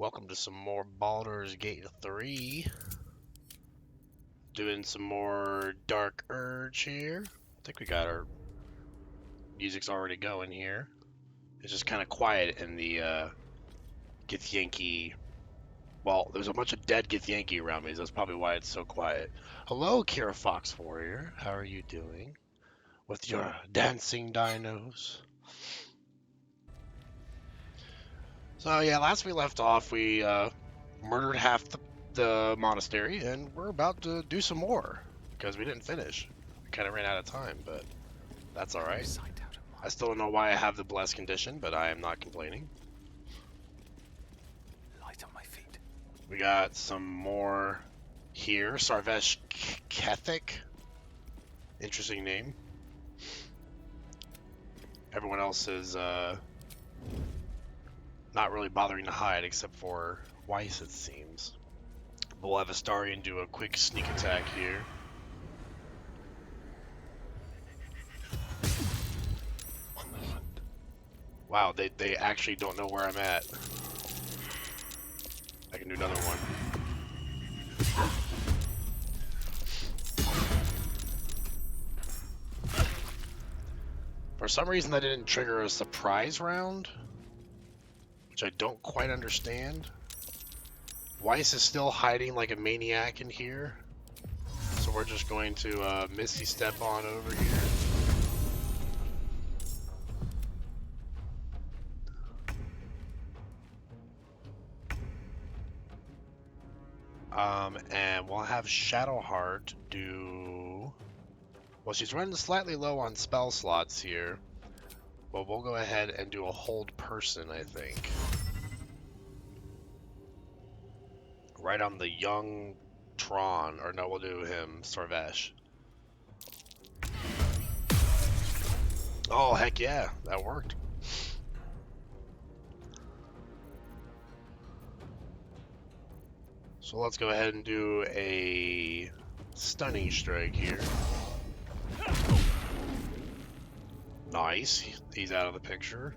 Welcome to some more Baldur's Gate 3. Doing some more Dark Urge here. I think we got our music's already going here. It's just kind of quiet in the Githyanki. Well, there's a bunch of dead Githyanki around me, so that's probably why it's so quiet. Hello, Kira Fox Warrior. How are you doing? With your dancing dinos? So yeah, last we left off, we murdered half the monastery, and we're about to do some more because we didn't finish. We kind of ran out of time, but that's all right. I still don't know why I have the blessed condition, but I am not complaining. Light on my feet. We got some more here. Sarvesh Kethik. Interesting name. Everyone else is not really bothering to hide except for Weiss, it seems. We'll have Astarion do a quick sneak attack here. Wow, they actually don't know where I'm at. I can do another one. For some reason, that didn't trigger a surprise round, which I don't quite understand. Weiss is still hiding like a maniac in here, so we're just going to Misty Step on over here. And we'll have Shadowheart do... Well, she's running slightly low on spell slots here, but we'll go ahead and do a hold person, I think. Right on the young Tron, or no, we'll do him, Sarvesh. Oh, heck yeah, that worked. So let's go ahead and do a stunning strike here. Nice, he's out of the picture.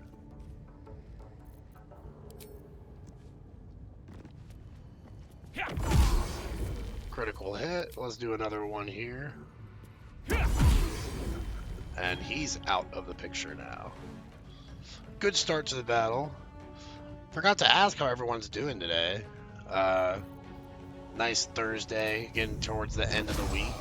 Critical hit, let's do another one here. And he's out of the picture now. Good start to the battle. Forgot to ask how everyone's doing today. Nice Thursday, getting towards the end of the week.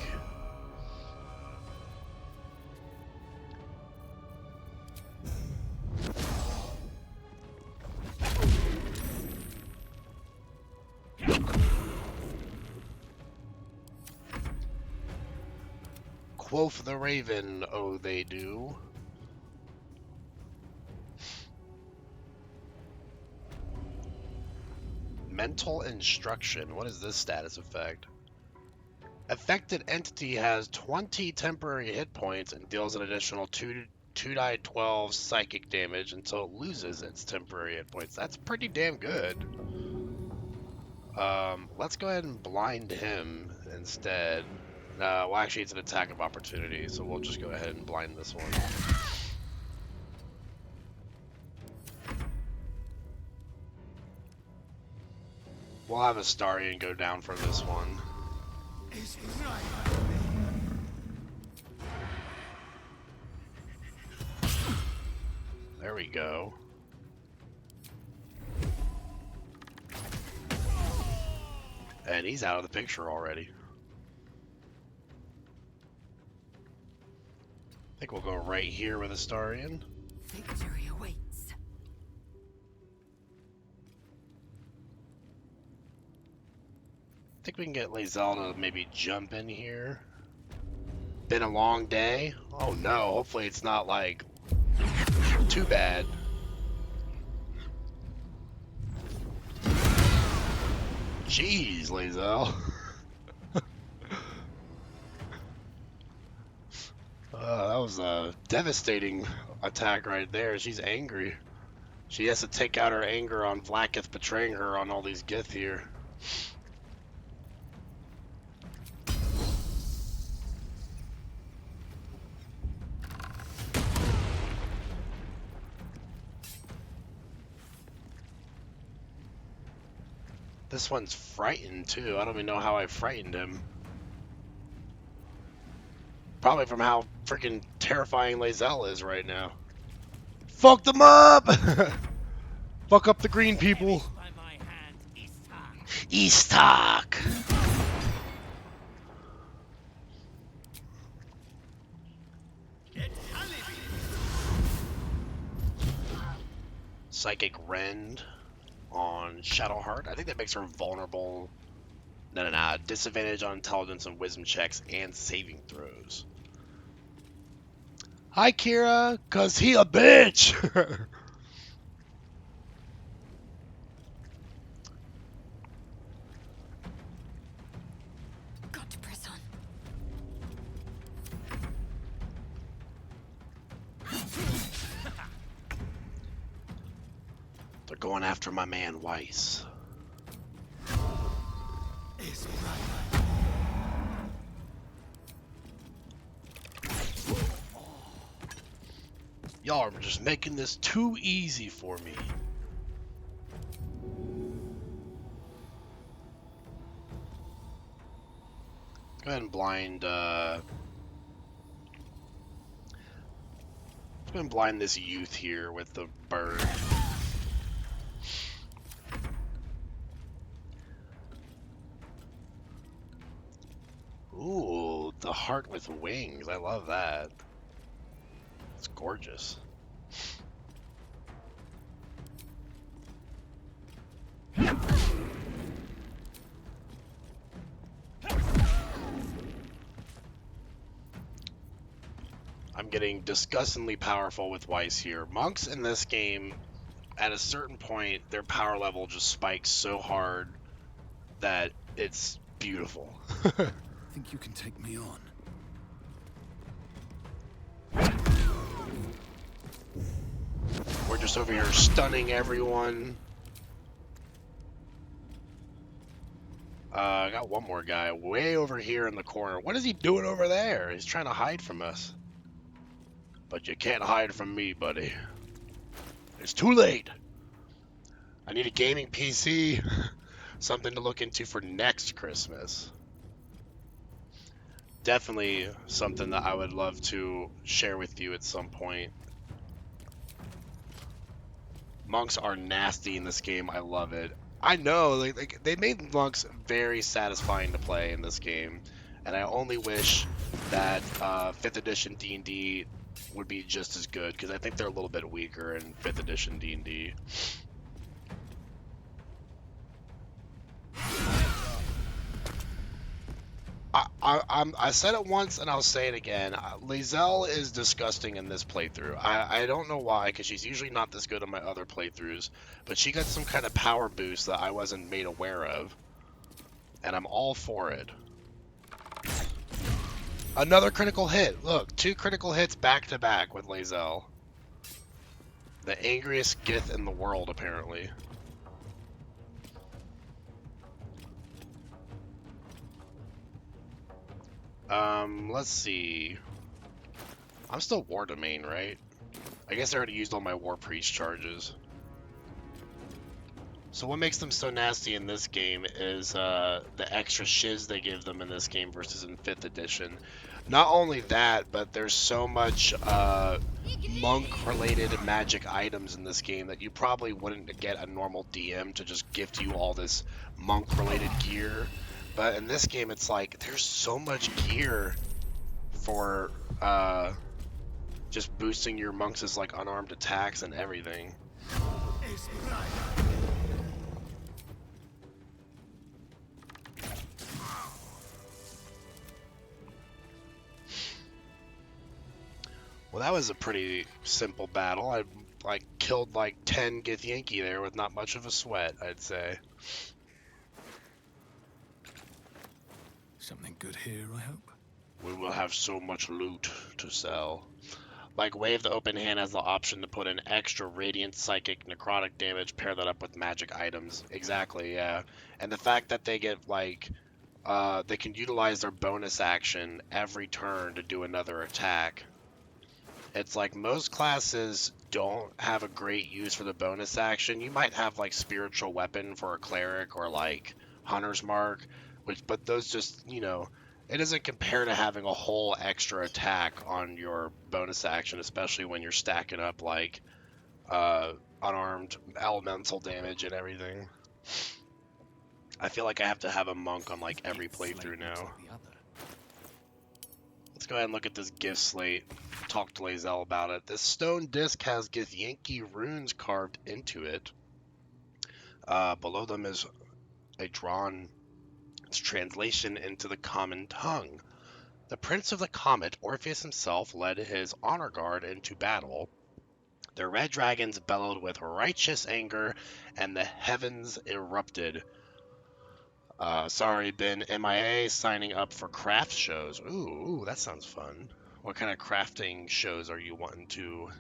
Quoth the Raven, oh they do. Mental Instruction, what is this status effect? Affected entity has 20 temporary hit points and deals an additional 2d12 psychic damage until it loses its temporary hit points. That's pretty damn good. Let's go ahead and blind him instead. Well, actually, it's an attack of opportunity, so we'll just go ahead and blind this one. We'll have Astarion go down for this one. There we go. And he's out of the picture already. I think we'll go right here with Astarion. Victory awaits. I think we can get Lae'zel to maybe jump in here. Been a long day. Oh no, hopefully it's not like too bad. Jeez, Lae'zel. That was a devastating attack right there. She's angry. She has to take out her anger on Vlaakith betraying her on all these Gith here. This one's frightened too. I don't even know how I frightened him. Probably from how freaking terrifying Lae'zel is right now. Fuck them up! Fuck up the green people. Eastok! Psychic Rend on Shadowheart. I think that makes her vulnerable. No. Disadvantage on intelligence and wisdom checks and saving throws. Hi, Kira. Cause he a bitch. Got to press on. They're going after my man Weiss. Y'all are just making this too easy for me. Go ahead and blind, go ahead and blind this youth here with the bird. Ooh, the heart with wings. I love that. It's gorgeous. I'm getting disgustingly powerful with Weiss here. Monks in this game, at a certain point, their power level just spikes so hard that it's beautiful. Think you can take me on? We're just over here stunning everyone. I got one more guy way over here in the corner. What is he doing over there? He's trying to hide from us. But you can't hide from me, buddy. It's too late. I need a gaming PC. Something to look into for next Christmas. Definitely something that I would love to share with you at some point. Monks are nasty in this game. I love it. I know, like they made monks very satisfying to play in this game, and I only wish that 5th edition D&D would be just as good, because I think they're a little bit weaker in 5th edition D&D. I said it once and I'll say it again. Lae'zel is disgusting in this playthrough. I don't know why, because she's usually not this good in my other playthroughs, but she got some kind of power boost that I wasn't made aware of, and I'm all for it. Another critical hit. Look, 2 critical hits back to back with Lae'zel. The angriest Gith in the world, apparently. Let's see. I'm still War Domain, right? I guess I already used all my War Priest charges. So what makes them so nasty in this game is the extra shiz they give them in this game versus in 5th edition. Not only that, but there's so much monk-related magic items in this game that you probably wouldn't get a normal DM to just gift you all this monk-related gear. But in this game, it's like, there's so much gear for just boosting your monks' like unarmed attacks and everything. Well, that was a pretty simple battle. I like killed like 10 Githyanki there with not much of a sweat, I'd say. Something good here, I hope. We will have so much loot to sell. Like, Wave the Open Hand has the option to put in extra Radiant, Psychic, Necrotic damage, pair that up with magic items. Exactly, yeah. And the fact that they get, like, they can utilize their bonus action every turn to do another attack. It's like most classes don't have a great use for the bonus action. You might have like spiritual weapon for a cleric or like hunter's mark, but those just, you know, it doesn't compare to having a whole extra attack on your bonus action, especially when you're stacking up like unarmed elemental damage and everything. I feel like I have to have a monk on like every playthrough now. Let's go ahead and look at this gift slate. Talk to Lae'zel about it. This stone disc has Githyanki runes carved into it. Below them is a drawn translation into the common tongue. The Prince of the Comet, Orpheus himself, led his honor guard into battle. The red dragons bellowed with righteous anger, and the heavens erupted. Sorry, been MIA, signing up for craft shows. Ooh, that sounds fun. What kind of crafting shows are you wanting to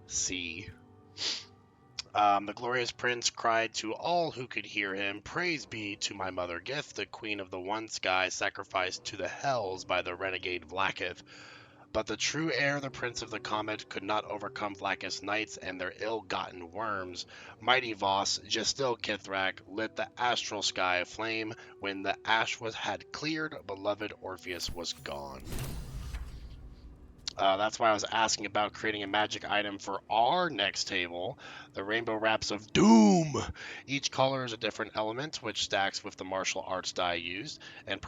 see? The glorious prince cried to all who could hear him, "Praise be to my mother Gith, the queen of the one sky, sacrificed to the hells by the renegade Vlaakith." But the true heir, the Prince of the Comet, could not overcome Vlaakith's knights and their ill-gotten worms. Mighty Voss, Gestil Kithrak, lit the astral sky aflame. When the ash had cleared, beloved Orpheus was gone. That's why I was asking about creating a magic item for our next table, the Rainbow Wraps of Doom. Each color is a different element, which stacks with the martial arts die used. And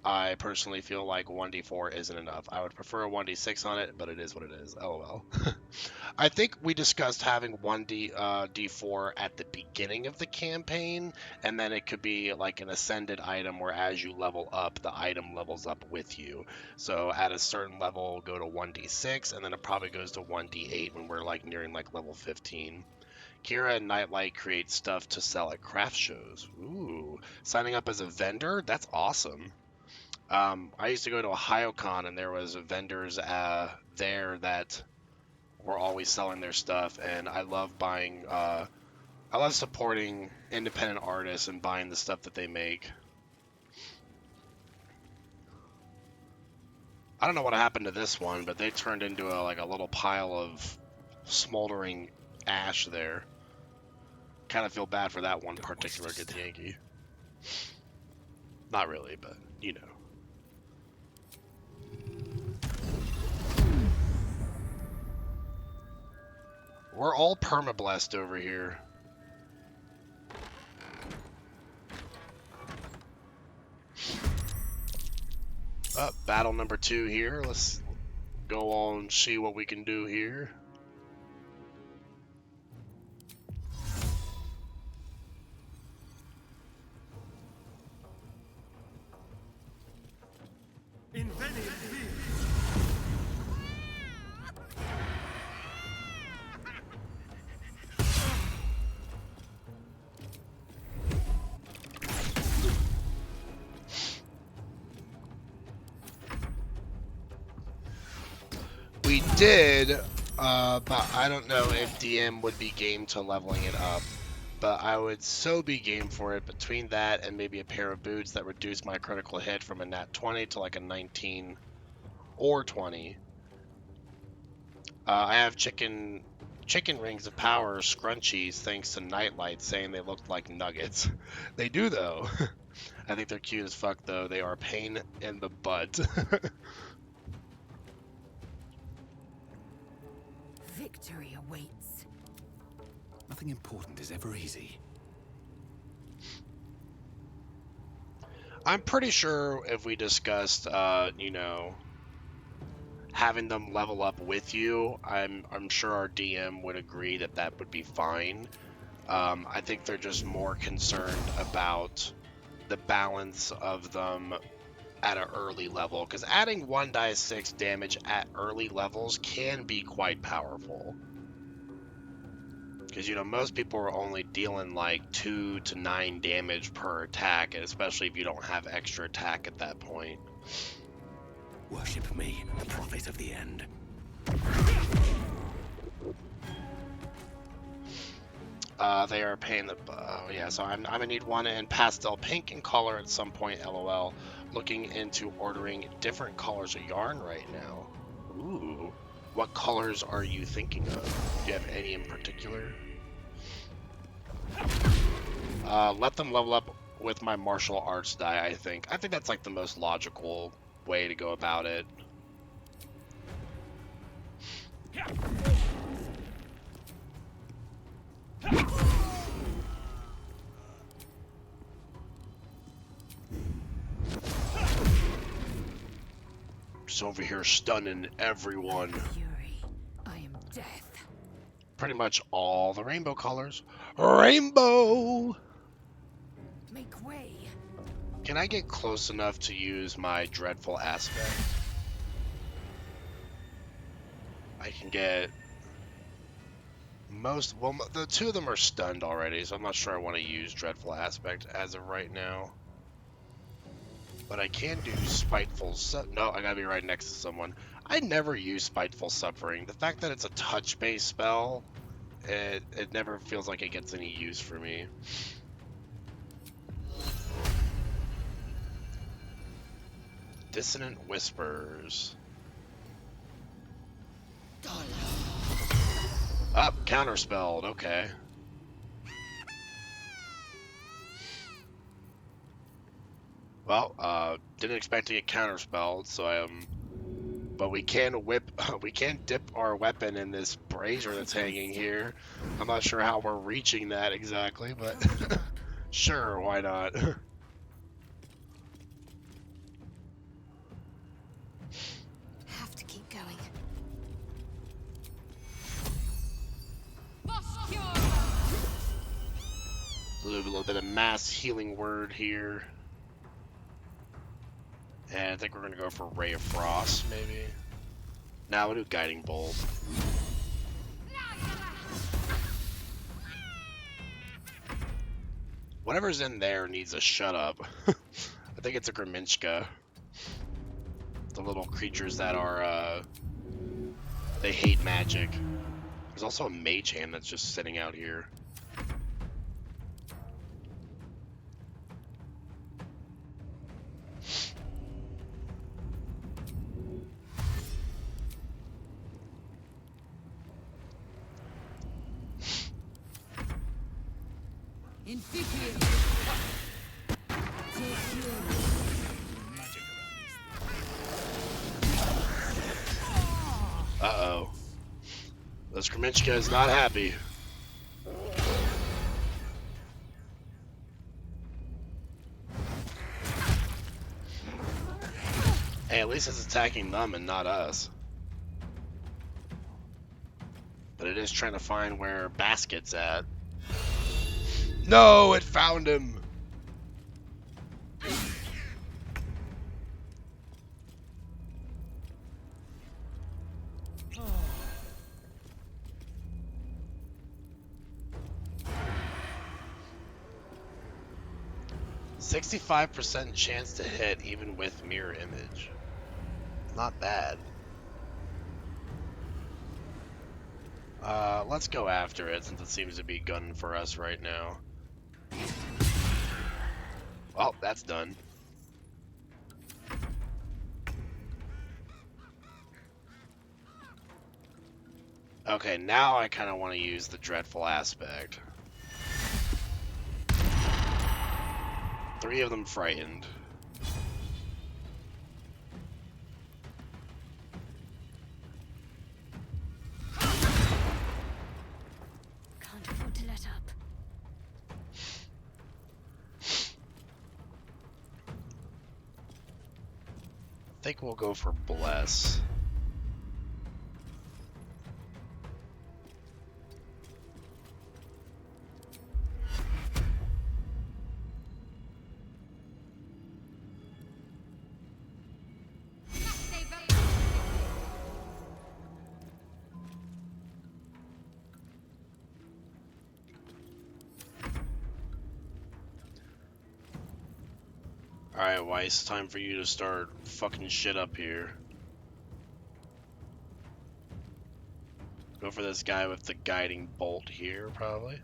I personally feel like 1d4 isn't enough. I would prefer a 1d6 on it, but it is what it is. LOL. I think we discussed having 1d4 at the beginning of the campaign, and then it could be like an ascended item where as you level up, the item levels up with you. So at a certain level, go to 1d6, and then it probably goes to 1d8 when we're like nearing like level 15. Kira and Nightlight create stuff to sell at craft shows. Ooh, signing up as a vendor? That's awesome. I used to go to a HyoCon, and there was vendors there that were always selling their stuff, and I love buying, I love supporting independent artists and buying the stuff that they make. I don't know what happened to this one, but they turned into like a little pile of smoldering ash there. Kind of feel bad for that one particular Githyanki. Not really, but you know. We're all permablessed over here. Battle number 2 here. Let's go on and see what we can do here. We did, but I don't know if DM would be game to leveling it up. But I would so be game for it. Between that and maybe a pair of boots that reduce my critical hit from a nat 20 to like a 19 or 20. I have chicken rings of power scrunchies thanks to Nightlight saying they looked like nuggets. They do though. I think they're cute as fuck though. They are a pain in the butt. Victory awaits. Nothing important is ever easy. I'm pretty sure if we discussed, you know, having them level up with you, I'm sure our DM would agree that that would be fine. I think they're just more concerned about the balance of them at an early level, because adding 1d6 damage at early levels can be quite powerful. Because, you know, most people are only dealing like 2 to 9 damage per attack, and especially if you don't have extra attack at that point. Worship me, the prophet of the end. They are paying the... yeah, so I'm going to need one in pastel pink in color at some point, LOL. Looking into ordering different colors of yarn right now. Ooh. What colors are you thinking of? Do you have any in particular? Let them level up with my martial arts die, I think. I think that's like the most logical way to go about it. Just over here stunning everyone. Fury, I am death. Pretty much all the rainbow colors. Rainbow! Make way. Can I get close enough to use my dreadful aspect? I can get most, well, the two of them are stunned already, so I'm not sure I want to use dreadful aspect as of right now. But I can do spiteful no, I gotta be right next to someone. I never use spiteful suffering. The fact that it's a touch-based spell, it never feels like it gets any use for me. Dissonant Whispers. Up, counterspelled, okay. Well, didn't expect to get counterspelled, so but we can we can dip our weapon in this brazier that's hanging here. I'm not sure how we're reaching that exactly, but sure, why not? Have to keep going. A little bit of mass healing word here. And I think we're going to go for Ray of Frost, maybe. Now we'll do Guiding Bolt. Whatever's in there needs a shut up. I think it's a Greminchka. The little creatures that are, they hate magic. There's also a Mage Hand that's just sitting out here. Uh-oh. The Greminchka is not happy. Hey, at least it's attacking them and not us. But it is trying to find where Basket's at. No, it found him! 65% chance to hit even with mirror image. Not bad. Let's go after it since it seems to be gunning for us right now. Well, that's done. Okay, now I kind of want to use the dreadful aspect. 3 of them frightened. Can't afford to let up. I think we'll go for Bless. Alright, Weiss, time for you to start fucking shit up here. Go for this guy with the guiding bolt here, probably.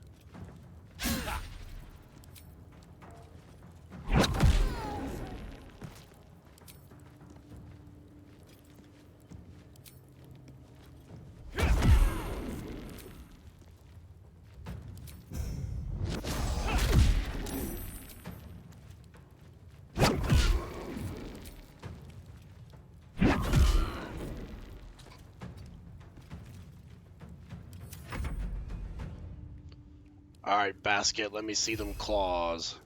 Alright, basket, let me see them claws.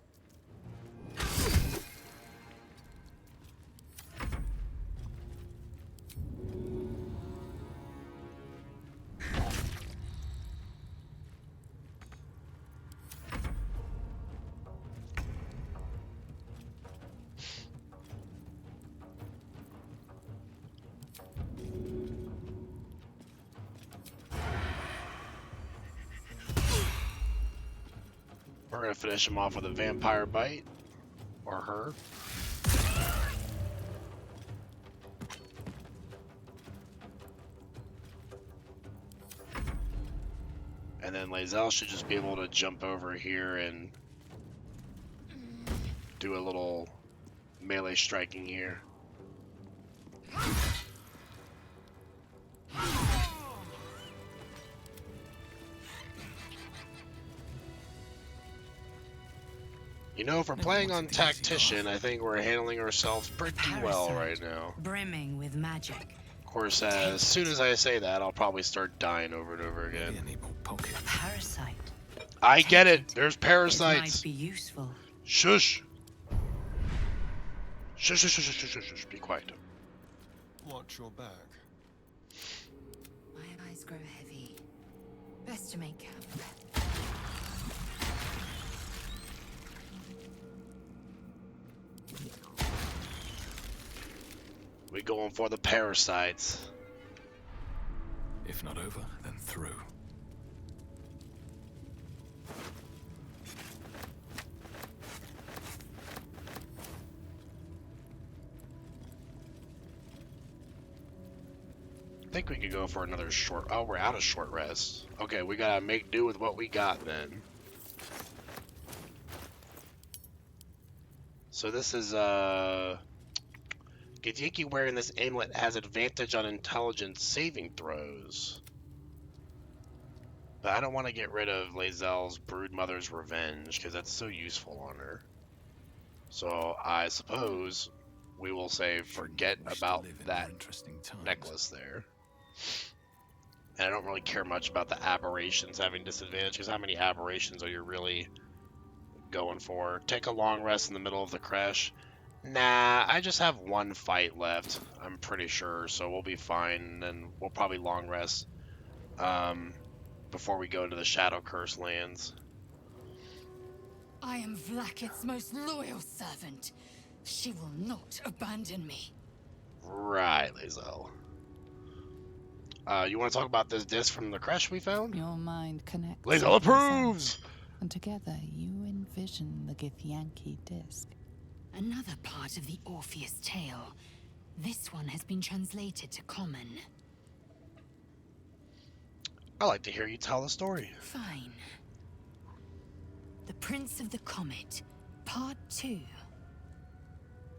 We're gonna finish him off with a vampire bite. Or her. And then Lae'zel should just be able to jump over here and do a little melee striking here. You know, if we're playing on Tactician, I think we're handling ourselves pretty well right now. Brimming with magic. Of course, as soon as I say that, I'll probably start dying over and over again. Parasite. I get it. There's It parasites. might be useful. Shush. Shush, shush, shush, shush, shush, shush. Be quiet. Watch your back. My eyes grow heavy. Best to make camp. We going for the parasites. If not over, then through. I think we could go for another short... Oh, we're out of short rest. Okay, we gotta make do with what we got then. So this is, Githyanki wearing this amulet has advantage on intelligence saving throws. But I don't want to get rid of Lae'zel's Broodmother's Revenge, because that's so useful on her. So I suppose we will say forget about that necklace there. And I don't really care much about the aberrations having disadvantage, because how many aberrations are you really going for? Take a long rest in the middle of the crash. Nah, I just have one fight left, I'm pretty sure, so we'll be fine, and we'll probably long rest before we go into the Shadow Curse lands. I am Vlaakith's most loyal servant. She will not abandon me. Right, Lae'zel. You want to talk about this disc from the crash we found? Your mind connects. Lae'zel with approves! yourself, and together you envision the Githyanki disc. Another part of the Orpheus tale. This one has been translated to Common. I like to hear you tell the story. Fine. The Prince of the Comet, Part 2.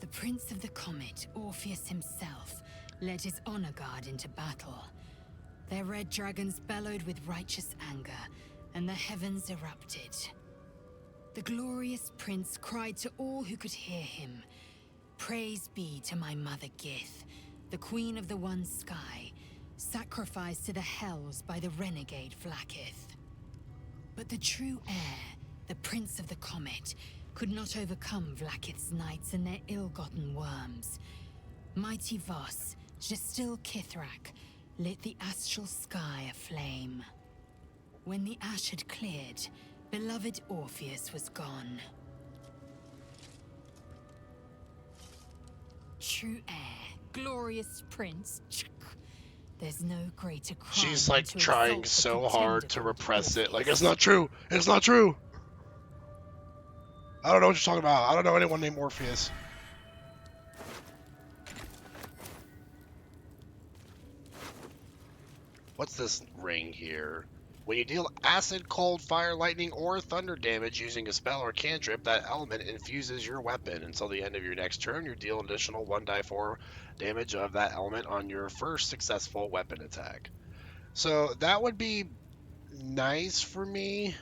The Prince of the Comet, Orpheus himself, led his honor guard into battle. Their red dragons bellowed with righteous anger, and the heavens erupted. The glorious prince cried to all who could hear him, "Praise be to my mother Gith, the queen of the one sky, sacrificed to the hells by the renegade Vlaakith." But the true heir, the Prince of the Comet, could not overcome Vlaakith's knights and their ill-gotten worms. Mighty Voss, Gestil Kithrak, lit the astral sky aflame. When the ash had cleared, beloved Orpheus was gone. True heir, glorious prince. There's no greater crime. She's like than to trying exalt so the hard to contender repress it. Like, Orpheus. it's not true. It's not true. I don't know what you're talking about. I don't know anyone named Orpheus. What's this ring here? When you deal acid, cold, fire, lightning, or thunder damage using a spell or cantrip, that element infuses your weapon. Until the end of your next turn, you deal an additional 1d4 damage of that element on your first successful weapon attack. So that would be nice for me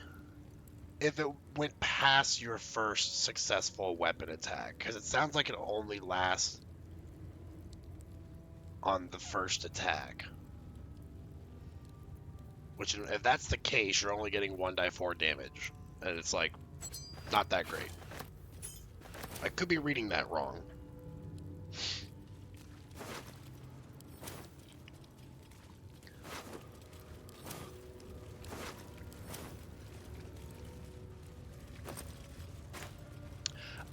if it went past your first successful weapon attack, because it sounds like it only lasts on the first attack. Which, if that's the case, you're only getting 1d4 damage. And it's like, not that great. I could be reading that wrong.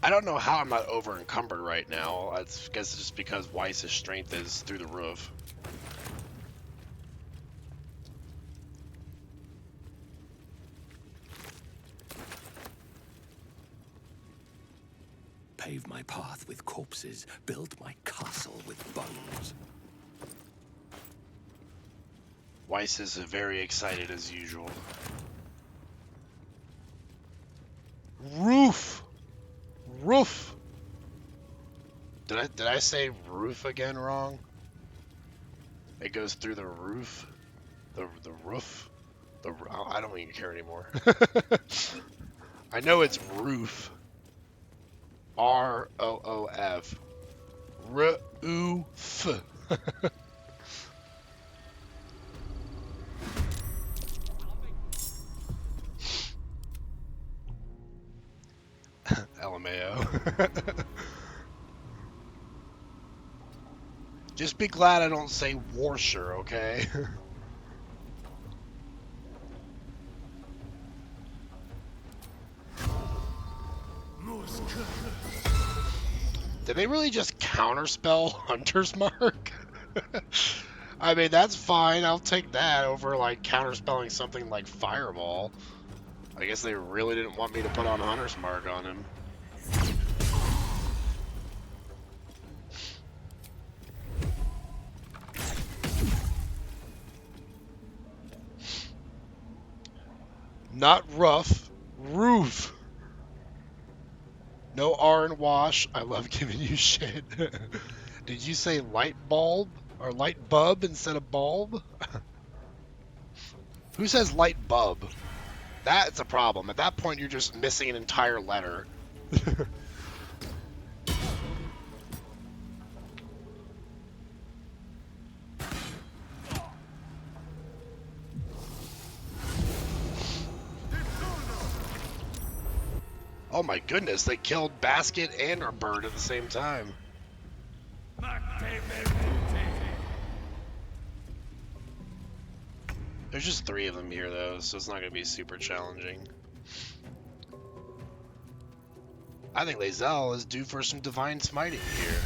I don't know how I'm not over encumbered right now. I guess it's just because Weiss's strength is through the roof. Pave my path with corpses, build my castle with bones. Weiss is very excited as usual. Roof! Roof! Did I say roof again wrong? It goes through the roof? The roof? I don't even care anymore. I know it's roof. R-O-O-F. Roof. LMAO. Just be glad I don't say Warsher, okay? Did they really just counterspell Hunter's Mark? I mean, that's fine. I'll take that over, like, counterspelling something like Fireball. I guess they really didn't want me to put on Hunter's Mark on him. Not rough. Roof. No R and wash. I love giving you shit. Did you say light bulb? Or light bulb instead of bulb? Who says light bulb? That's a problem. At that point, you're just missing an entire letter. Oh my goodness, they killed Basket and our bird at the same time. There's just 3 of them here though, so it's not going to be super challenging. I think Lae'zel is due for some divine smiting here.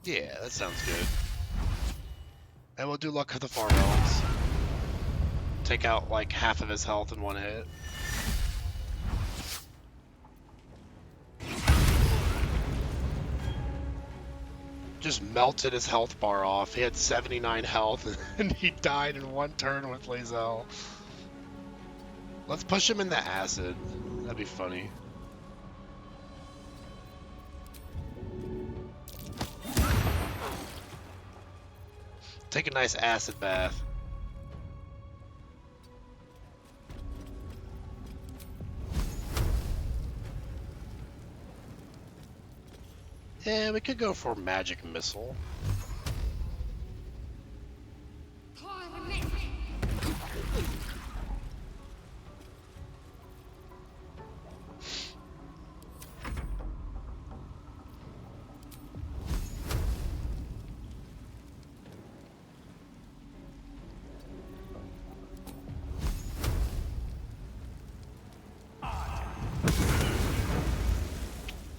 Yeah, that sounds good. And we'll do Luck of the Farm Elves. Take out like half of his health in one hit. Just melted his health bar off. He had 79 health and he died in one turn with Lae'zel. Let's push him in the acid. That'd be funny. Take a nice acid bath. Yeah, we could go for Magic Missile.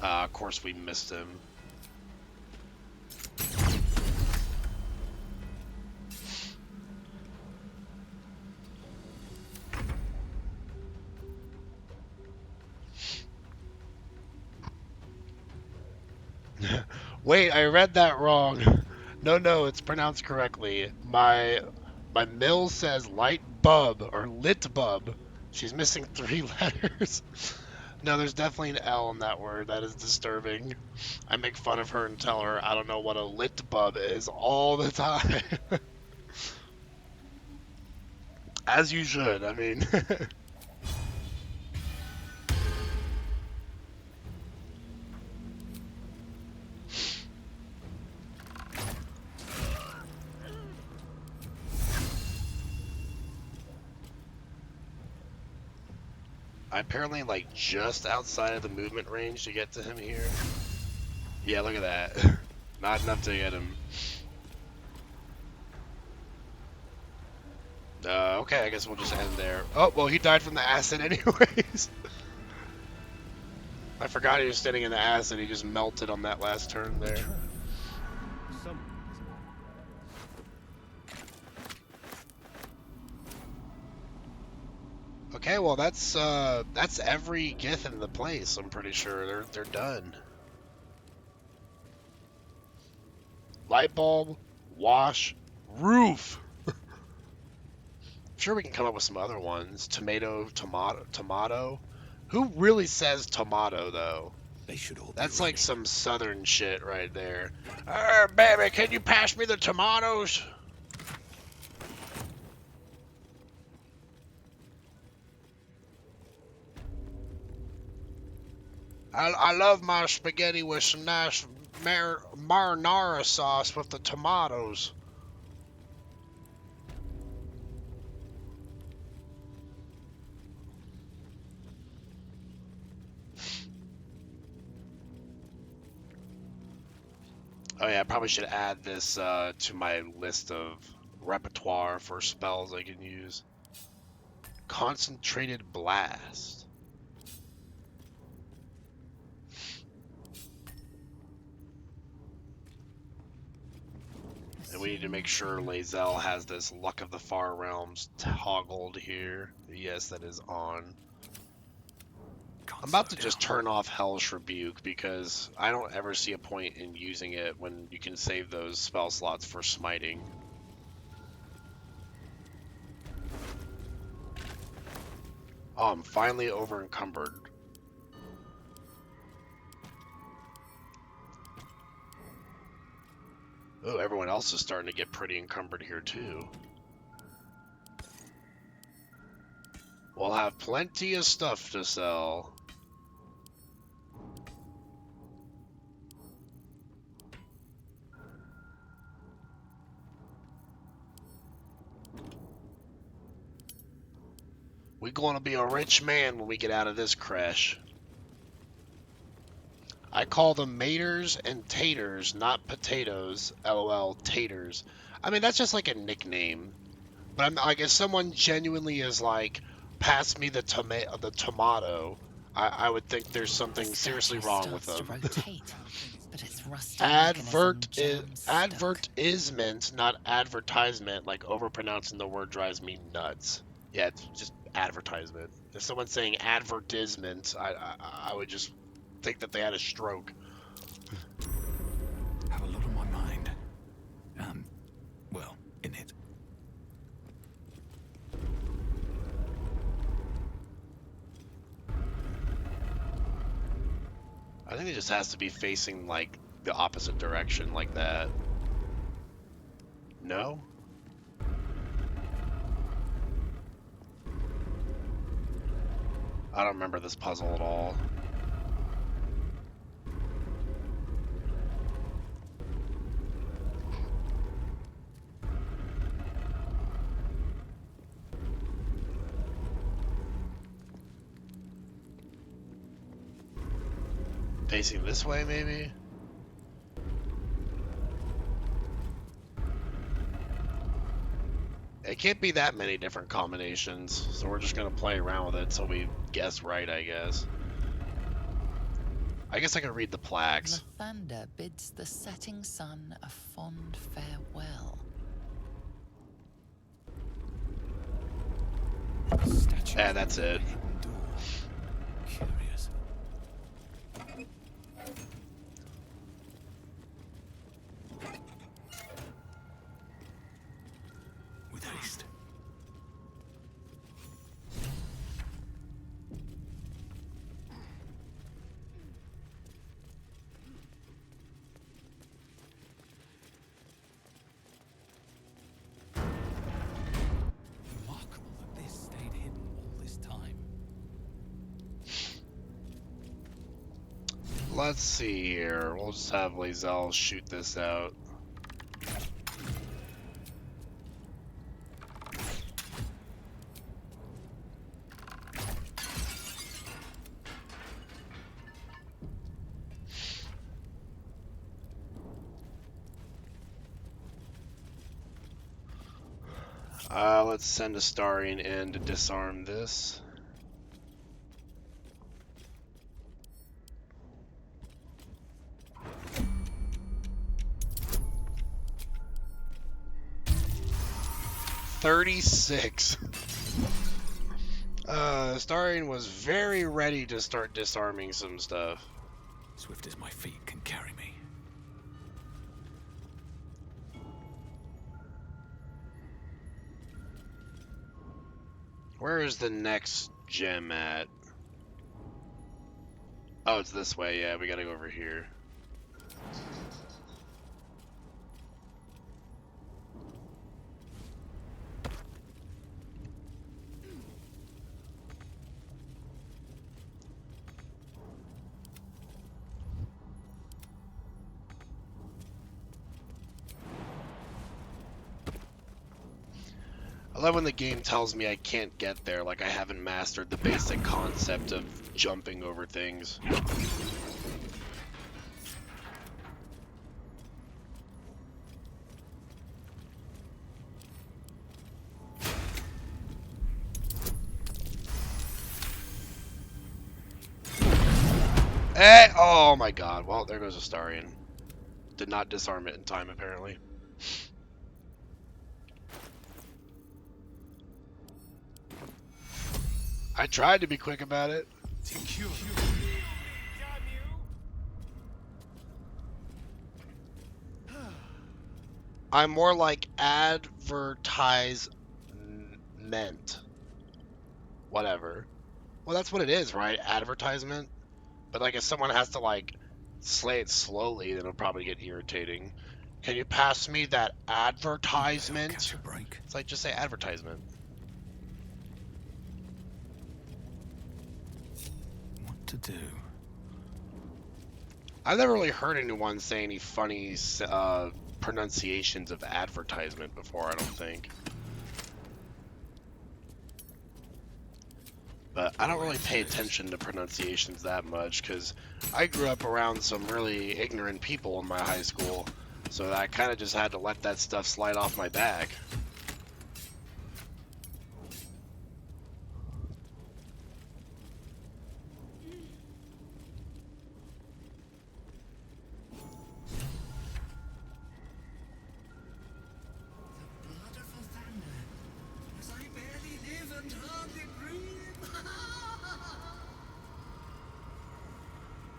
Of course we missed him. Wait, I read that wrong. No, it's pronounced correctly. My mill says light bub or lit bub. She's missing 3 letters. No, there's definitely an L in that word. That is disturbing. I make fun of her and tell her I don't know what a lit bub is all the time. As you should, I mean. I apparently like just outside of the movement range to get to him here. Yeah, look at that. Not enough to get him. Okay, I guess we'll just end there. Oh, well, he died from the acid anyways. I forgot he was standing in the acid. He just melted on that last turn there. Some. Okay, well that's every Gith in the place. I'm pretty sure they're done. Light bulb, wash, roof. I'm sure we can come up with some other ones. Tomato, tomato. Who really says tomato though? They should all be That's like running. some southern shit right there. Baby, can you pass me the tomatoes? I love my spaghetti with some nice marinara sauce with the tomatoes. Oh yeah, I probably should add this to my list of repertoire for spells I can use. Concentrated Blast. And we need to make sure Lae'zel has this Luck of the Far Realms toggled here. Yes, that is on. I'm about to just turn off Hellish Rebuke because I don't ever see a point in using it when you can save those spell slots for smiting. Oh, I'm finally over encumbered. Oh, everyone else is starting to get pretty encumbered here too. We'll have plenty of stuff to sell. We're going to be a rich man when we get out of this crash. I call them maters and taters, not potatoes. LOL, taters. I mean, that's just like a nickname. But I'm like, if someone genuinely is like, pass me the tomato, I would think there's something seriously wrong with them. Advertisement, not advertisement. Like overpronouncing the word drives me nuts. Yeah, it's just advertisement. If someone's saying advertisement, I would just think that they had a stroke. Have a lot on my mind. Well, in it. I think it just has to be facing like the opposite direction like that. No? I don't remember this puzzle at all. Facing this way, maybe? It can't be that many different combinations, so we're just gonna play around with it until we guess right, I guess. I guess I can read the plaques. Lathander bids the setting sun a fond farewell. Yeah, that's it. Curious. With haste. Remarkable that this stayed hidden all this time. Let's see here. We'll just have Lae'zel shoot this out. Let's send a Starian in to disarm this. $36. Starian was very ready to start disarming some stuff. Swift as my feet can carry me. Where is the next gem at? Oh, it's this way. Yeah, we gotta go over here. I love when the game tells me I can't get there, like I haven't mastered the basic concept of jumping over things. Hey! Oh my god. Well, there goes a Starian. Did not disarm it in time, apparently. I tried to be quick about it. I'm more like advertisement. Whatever. Well, that's what it is, right? Advertisement. But like, if someone has to like slay it slowly, then it'll probably get irritating. Can you pass me that advertisement? Catch a break. It's like, just say advertisement. What to do? I've never really heard anyone say any funny pronunciations of advertisement before, I don't think. But I don't really pay attention to pronunciations that much, because I grew up around some really ignorant people in my high school, so I kind of just had to let that stuff slide off my back.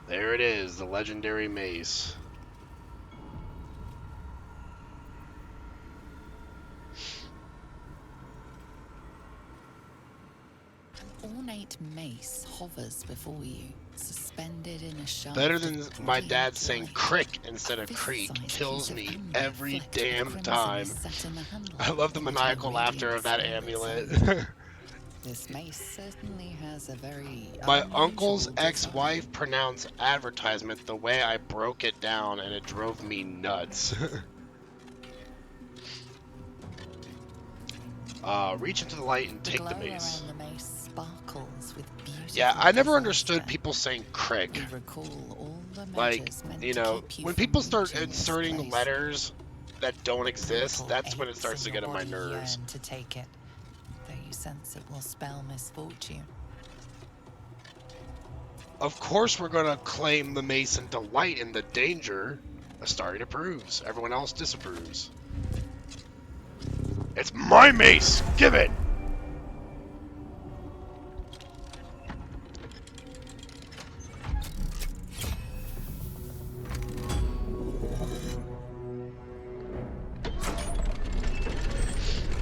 There it is, the legendary mace. An ornate mace hovers before you, suspended in a shaft. Better than of my brilliant dad saying light. crick instead A of creek. fist-sized Kills piece of me amber every flecked with damn crimson time. is set in the handle, I love the into a maniacal laughter radiant of that silver amulet. zone. This mace certainly has a very My unusual uncle's design. ex-wife pronounced advertisement the way I broke it down, and it drove me nuts. Reach into the light and take the glow mace. around the mace sparkles with beautiful Yeah, I never design understood thread. people saying crick. You recall all the Like, measures meant you to know, keep you when from people start reaching this inserting place. letters that don't exist, Little that's when it aches starts to in get your on my body nerves. yearn to take it, though you sense it will spell misfortune. Of course we're gonna claim the mace and delight in the danger. Astarion approves. Everyone else disapproves. It's my mace! Give it!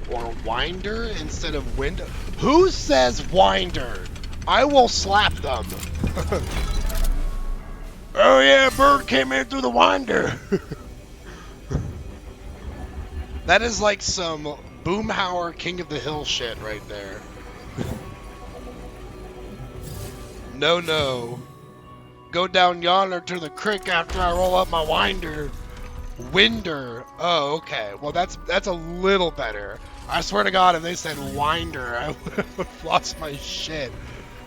Or winder instead of window. Who says winder? I will slap them. Oh yeah, bird came in through the winder. That is like some Boomhauer King of the Hill shit right there. No, no. Go down yonder to the creek after I roll up my winder. Winder. Oh, okay. Well, that's a little better. I swear to God, if they said winder, I would have lost my shit.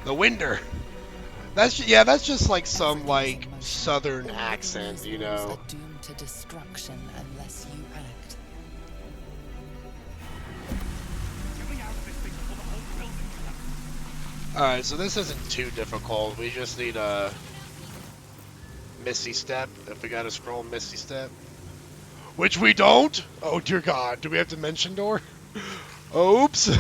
The winder. That's just like some like southern accent, you know. Are doomed to destruction unless you act. Alright, so this isn't too difficult. We just need a Misty Step. If we got a scroll Misty Step. Which we don't? Oh dear god. Do we have Dimension Door? Oops.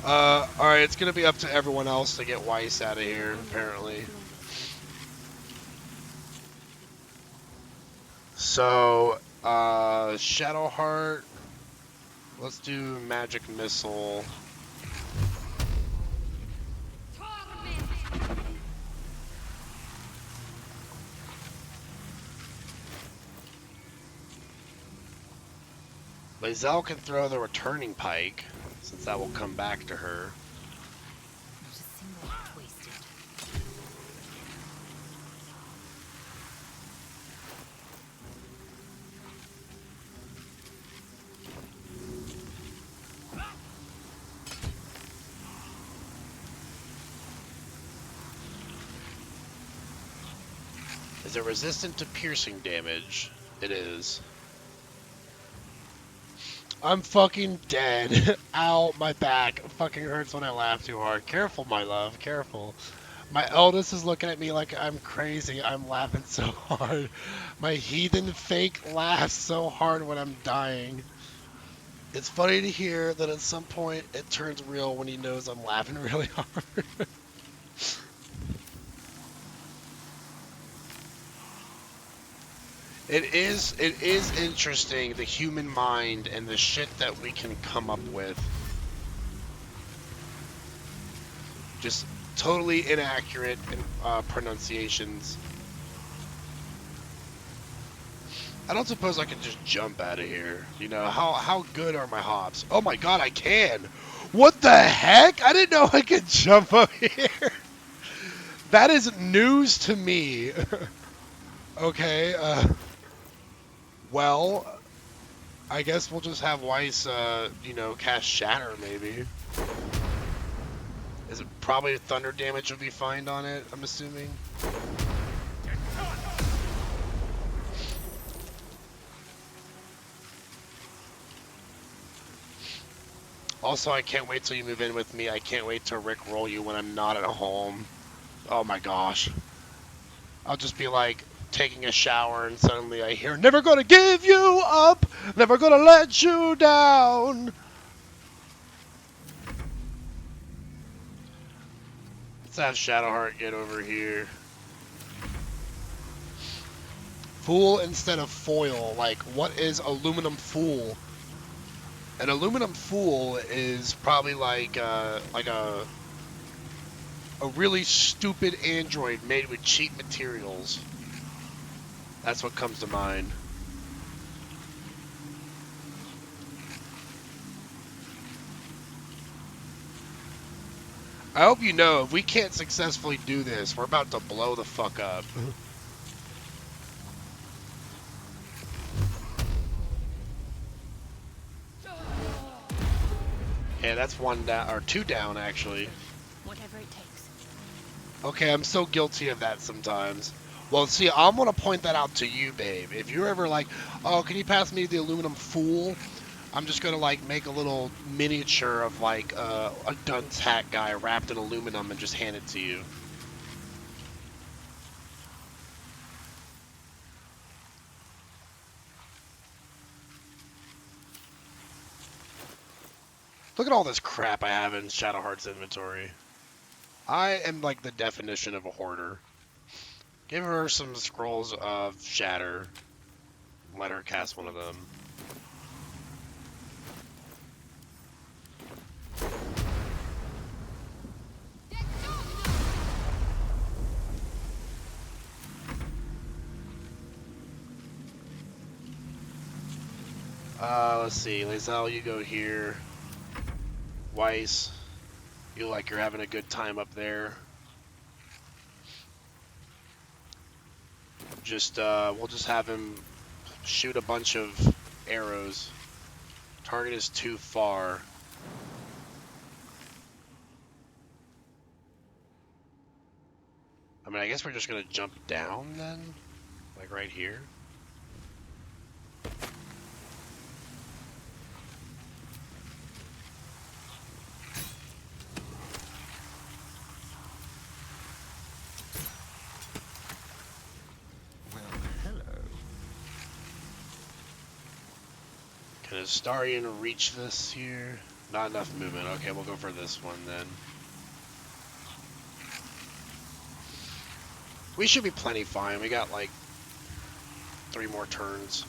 Alright, it's gonna be up to everyone else to get Weiss out of here, apparently. So, Shadowheart. Let's do Magic Missile. Lae'zel can throw the Returning Pike, since that will come back to her. Not a single hit wasted. Is it resistant to piercing damage? It is. I'm fucking dead. Ow, my back fucking hurts when I laugh too hard. Careful, my love, careful. My eldest is looking at me like I'm crazy. I'm laughing so hard. My heathen fake laughs so hard when I'm dying. It's funny to hear that at some point it turns real when he knows I'm laughing really hard. It is interesting, the human mind and the shit that we can come up with. Just totally inaccurate pronunciations. I don't suppose I can just jump out of here. You know, how good are my hops? Oh my god, I can! What the heck? I didn't know I could jump up here. That is news to me. Okay, well, I guess we'll just have Weiss, you know, cast Shatter, maybe. Is it probably thunder damage will be fine on it, I'm assuming? Also, I can't wait till you move in with me. I can't wait to rickroll you when I'm not at home. Oh my gosh. I'll just be like taking a shower and suddenly I hear, "Never gonna give you up! Never gonna let you down!" Let's have Shadowheart get over here. Fool instead of foil. Like, what is aluminum fool? An aluminum fool is probably like a really stupid android made with cheap materials. That's what comes to mind. I hope you know, if we can't successfully do this, we're about to blow the fuck up. Yeah, that's one down, or two down, actually. Whatever it takes. Okay, I'm so guilty of that sometimes. Well, see, I'm gonna point that out to you, babe. If you're ever like, "Oh, can you pass me the aluminum fool?" I'm just gonna like make a little miniature of like a dunce hat guy wrapped in aluminum and just hand it to you. Look at all this crap I have in Shadowheart's inventory. I am like the definition of a hoarder. Give her some scrolls of shatter. Let her cast one of them. Let's see. Lae'zel, you go here. Weiss, you look like you're having a good time up there. Just, we'll just have him shoot a bunch of arrows. Target is too far. I mean, I guess we're just gonna jump down then? Like right here? Does Starion reach this here? Not enough movement. Okay, we'll go for this one then. We should be plenty fine. We got like 3 more turns.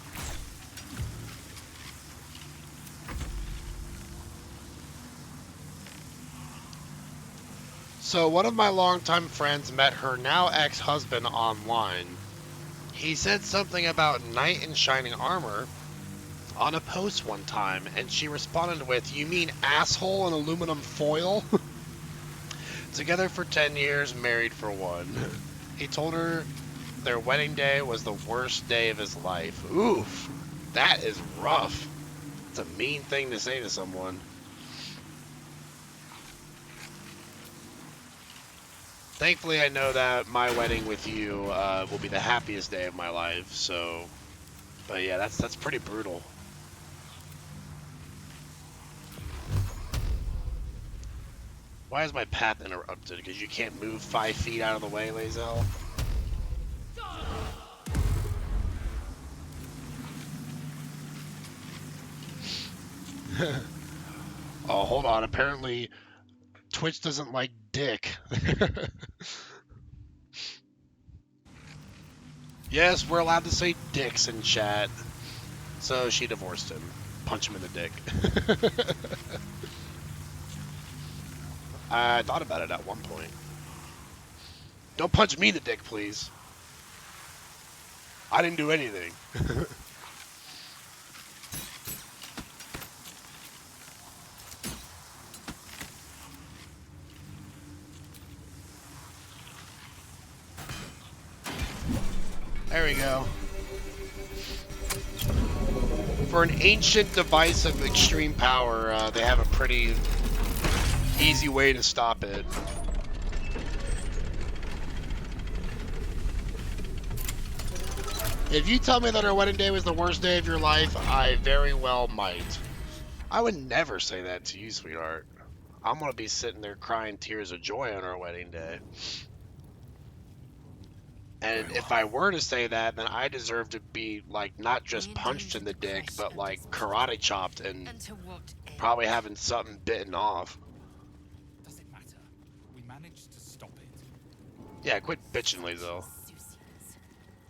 So one of my longtime friends met her now ex-husband online. He said something about knight in shining armor on a post one time, and she responded with, "You mean asshole in aluminum foil?" Together for 10 years, married for 1. He told her their wedding day was the worst day of his life. Oof, that is rough. It's a mean thing to say to someone. Thankfully, I know that my wedding with you will be the happiest day of my life. So, but yeah, that's pretty brutal. Why is my path interrupted? Because you can't move 5 feet out of the way, Lae'zel? Oh, hold on. Apparently, Twitch doesn't like dick. Yes, we're allowed to say dicks in chat. So she divorced him. Punch him in the dick. I thought about it at one point. Don't punch me in the dick, please. I didn't do anything. There we go. For an ancient device of extreme power, they have a pretty easy way to stop it. If you tell me that our wedding day was the worst day of your life, I very well might. I would never say that to you, sweetheart. I'm gonna be sitting there crying tears of joy on our wedding day. And if I were to say that, then I deserve to be, like, not just punched in the dick, but, like, karate chopped and probably having something bitten off. Does it matter? We managed to stop it. Yeah, quit bitching, Lae'zel.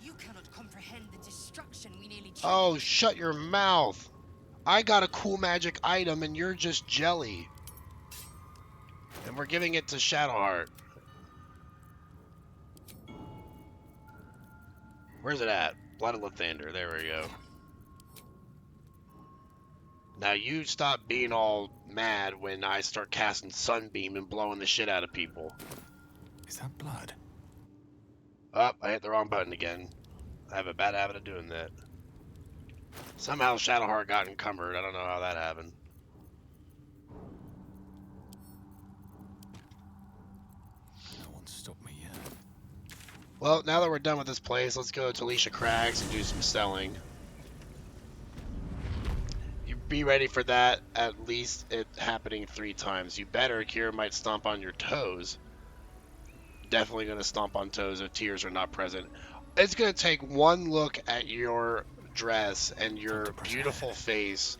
You cannot comprehend the destruction we nearly Oh, shut your mouth. I got a cool magic item and you're just jelly. And we're giving it to Shadowheart. Where's it at? Blood of Lathander. There we go. Now you stop being all mad when I start casting Sunbeam and blowing the shit out of people. Is that blood? Oh, I hit the wrong button again. I have a bad habit of doing that. Somehow Shadowheart got encumbered. I don't know how that happened. No one stopped me yet. Well, now that we're done with this place, let's go to Talisha Crags and do some selling. You be ready for that, at least it happening 3 times. You better, Kira might stomp on your toes. Definitely going to stomp on toes if tears are not present. It's going to take one look at your dress and your beautiful face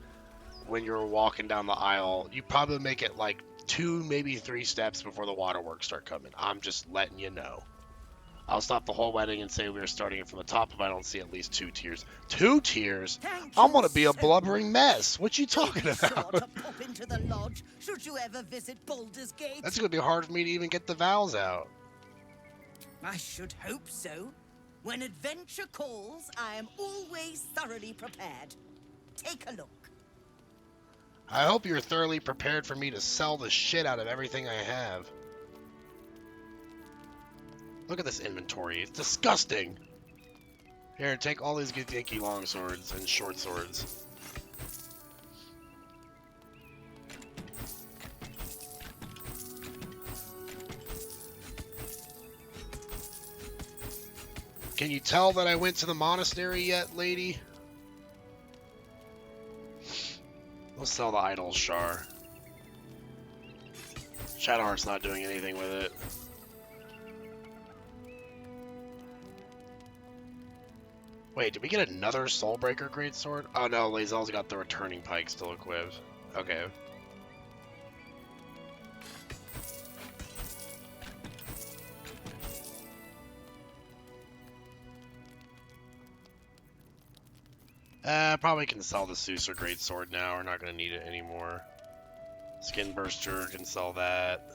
when you're walking down the aisle. You probably make it like 2, maybe 3 steps before the waterworks start coming. I'm just letting you know. I'll stop the whole wedding and say we're starting it from the top if I don't see at least 2 tears. 2 tears? I'm gonna be a blubbering mess. What you talking about? To pop into the lodge should you ever visit Baldur's Gate. That's gonna be hard for me to even get the vows out. I should hope so. When adventure calls, I am always thoroughly prepared. Take a look. I hope you're thoroughly prepared for me to sell the shit out of everything I have. Look at this inventory. It's disgusting. Here, take all these Githyanki long swords and short swords. Can you tell that I went to the monastery yet, lady? Let's sell the idol Shar. Shadowheart's not doing anything with it. Wait, did we get another Soulbreaker Greatsword? Oh no, Lae'zel's got the returning pike still equipped. Okay. Probably can sell the Suser Greatsword now. We're not going to need it anymore. Skin Burster can sell that.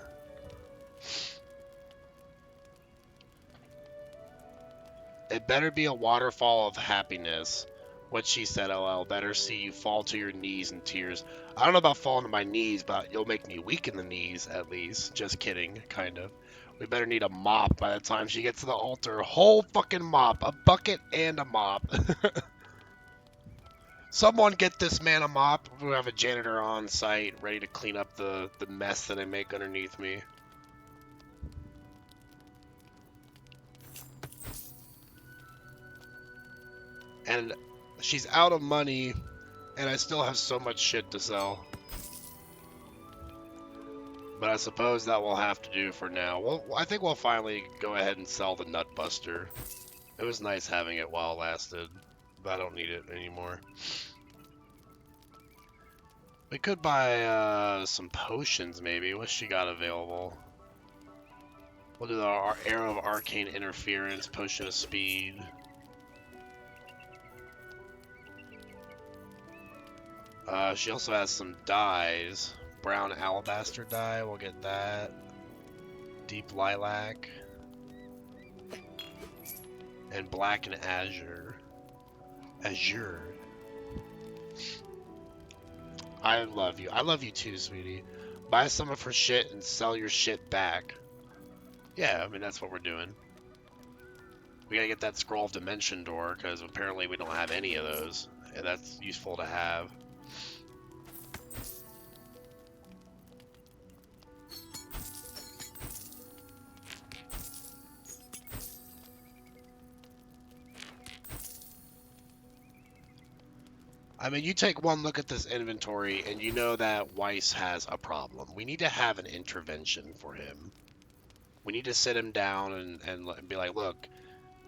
It better be a waterfall of happiness. What she said, LL. Better see you fall to your knees in tears. I don't know about falling to my knees, but you'll make me weak in the knees, at least. Just kidding, kind of. We better need a mop by the time she gets to the altar. A whole fucking mop. A bucket and a mop. Someone get this man a mop. We have a janitor on site, ready to clean up the mess that I make underneath me. And she's out of money, and I still have so much shit to sell. But I suppose that will have to do for now. Well, I think we'll finally go ahead and sell the Nut Buster. It was nice having it while it lasted, but I don't need it anymore. We could buy some potions, maybe. What's she got available? We'll do our Arrow of Arcane Interference, Potion of Speed. She also has some dyes. Brown Alabaster dye, we'll get that. Deep Lilac. And Black and Azure. Azure. I love you. I love you too, sweetie. Buy some of her shit and sell your shit back. Yeah, I mean, that's what we're doing. We gotta get that Scroll of Dimension door, because apparently we don't have any of those. And that's useful to have. I mean, you take one look at this inventory, and you know that Weiss has a problem. We need to have an intervention for him. We need to sit him down and be like, look,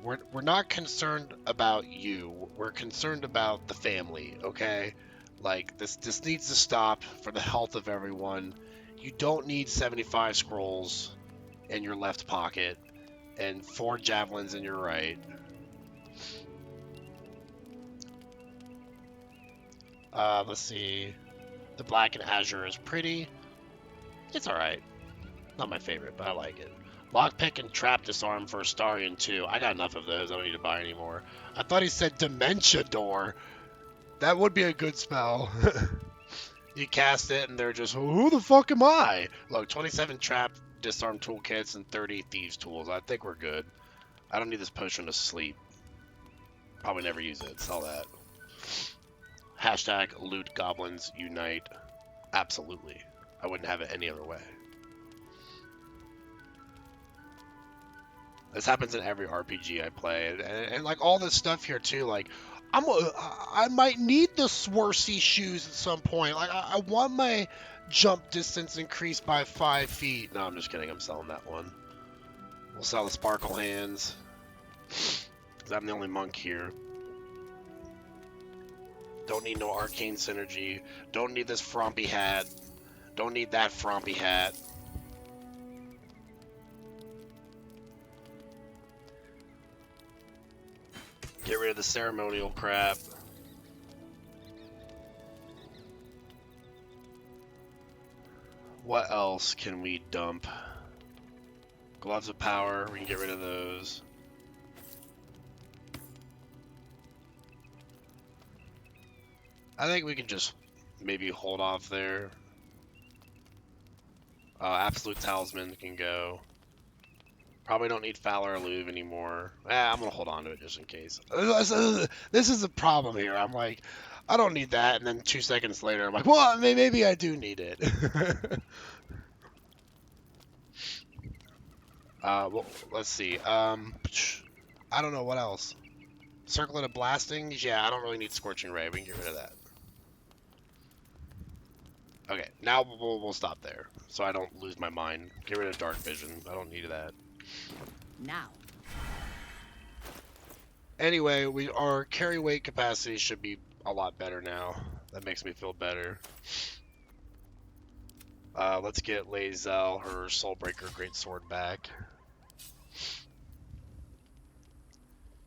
we're not concerned about you. We're concerned about the family, okay? Like, this needs to stop for the health of everyone. You don't need 75 scrolls in your left pocket and 4 javelins in your right. Let's see. The Black and Azure is pretty. It's alright. Not my favorite, but I like it. Lockpick and Trap Disarm for Astarion too. I got enough of those. I don't need to buy anymore. I thought he said Dementia Door. That would be a good spell. You cast it and they're just, who the fuck am I? Look, 27 Trap Disarm Toolkits and 30 Thieves Tools. I think we're good. I don't need this potion to sleep. Probably never use it. Sell that. Hashtag Loot Goblins Unite. Absolutely. I wouldn't have it any other way. This happens in every RPG I play, and like all this stuff here too. Like, I might need the Swarsea shoes at some point. Like, I want my jump distance increased by 5 feet. No, I'm just kidding. I'm selling that one. We'll sell the Sparkle Hands, because I'm the only monk here. Don't need no Arcane Synergy. Don't need this Frompy Hat. Don't need that Frompy Hat. Get rid of the ceremonial crap. What else can we dump? Gloves of Power, we can get rid of those. I think we can just maybe hold off there. Absolute Talisman can go. Probably don't need Fowler or Louvre anymore. I'm gonna hold on to it just in case. This is the problem here. I'm like, I don't need that, and then 2 seconds later, I'm like, well, maybe I do need it. Well, let's see. I don't know what else. Circlet of Blasting? Yeah, I don't really need Scorching Ray. We can get rid of that. Okay, now we'll stop there, so I don't lose my mind. Get rid of Dark Vision. I don't need that. Now. Anyway, our carry weight capacity should be a lot better now. That makes me feel better. Let's get Lae'zel her Soulbreaker Greatsword back.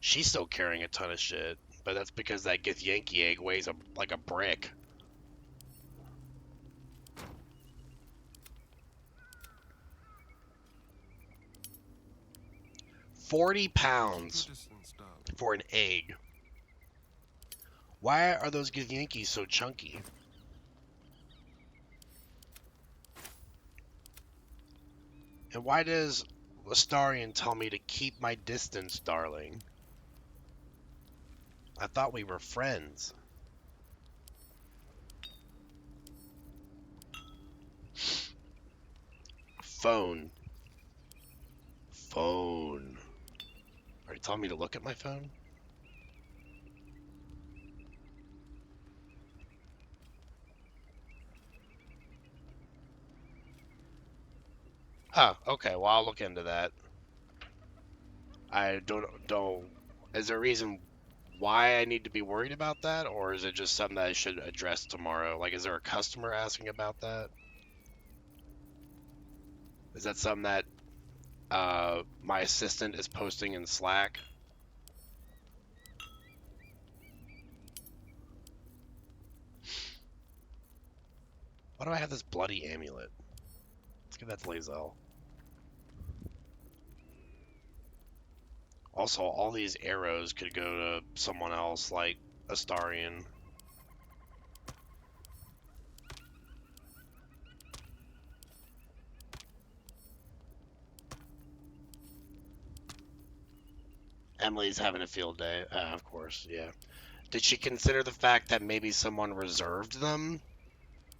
She's still carrying a ton of shit, but that's because that Githyanki egg weighs like a brick. £40 for an egg. Why are those Githyankis so chunky? And why does Astarion tell me to keep my distance, darling? I thought we were friends. Phone. Phone. Are you telling me to look at my phone? Oh, okay. Well, I'll look into that. I don't. Is there a reason why I need to be worried about that, or is it just something that I should address tomorrow? Like, is there a customer asking about that? Is that something that my assistant is posting in Slack? Why do I have this bloody amulet? Let's give that to Lae'zel. Also, all these arrows could go to someone else, like Astarion. Emily's having a field day. Of course, yeah. Did she consider the fact that maybe someone reserved them?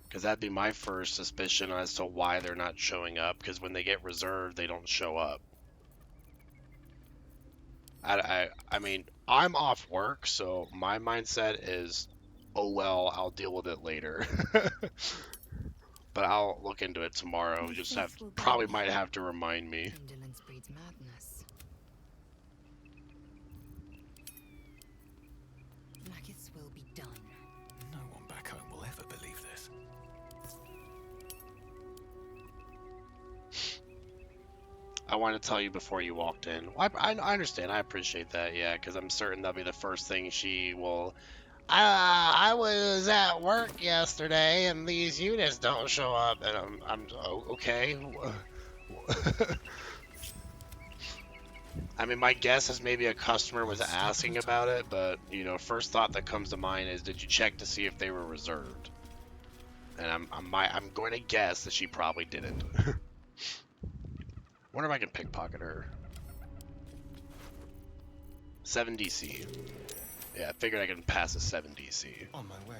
Because that'd be my first suspicion as to why they're not showing up. Because when they get reserved, they don't show up. I mean, I'm off work, so my mindset is, oh well, I'll deal with it later. But I'll look into it tomorrow. Just probably might have to remind me. Indolence breeds madness. Blacketh's will be done. No one back home will ever believe this. I wanted to tell you before you walked in. I understand. I appreciate that. Yeah, because I'm certain that'll be the first thing she will. I was at work yesterday, and these units don't show up, and I'm okay. I mean, my guess is maybe a customer was asking about it, but you know, first thought that comes to mind is, did you check to see if they were reserved? And I'm going to guess that she probably didn't. Wonder if I can pickpocket her. 7 DC. Yeah, I figured I could pass a 7 DC. On my way.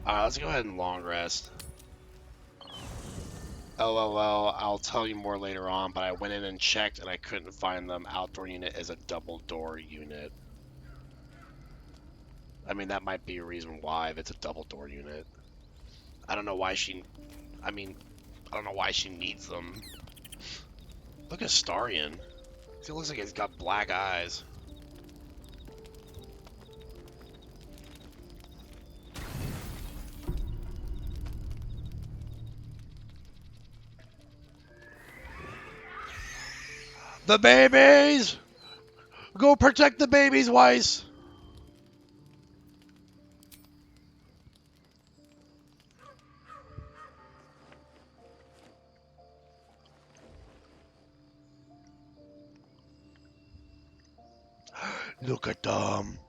Let's go ahead and long rest. LOL, I'll tell you more later on, but I went in and checked and I couldn't find them. Outdoor unit is a double door unit. I mean, that might be a reason why, if it's a double door unit. I don't know why she... I mean, I don't know why she needs them. Look at Starion. He looks like he's got black eyes. The babies! Go protect the babies, Weiss! Look at them.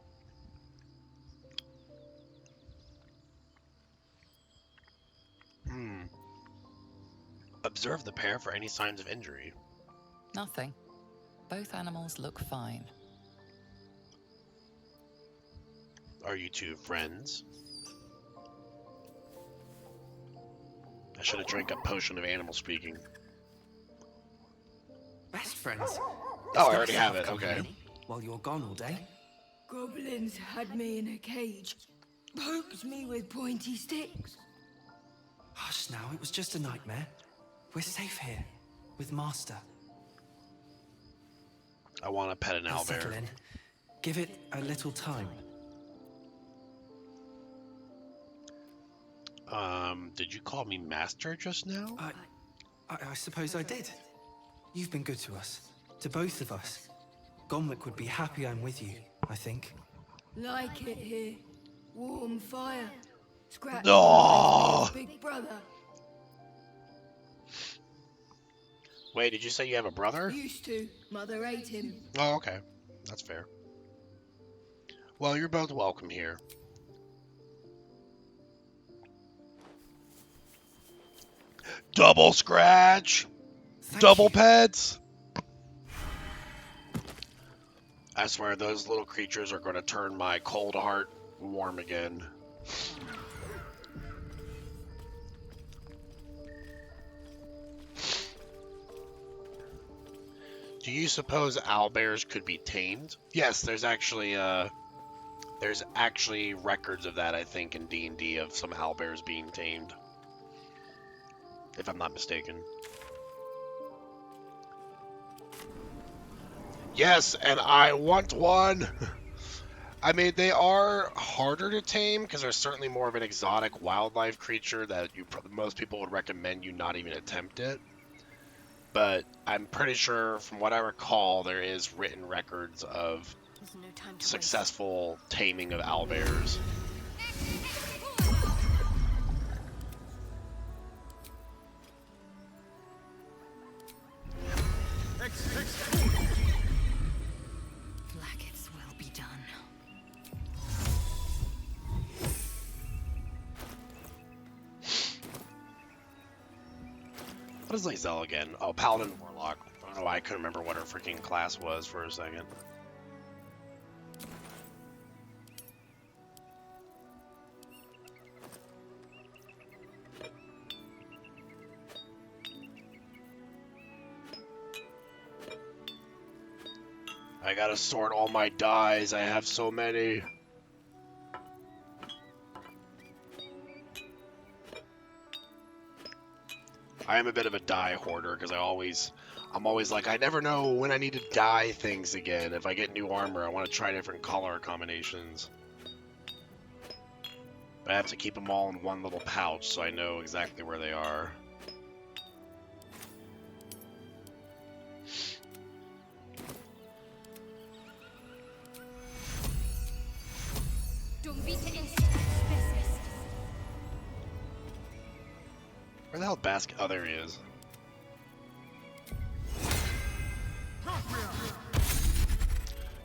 Observe the pair for any signs of injury. Nothing. Both animals look fine. Are you two friends? I should have drank a potion of animal speaking. Best friends. Oh, I already have it. Okay. While you're gone all day. Goblins had me in a cage, poked me with pointy sticks. Hush now, it was just a nightmare. We're safe here, with Master. I want to pet an He'll settle owlbear. in. Give it a little time. Did you call me master just now? I suppose I did. You've been good to us. To both of us. Gonwick would be happy I'm with you, I think. Like it here. Warm fire. Scratch Oh! big brother. Wait, did you say you have a brother? Used to. Mother ate him. Oh, okay. That's fair. Well, you're both welcome here. Double scratch! Thank Double you. pets! I swear those little creatures are going to turn my cold heart warm again. Do you suppose owlbears could be tamed? Yes, there's actually records of that, I think, in D&D of some owlbears being tamed. If I'm not mistaken. Yes, and I want one! I mean, they are harder to tame because they're certainly more of an exotic wildlife creature that most people would recommend you not even attempt it. But I'm pretty sure, from what I recall, there is written records of successful taming of owlbears. Blackets will be done. What is Lizelle again? Oh, Paladin Warlock. I don't know why I couldn't remember what her freaking class was for a second. I gotta sort all my dies. I have so many. I am a bit of a die hoarder because I'm always like, I never know when I need to dye things again. If I get new armor, I want to try different color combinations. But I have to keep them all in one little pouch so I know exactly where they are. Where the hell Basket? Oh, there he is.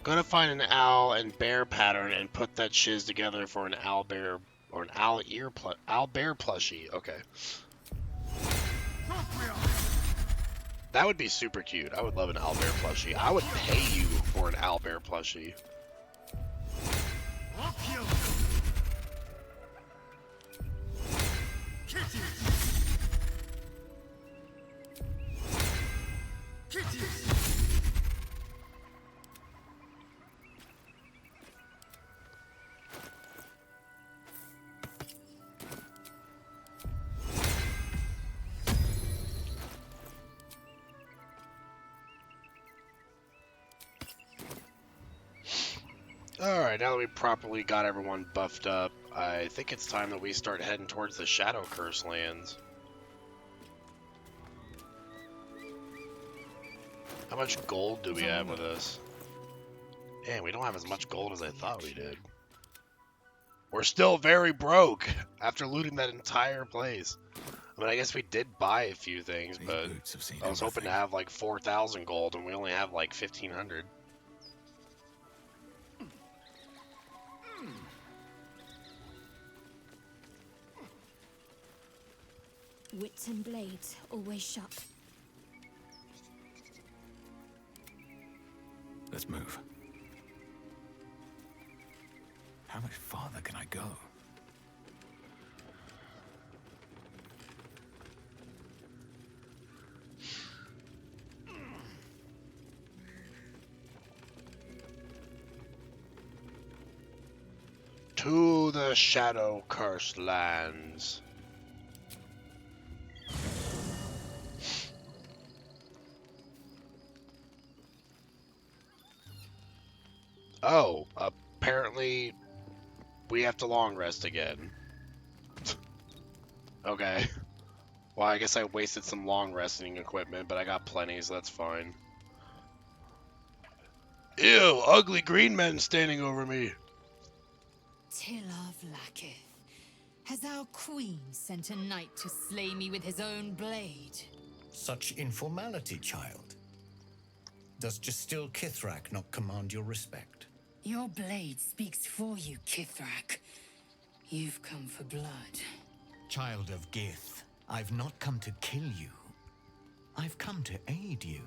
Gonna find an owl and bear pattern and put that shiz together for an owl bear or an owl bear plushie. Okay. That would be super cute. I would love an owl bear plushie. I would pay you for an owl bear plushie. Alright, now that we properly got everyone buffed up, I think it's time that we start heading towards the Shadow Curse lands. How much gold do we have with us? Man, we don't have as much gold as I thought we did. We're still very broke after looting that entire place. I mean, I guess we did buy a few things, but I was hoping to have like 4,000 gold and we only have like 1,500. Wits and blades always sharp. Let's move. How much farther can I go? To the Shadow Curse lands. Oh, apparently we have to long rest again. Okay. Well, I guess I wasted some long resting equipment, but I got plenty, so that's fine. Ew, ugly green men standing over me. Tiller Vlaakith, has our queen sent a knight to slay me with his own blade? Such informality, child. Does Justil Kithrak not command your respect? Your blade speaks for you, Kithrak. You've come for blood. Child of Gith, I've not come to kill you. I've come to aid you.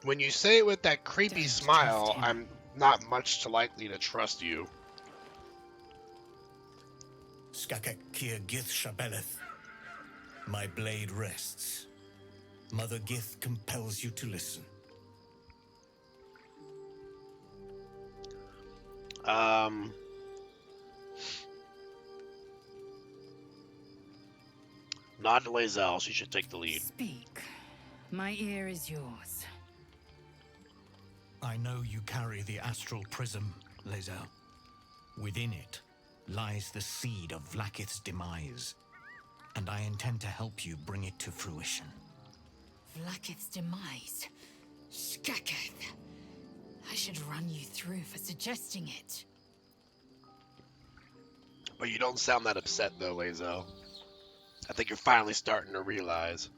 When you say it with that creepy Don't smile, trust him. I'm not much likely to trust you. Skakek Kir Gith Shabeleth. My blade rests. Mother Gith compels you to listen. Nod to Lae'zel, she should take the lead. Speak. My ear is yours. I know you carry the astral prism, Lae'zel. Within it lies the seed of Vlaakith's demise, and I intend to help you bring it to fruition. Vlaakith's demise. Skaketh. I should run you through for suggesting it. But you don't sound that upset, though, Lae'zel. I think you're finally starting to realize.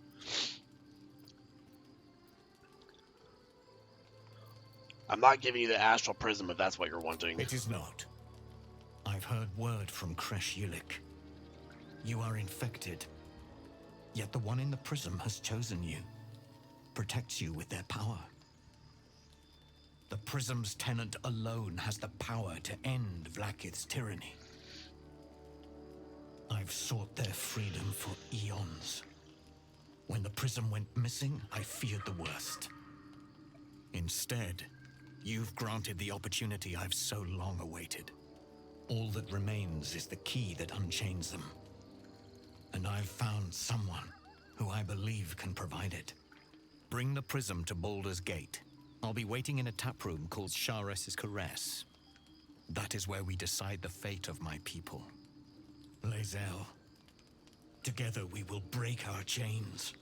I'm not giving you the astral prism if that's what you're wanting. It is not. I've heard word from Kresh Yulik. You are infected. Yet the one in the prism has chosen you. Protects you with their power. The prism's tenant alone has the power to end Vlaakith's tyranny. I've sought their freedom for eons. When the prism went missing, I feared the worst. Instead, you've granted the opportunity I've so long awaited. All that remains is the key that unchains them. And I've found someone who I believe can provide it. Bring the prism to Baldur's Gate. I'll be waiting in a taproom called Shares's Caress. That is where we decide the fate of my people. Lae'zel, together we will break our chains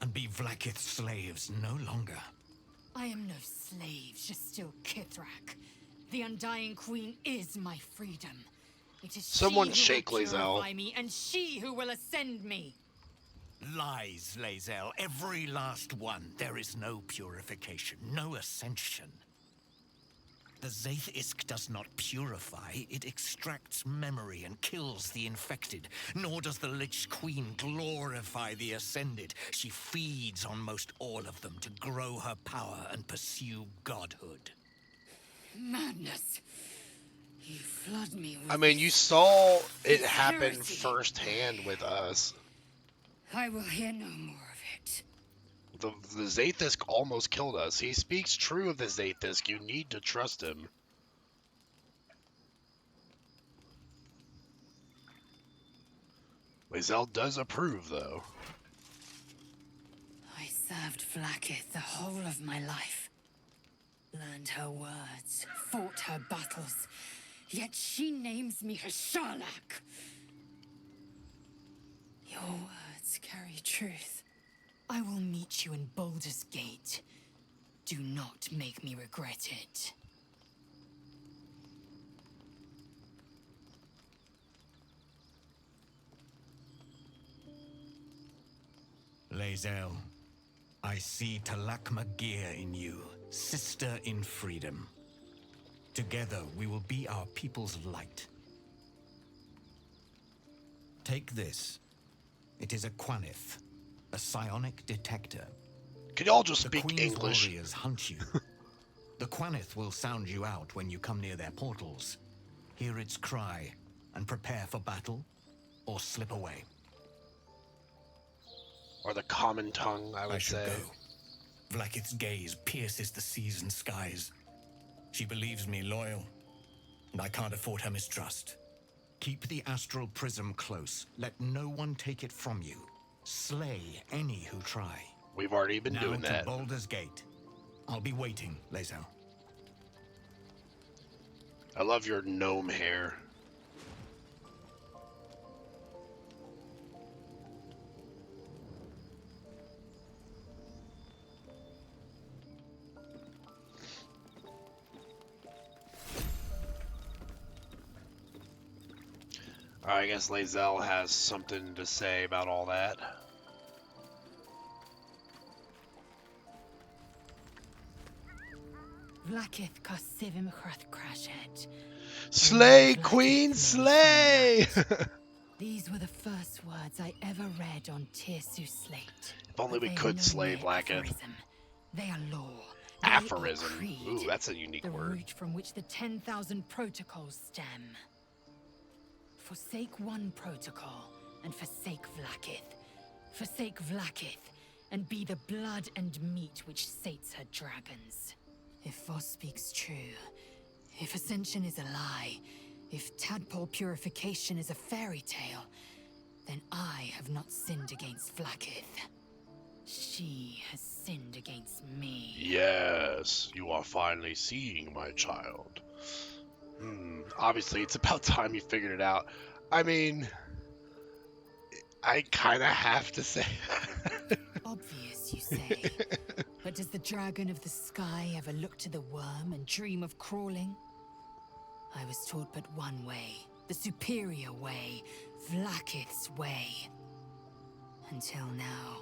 and be Vlaakith's slaves no longer. I am no slave, Justil Kithrak. The Undying Queen is my freedom. It is Someone she who shake will Lae'zel. purify me, and she who will ascend me. Lies, Lae'zel, every last one. There is no purification, no ascension. The Zaith Isk does not purify, it extracts memory and kills the infected. Nor does the Lich Queen glorify the ascended. She feeds on most all of them to grow her power and pursue godhood. Madness. You flood me with I mean, you saw it happen firsthand with us. I will hear no more of it. The Zaithisk almost killed us. He speaks true of the Zaithisk. You need to trust him. Lae'zel does approve, though. I served Vlaakith the whole of my life. Learned her words, fought her battles. Yet she names me her Sharlak. Your words carry truth. I will meet you in Baldur's Gate. Do not make me regret it. Lae'zel, I see Talak Magir in you, sister in freedom. Together we will be our people's light. Take this. It is a Quanith, a psionic detector. Could y'all just The speak Queen's English? warriors hunt you. The Quanith will sound you out when you come near their portals. Hear its cry and prepare for battle, or slip away. Or the common tongue, I would should say. go. Vlaakith's gaze pierces the seas and skies. She believes me loyal, and I can't afford her mistrust. Keep the astral prism close. Let no one take it from you. Slay any who try. We've already been Now doing to that. Baldur's Gate. I'll be waiting, Lae'zel. I love your gnome hair. I guess Lae'zel has something to say about all that. Vlakith Kosivim Hrath Crashet. Slay, Queen, slay! These were the first words I ever read on Tirsu slate. If only But we they could are no slay mere Vlakith. aphorism. They are law. They are Aphorism. creed. Ooh, that's a unique The word. root from which the 10,000 protocols stem. Forsake one protocol, and forsake Vlakith. Forsake Vlakith, and be the blood and meat which sates her dragons. If Voss speaks true, if Ascension is a lie, if tadpole purification is a fairy tale, then I have not sinned against Vlakith. She has sinned against me. Yes, you are finally seeing, my child. Obviously, it's about time you figured it out. I mean, I kind of have to say. Obvious, you say. But does the dragon of the sky ever look to the worm and dream of crawling? I was taught but one way, the superior way, Vlakith's way. Until now,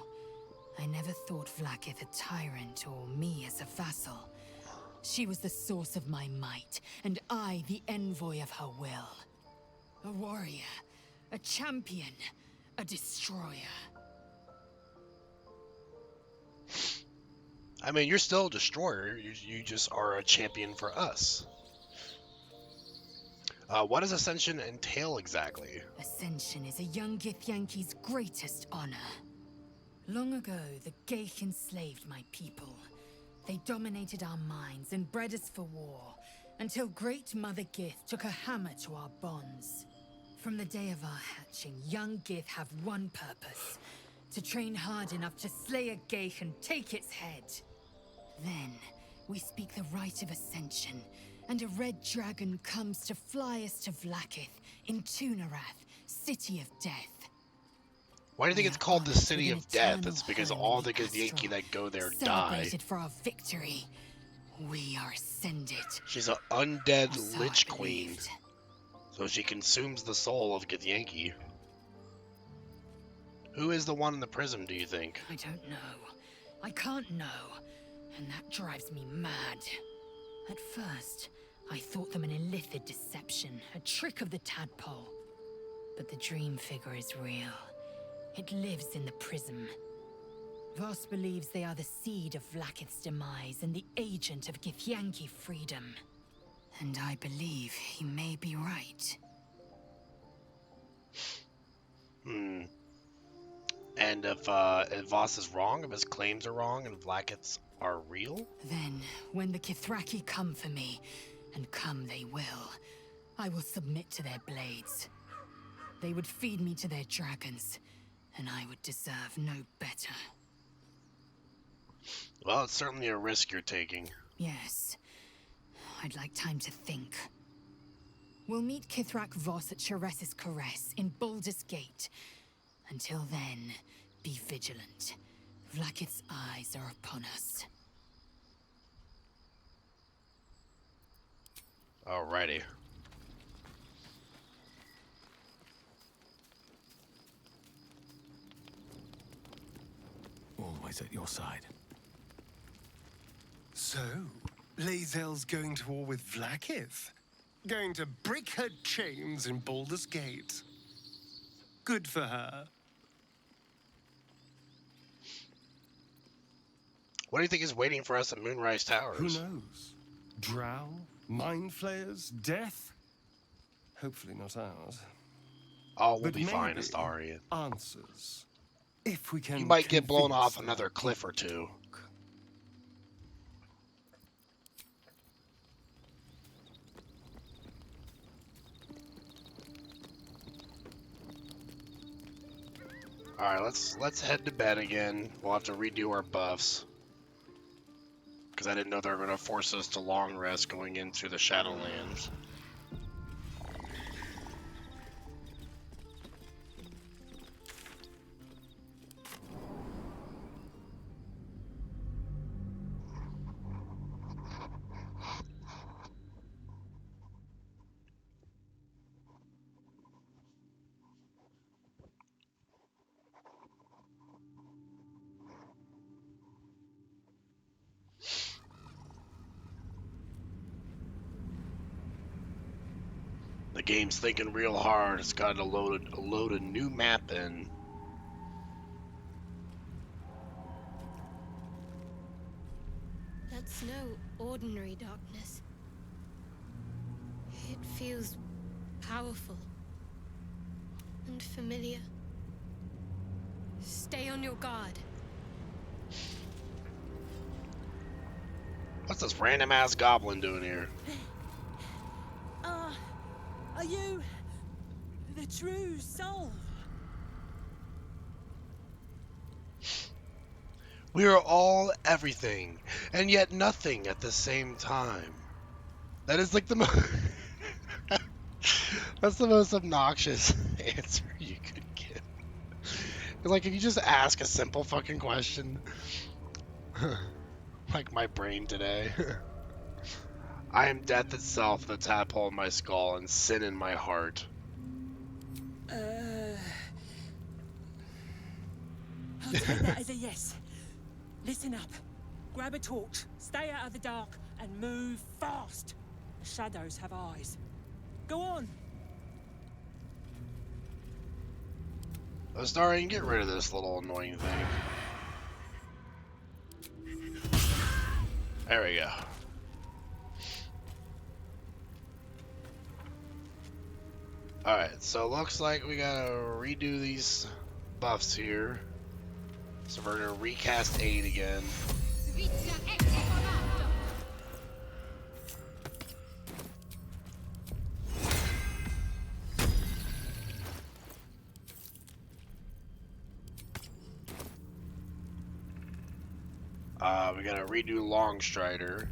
I never thought Vlakith a tyrant or me as a vassal. She was the source of my might, and I the envoy of her will. A warrior, a champion, a destroyer. I mean, you're still a destroyer. You just are a champion for us. What does Ascension entail exactly? Ascension is a young Githyanki's greatest honor. Long ago, the Geich enslaved my people. They dominated our minds and bred us for war, until Great Mother Gith took a hammer to our bonds. From the day of our hatching, young Gith have one purpose: to train hard enough to slay a Geich and take its head. Then, we speak the rite of Ascension, and a red dragon comes to fly us to Vlakith in Tunarath, City of Death. Why do you think We it's are called the honored City with of an Death? eternal It's because home all in the the Githyanki astral, that go there die. celebrated for our victory. We are ascended. She's an undead Or so Lich I Queen, believed. so she consumes the soul of Githyanki. Who is the one in the prism, do you think? I don't know. I can't know. And that drives me mad. At first, I thought them an illithid deception, a trick of the tadpole. But the dream figure is real. It lives in the prism. Voss believes they are the seed of Vlakith's demise and the agent of Githyanki freedom. And I believe he may be right. And if Voss is wrong, if his claims are wrong, and Vlakiths are real? Then, when the Kithraki come for me, and come they will, I will submit to their blades. They would feed me to their dragons, and I would deserve no better. Well, it's certainly a risk you're taking. Yes. I'd like time to think. We'll meet Kithrak Voss at Cheres's Caress in Baldur's Gate. Until then, be vigilant. Vlakith's eyes are upon us. Alrighty. Always at your side. So, Lae'zel's going to war with Vlakith? Going to break her chains in Baldur's Gate? Good for her. What do you think is waiting for us at Moonrise Towers? Who knows? Drow? Mind flayers? Death? Hopefully not ours. Oh, we'll But be fine, maybe Astarion. answers. If we can You might get blown convince off another our cliff or people to two. talk. Alright, let's head to bed again. We'll have to redo our buffs. Because I didn't know they were going to force us to long rest going into the Shadowlands. game's thinking real hard. It's got to load a new map in. That's no ordinary darkness. It feels powerful and familiar. Stay on your guard. What's this random ass goblin doing here? Are you the true soul? We are all everything, and yet nothing at the same time. That is like the most... That's the most obnoxious answer you could give. Like, if you just ask a simple fucking question, like my brain today. I am death itself, the tadpole in my skull, and sin in my heart. I'll take that as a yes. Listen up. Grab a torch, stay out of the dark, and move fast. The shadows have eyes. Go on. Astarion, get rid of this little annoying thing. There we go. Alright, so it looks like we gotta redo these buffs here. So we're gonna recast 8 again. We gotta redo Longstrider.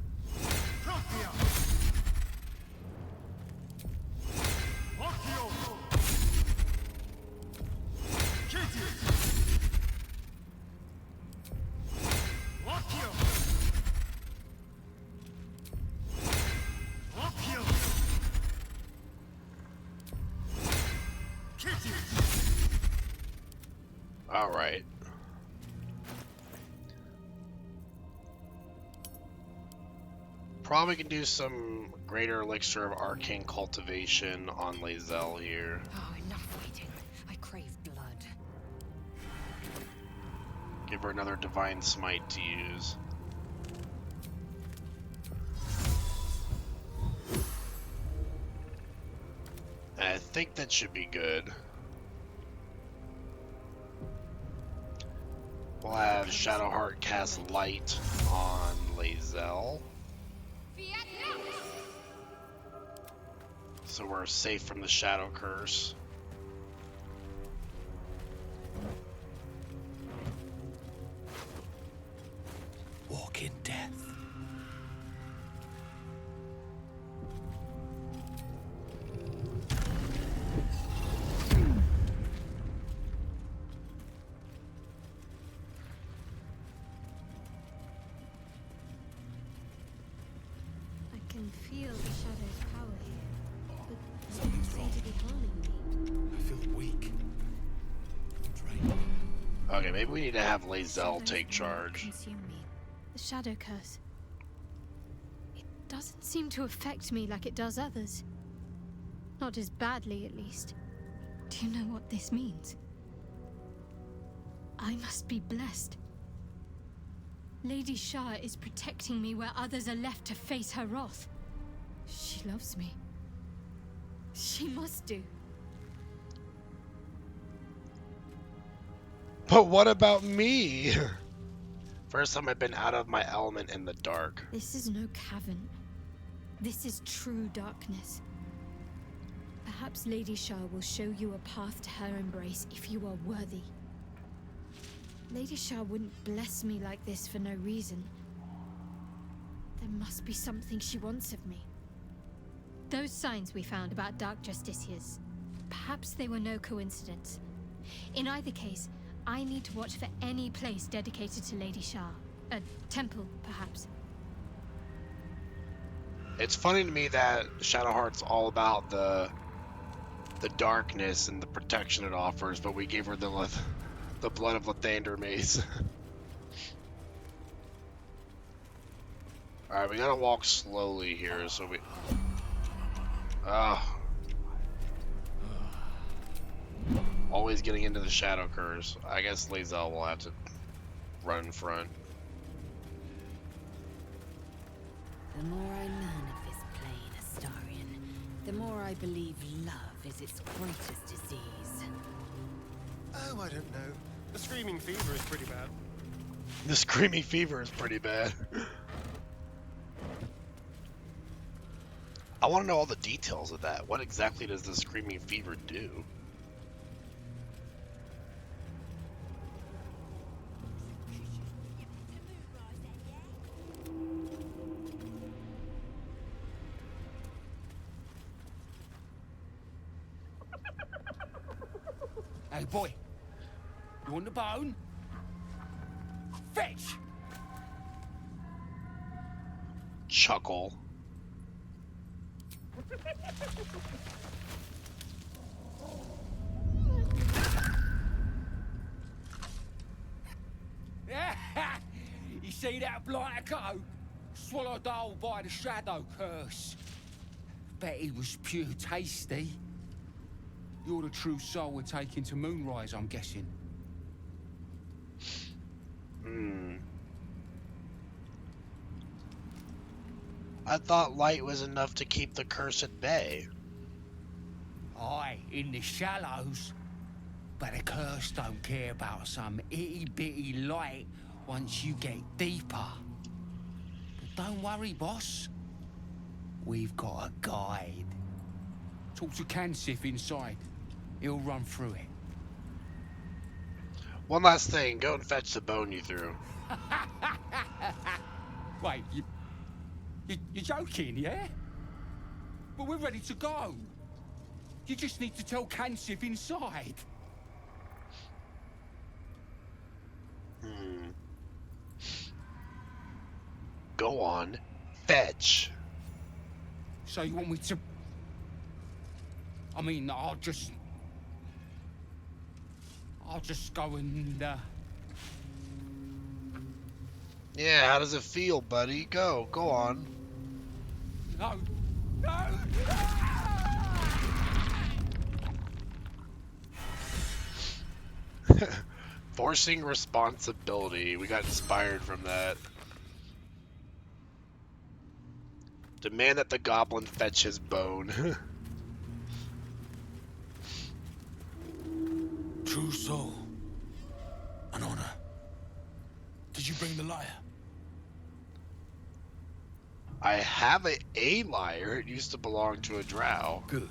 Alright. Probably can do some greater elixir of arcane cultivation on Lae'zel here. Oh, enough waiting. I crave blood. Give her another divine smite to use. I think that should be good. We'll have Shadowheart cast Light on Lae'zel. So we're safe from the Shadow Curse. Walk in death. I can feel the shadow's power here, but it doesn't seem to be harming me. I feel weak. Drained. Okay, maybe we need to have Lae'zel Shadows take will not charge. consume me. The shadow curse. It doesn't seem to affect me like it does others. Not as badly, at least. Do you know what this means? I must be blessed. Lady Shah is protecting me where others are left to face her wrath. She loves me. She must do. But what about me? First time I've been out of my element in the dark. This is no cavern. This is true darkness. Perhaps Lady Shah will show you a path to her embrace if you are worthy. Lady Shah wouldn't bless me like this for no reason. There must be something she wants of me. Those signs we found about Dark Justiciars, perhaps they were no coincidence. In either case, I need to watch for any place dedicated to Lady Shah. A temple, perhaps. It's funny to me that Shadowheart's all about the darkness and the protection it offers, but we gave her the blood of Lathander mace. Alright, we gotta walk slowly here, so we... Always getting into the shadow curse. I guess Lae'zel will have to run in front. The more I learn of this plane, Astarion, the more I believe love is its greatest disease. Oh, I don't know. The screaming fever is pretty bad. The screaming fever is pretty bad. I want to know all the details of that. What exactly does the screaming fever do? Hey, boy. You want the bone? Fetch! Chuckle. You see that blighter go? Swallowed whole by the shadow curse. Bet he was pure tasty. You're the true soul we're taking to Moonrise, I'm guessing. I thought light was enough to keep the curse at bay. Aye, in the shallows. But the curse don't care about some itty-bitty light once you get deeper. But don't worry, boss. We've got a guide. Talk to Kansif inside. He'll run through it. One last thing, go and fetch the bone you threw. Wait, you're joking, yeah? But we're ready to go. You just need to tell Kansif inside. Go on, fetch. So you want me to... I mean, I'll just go and, Yeah, how does it feel, buddy? Go on. No! No! Forcing responsibility. We got inspired from that. Demand that the goblin fetch his bone. True soul. An honor. Did you bring the lyre? I have a lyre. It used to belong to a drow. Good.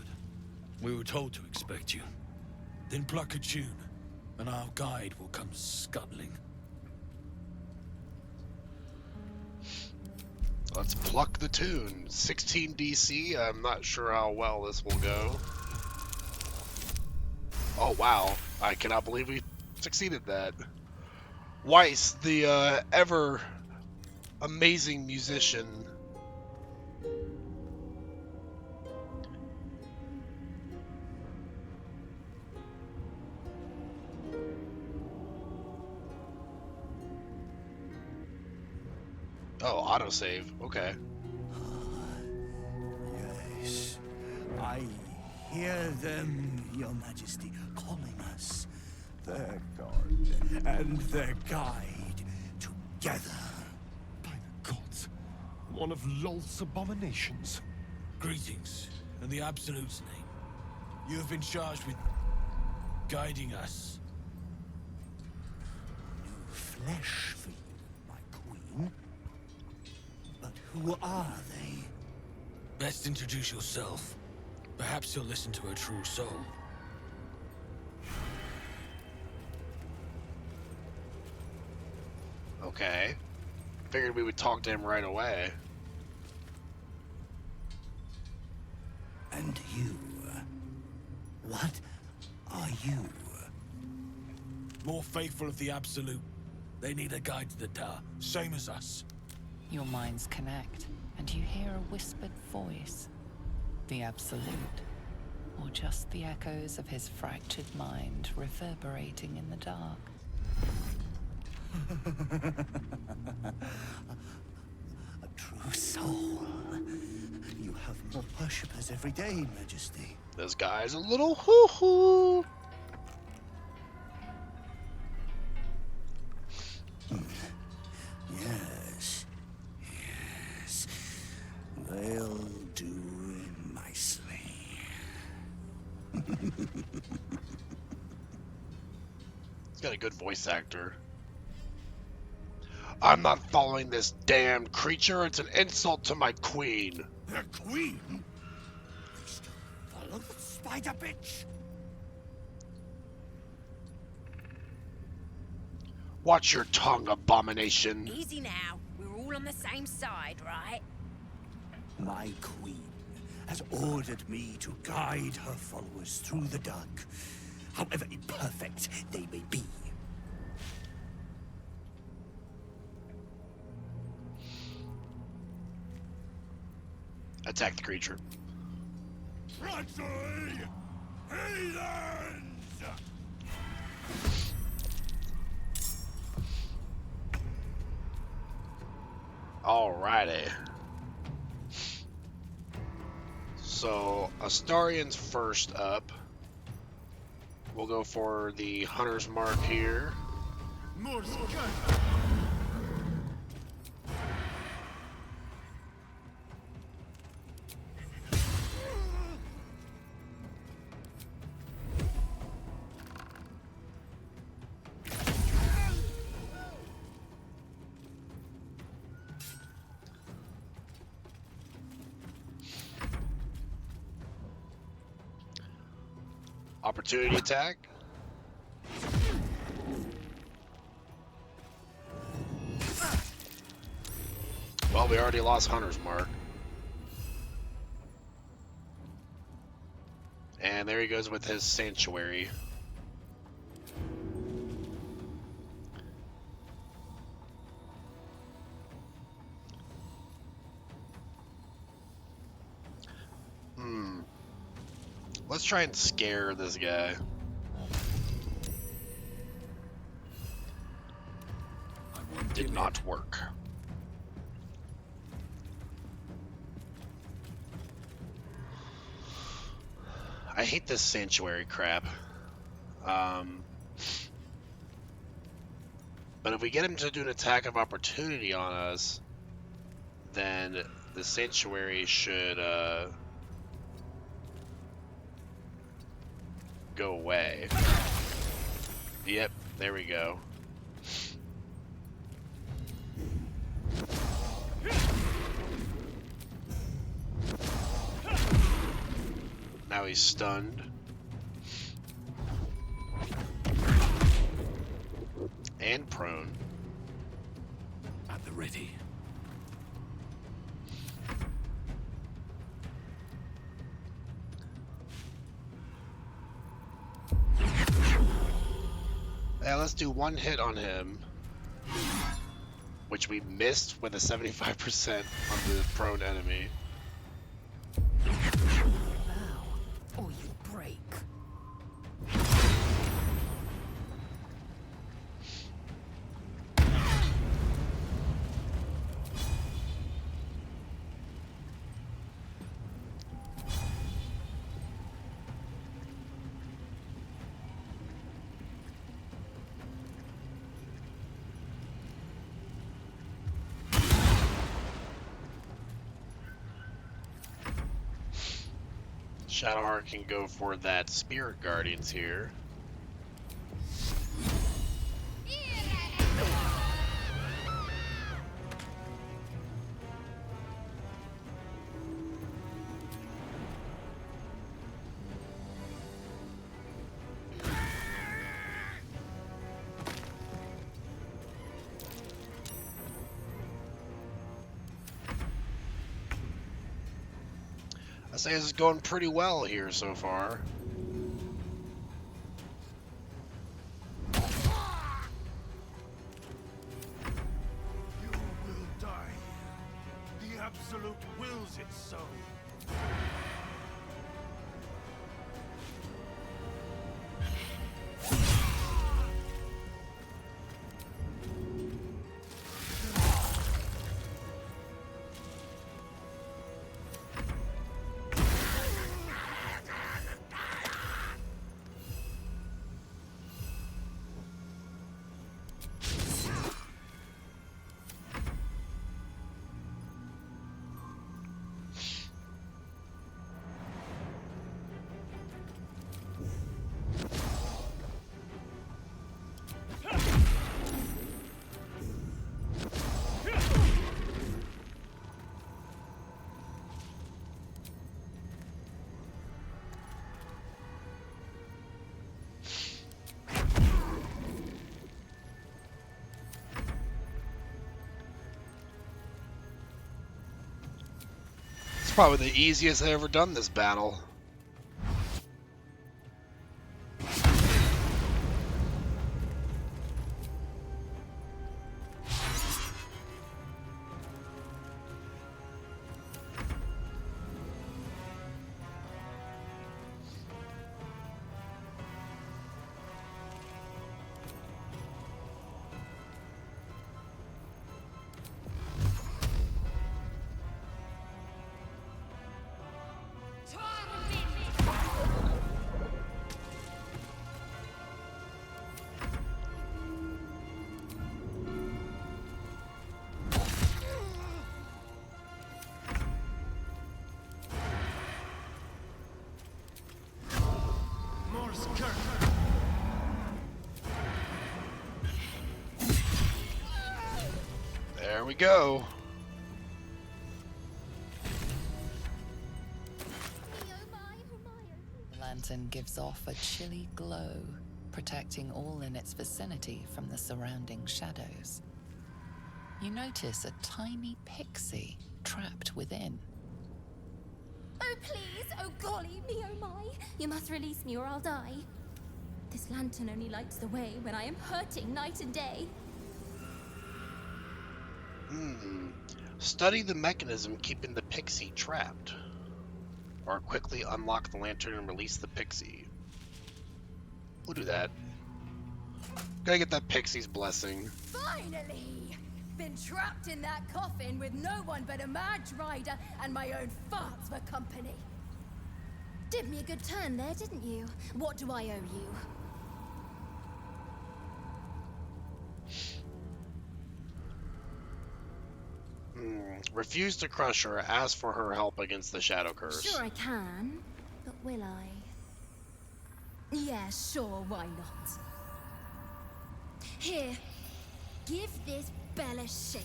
We were told to expect you. Then pluck a tune, and our guide will come scuttling. Let's pluck the tune. 16 DC. I'm not sure how well this will go. Oh, wow. I cannot believe we succeeded that. Weiss, the ever amazing musician. Oh, autosave. Okay. Yes, I hear them, Your Majesty, calling us. Their guard and their guide together. By the gods, one of Lolth's abominations. Greetings, in the Absolute's name. You have been charged with guiding us. New flesh for you, my queen. But who are they? Best introduce yourself. Perhaps you'll listen to a true soul. Okay. Figured we would talk to him right away. And you? What are you? More faithful of the Absolute. They need a guide to the tower, same as us. Your minds connect, and you hear a whispered voice. The Absolute, or just the echoes of his fractured mind reverberating in the dark. A true soul. You have more worshippers every day, Majesty. This guy's a little hoo-hoo. got a good voice actor. I'm not following this damned creature. It's an insult to my queen. The queen? They still follow the spider bitch? Watch your tongue, abomination. Easy now. We're all on the same side, right? My queen has ordered me to guide her followers through the dark, however imperfect they may be. Attack the creature. Treachery! Heathens! Alrighty. So, Astarian's first up. We'll go for the Hunter's Mark here. Opportunity attack. Well, we already lost Hunter's Mark. And there he goes with his Sanctuary. Let's try and scare this guy. Did not work. I hate this Sanctuary crap. But if we get him to do an attack of opportunity on us, then the Sanctuary should go away. Yep, there we go. Now he's stunned. And prone. At the ready. Yeah, let's do one hit on him, which we missed with a 75% on the prone enemy. Or you break. Shadowheart can go for that Spirit Guardians here. I say this is going pretty well here so far. You will die. The Absolute wills it so. Probably the easiest I've ever done this battle. There we go. The lantern gives off a chilly glow, protecting all in its vicinity from the surrounding shadows. You notice a tiny pixie trapped within. Oh, please! Oh, golly, me, oh, my! You must release me or I'll die. This lantern only lights the way when I am hurting night and day. Study the mechanism keeping the pixie trapped. Or quickly unlock the lantern and release the pixie. We'll do that. Gotta get that pixie's blessing. Finally! Been trapped in that coffin with no one but a mad rider and my own farts for company. Did me a good turn there, didn't you? What do I owe you? Refuse to crush her. Ask for her help against the shadow curse. Sure I can, but will I? Yeah, sure, why not? Here, give this bell a shake.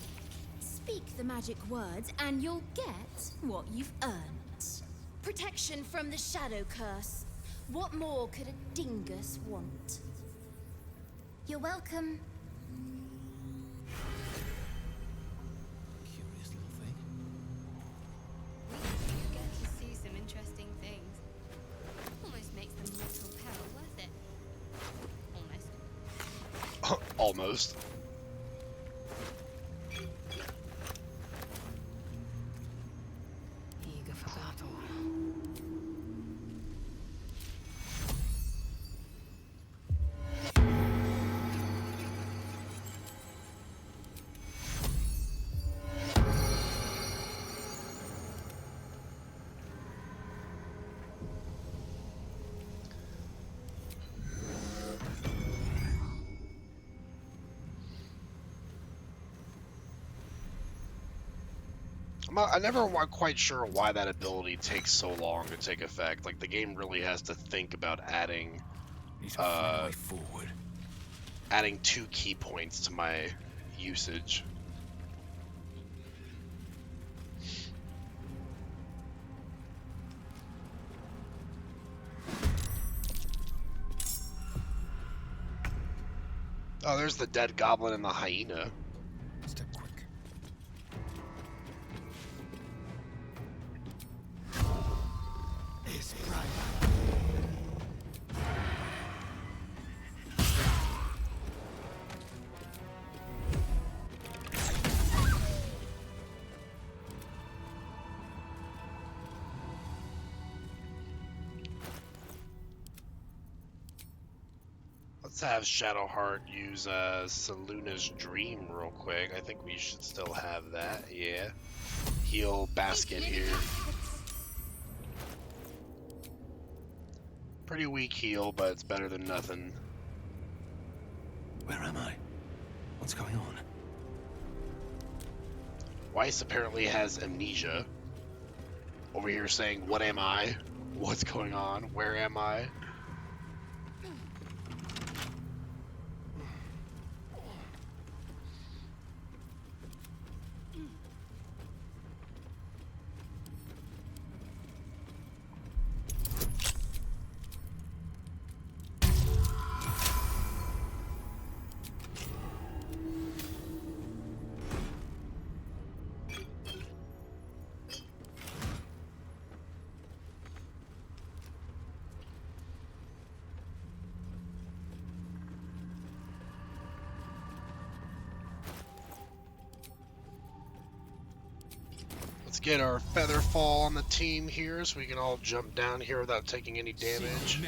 Speak the magic words and you'll get what you've earned. Protection from the shadow curse. What more could a dingus want? You're welcome. Curious little thing. You get to see some interesting things. Almost makes the mortal peril worth it. Almost. Almost. Eager for battle. I never quite sure why that ability takes so long to take effect. Like, the game really has to think about adding forward. adding 2 key points to my usage. Oh, there's the dead goblin and the hyena. Step quick. It's bright. Let's have Shadowheart use Seluna's Dream real quick. I think we should still have that, yeah. Heal basket here. Pretty weak heal, but it's better than nothing. Where am I? What's going on? Weiss apparently has amnesia. Over here saying, what am I? What's going on? Where am I? Get our feather fall on the team here so we can all jump down here without taking any damage.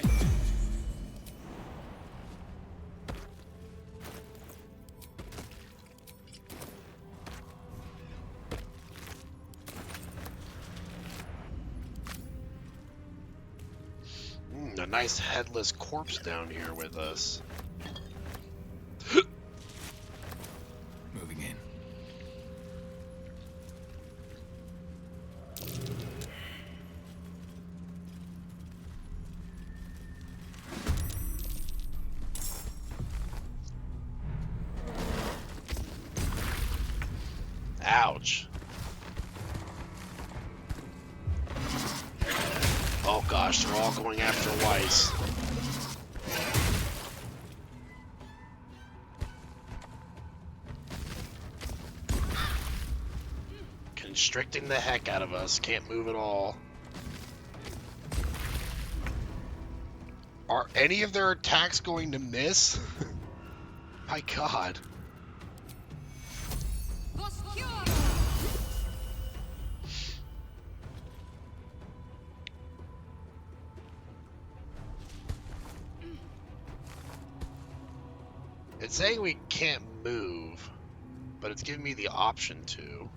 A nice headless corpse down here with us. Moving in. Ouch. Oh gosh, they're all going after Weiss. Constricting the heck out of us. Can't move at all. Are any of their attacks going to miss? My god. It's saying we can't move, but it's giving me the option to.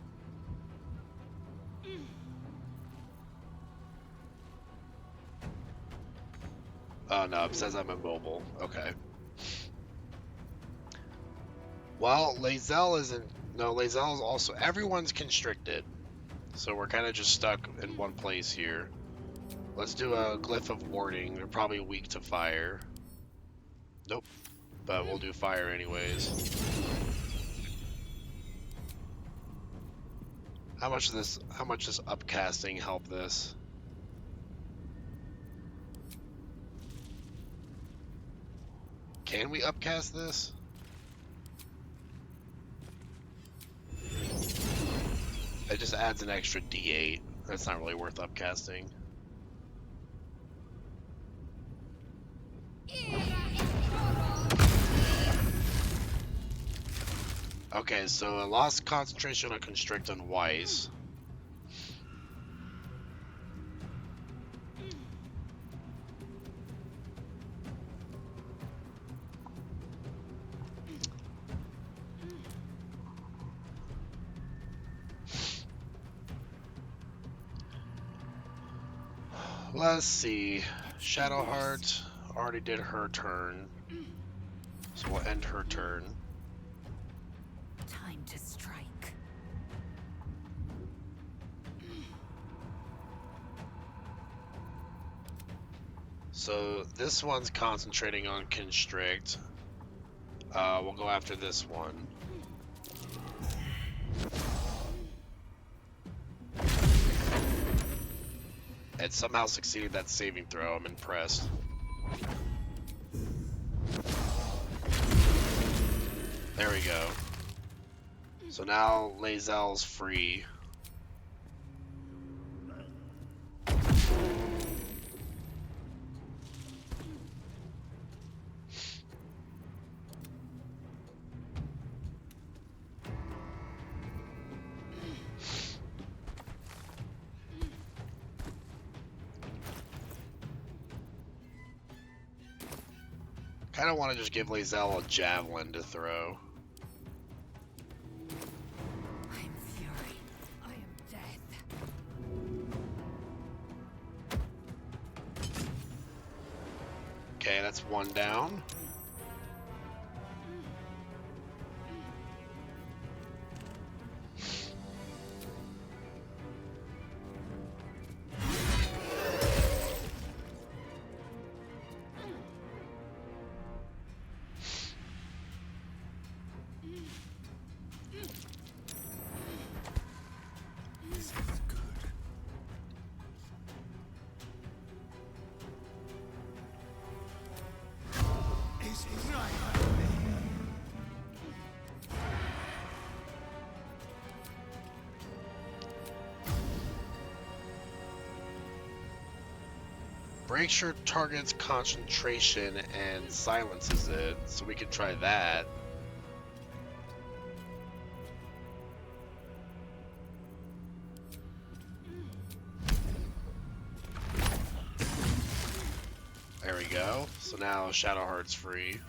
Oh no, it says I'm immobile. Okay. Well, Lae'zel isn't. No, Lae'zel is also. Everyone's constricted. So we're kind of just stuck in one place here. Let's do a glyph of warding. They're probably weak to fire. Nope. But we'll do fire anyways. How much does upcasting help this? Can we upcast this? It just adds an extra D8. That's not really worth upcasting. Okay, so I lost concentration on Constrict on Weiss. Let's see. Shadowheart already did her turn. So we'll end her turn. Time to strike. So this one's concentrating on Constrict. We'll go after this one. It somehow succeeded that saving throw. I'm impressed. There we go. So now Lae'zel's free. I don't want to just give Lae'zel a javelin to throw. I am fury. I am death. Okay, that's one down. Breaks your target's concentration and silences it, so we could try that. So now Shadowheart's free.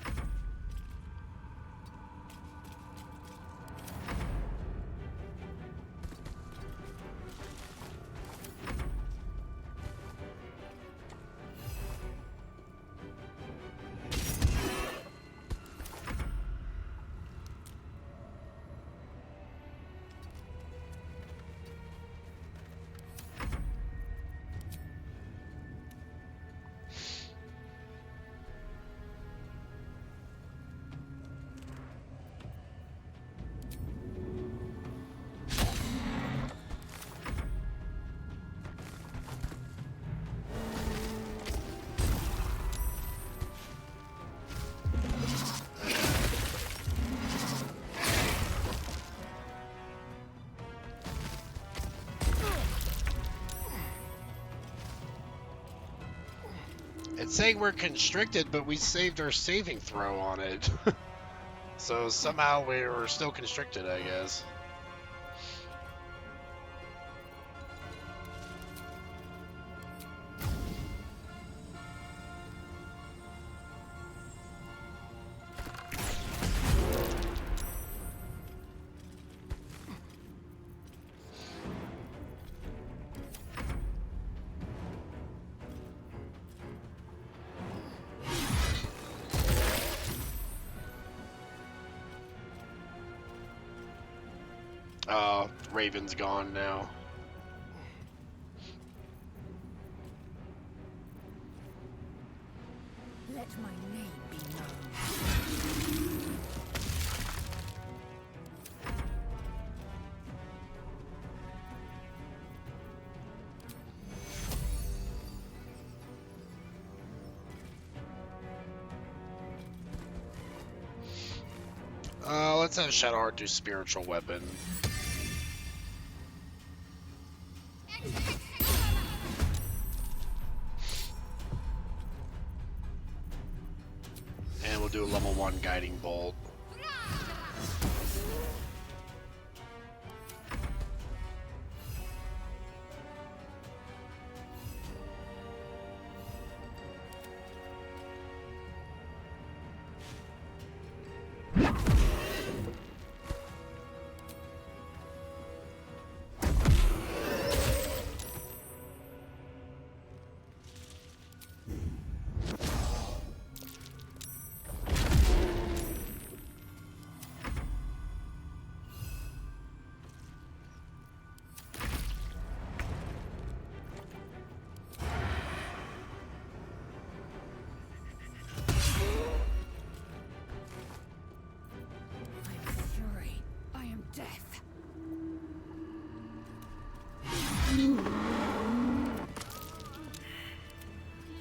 It's saying we're constricted, but we saved our saving throw on it. So somehow we were still constricted, I guess. Raven's gone now. Let my name be known. Let's have Shadowheart do spiritual weapon. And we'll do a level 1 guiding bolt.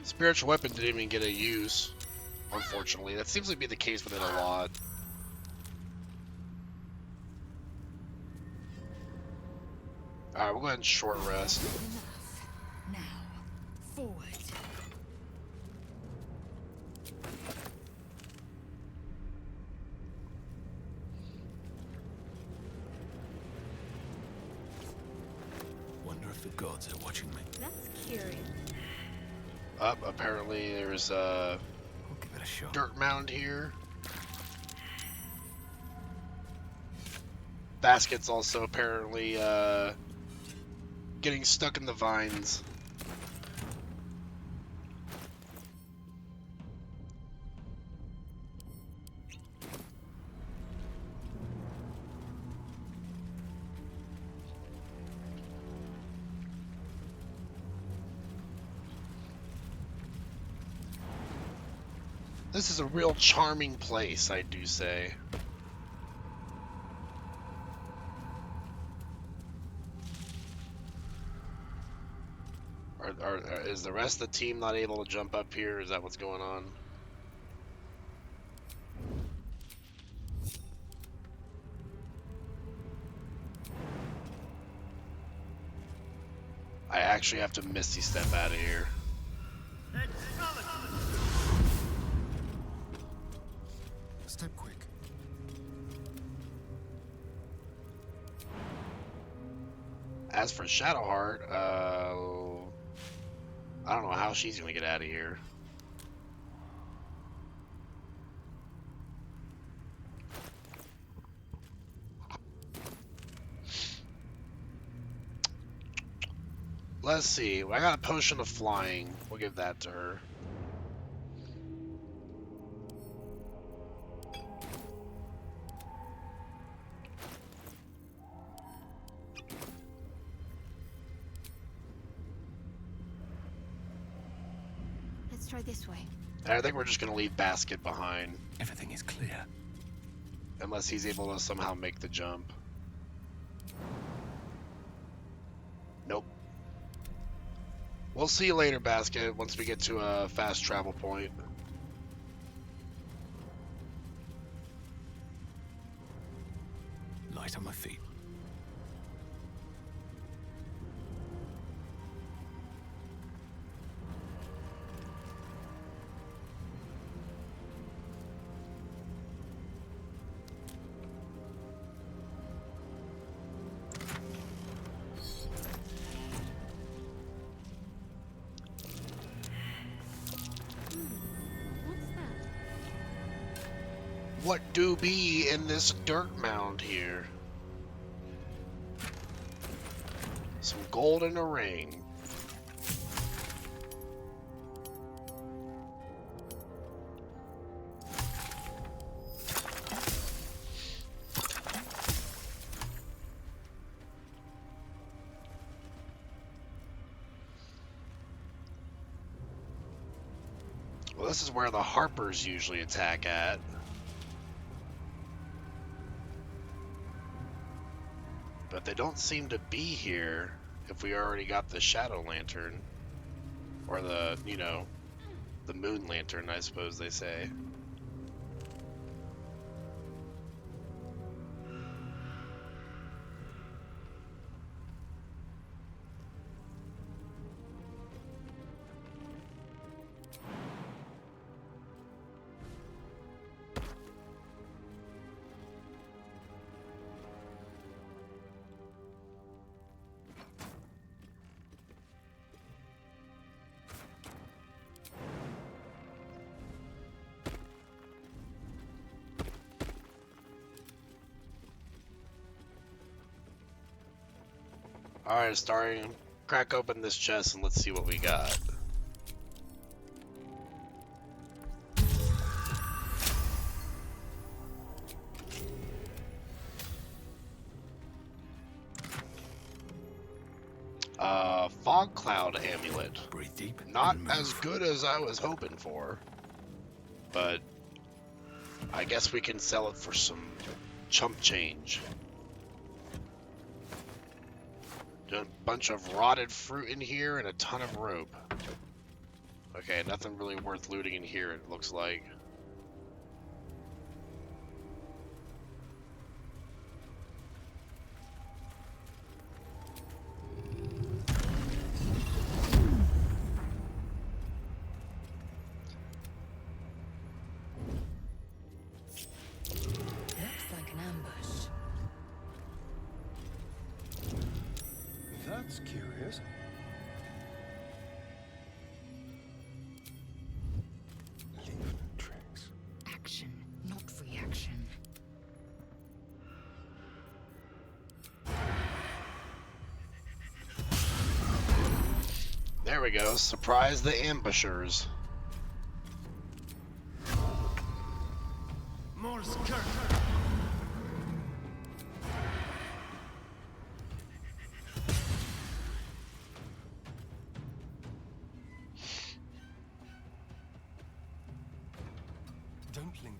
Spiritual weapon didn't even get a use, unfortunately. That seems to be the case with it a lot. Alright, we'll go ahead and short rest. Now, forward. Wonder if the gods are watching me. That's curious. Up, apparently there's a dirt mound here. Basket's also apparently getting stuck in the vines. This is a real charming place, I do say. Is the rest of the team not able to jump up here? Is that what's going on? I actually have to Misty Step out of here. Step quick. As for Shadowheart, I don't know how she's gonna get out of here. Let's see. I got a potion of flying. We'll give that to her. Let's try this way. And I think we're just going to leave Basket behind. Everything is clear. Unless he's able to somehow make the jump. Nope. We'll see you later, Basket, once we get to a fast travel point. Light on my feet. What's that? What do be in this dirt mound here? Some gold and a ring. Well, this is where the Harpers usually attack at. But they don't seem to be here if we already got the Shadow Lantern. Or the, you know, the Moon Lantern, I suppose they say. Alright, starting. Crack open this chest and let's see what we got. Fog Cloud Amulet. Breathe deep. Not as good as I was hoping for. But I guess we can sell it for some chump change. A bunch of rotted fruit in here and a ton of rope. Okay, nothing really worth looting in here, it looks like. Looks like an ambush. That's curious. Leaf tricks. Action, not reaction. There we go. Surprise the ambushers. More skirt. Don't linger.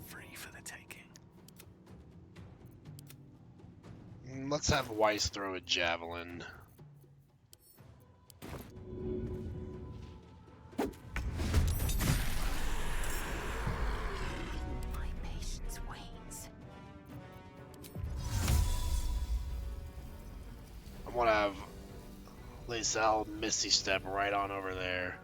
Free for the taking. Let's have Weiss throw a javelin. My patience wanes. I'm gonna have Lysel Misty Step right on over there.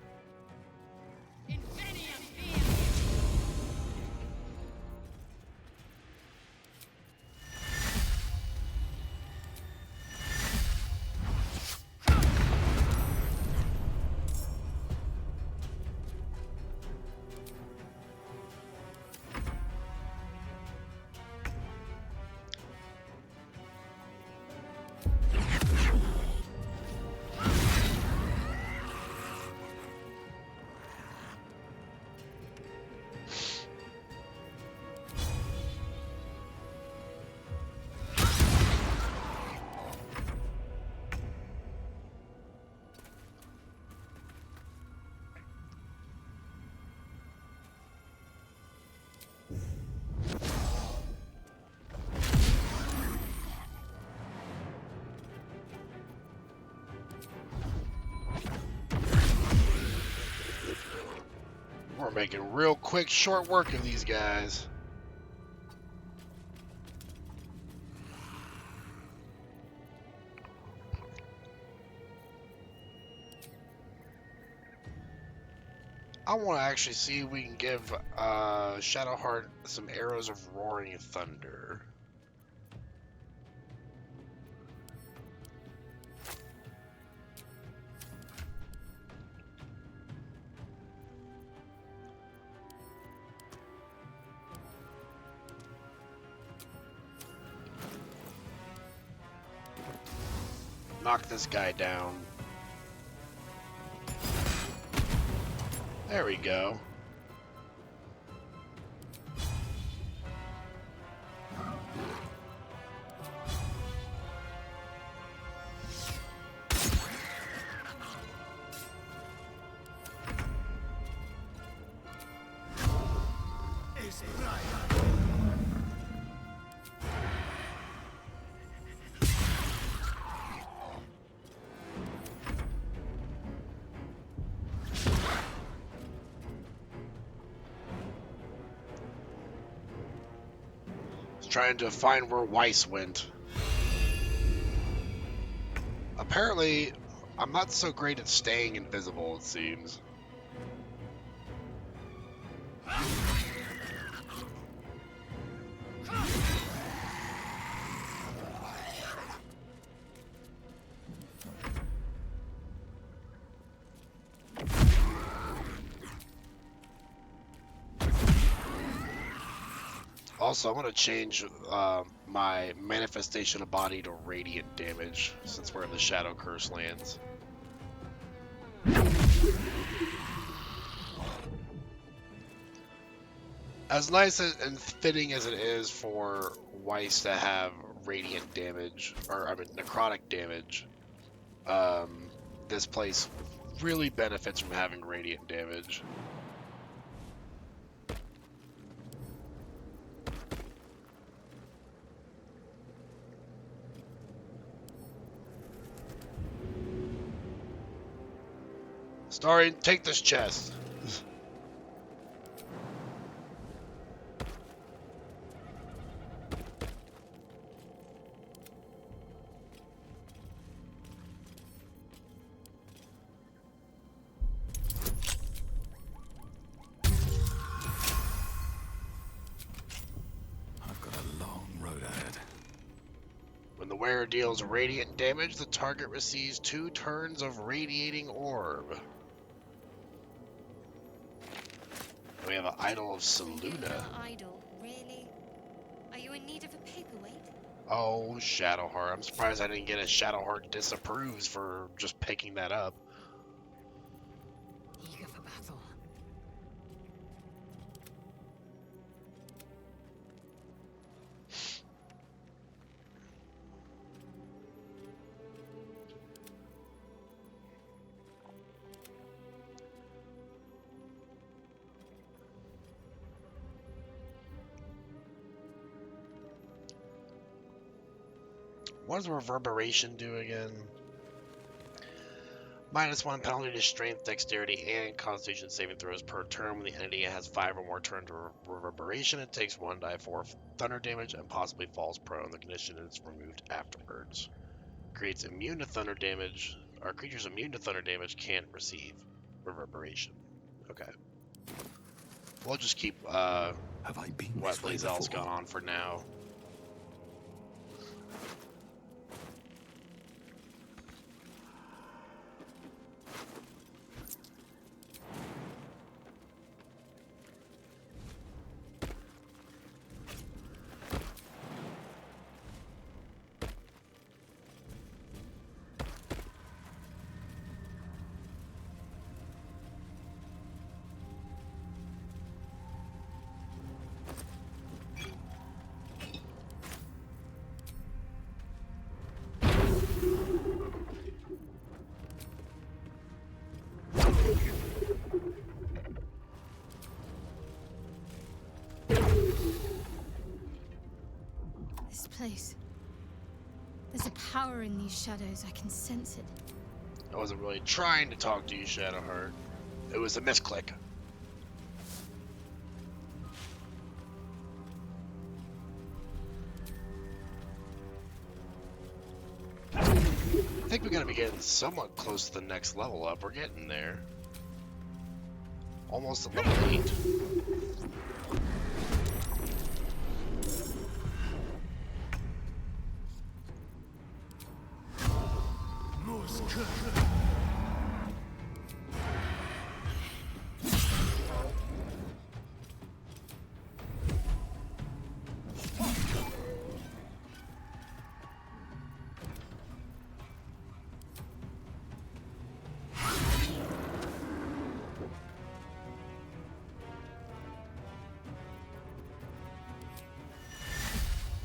We're making real quick, short work of these guys. I want to actually see if we can give Shadowheart some arrows of roaring thunder. Knock this guy down. There we go. Trying to find where Weiss went. Apparently, I'm not so great at staying invisible, it seems. Also, I'm going to change my manifestation of body to radiant damage, since we're in the Shadow Curse lands. As nice and fitting as it is for Weiss to have radiant damage, or I mean necrotic damage, this place really benefits from having radiant damage. Starry, take this chest. I've got a long road ahead. When the wearer deals radiant damage, the target receives 2 turns of radiating orb. We have an Idol of Saluna. Idol, really? Are you in need of a paperweight? Oh, Shadowheart. I'm surprised I didn't get a Shadowheart disapproves for just picking that up. Eager for battle. What does Reverberation do again? -1 penalty to strength, dexterity, and constitution saving throws per turn. When the entity has 5 or more turns of Reverberation, it takes 1d4 thunder damage and possibly falls prone. The condition is removed afterwards. Creates immune to thunder damage. Our creatures immune to thunder damage can't receive Reverberation. Okay. We'll just keep Have I been what this way Lae'zel's before? got on for now. This place. There's a power in these shadows. I can sense it. I wasn't really trying to talk to you, Shadowheart. It was a misclick. think we gotta be getting somewhat close to the next level up. We're getting there. Almost at level 8.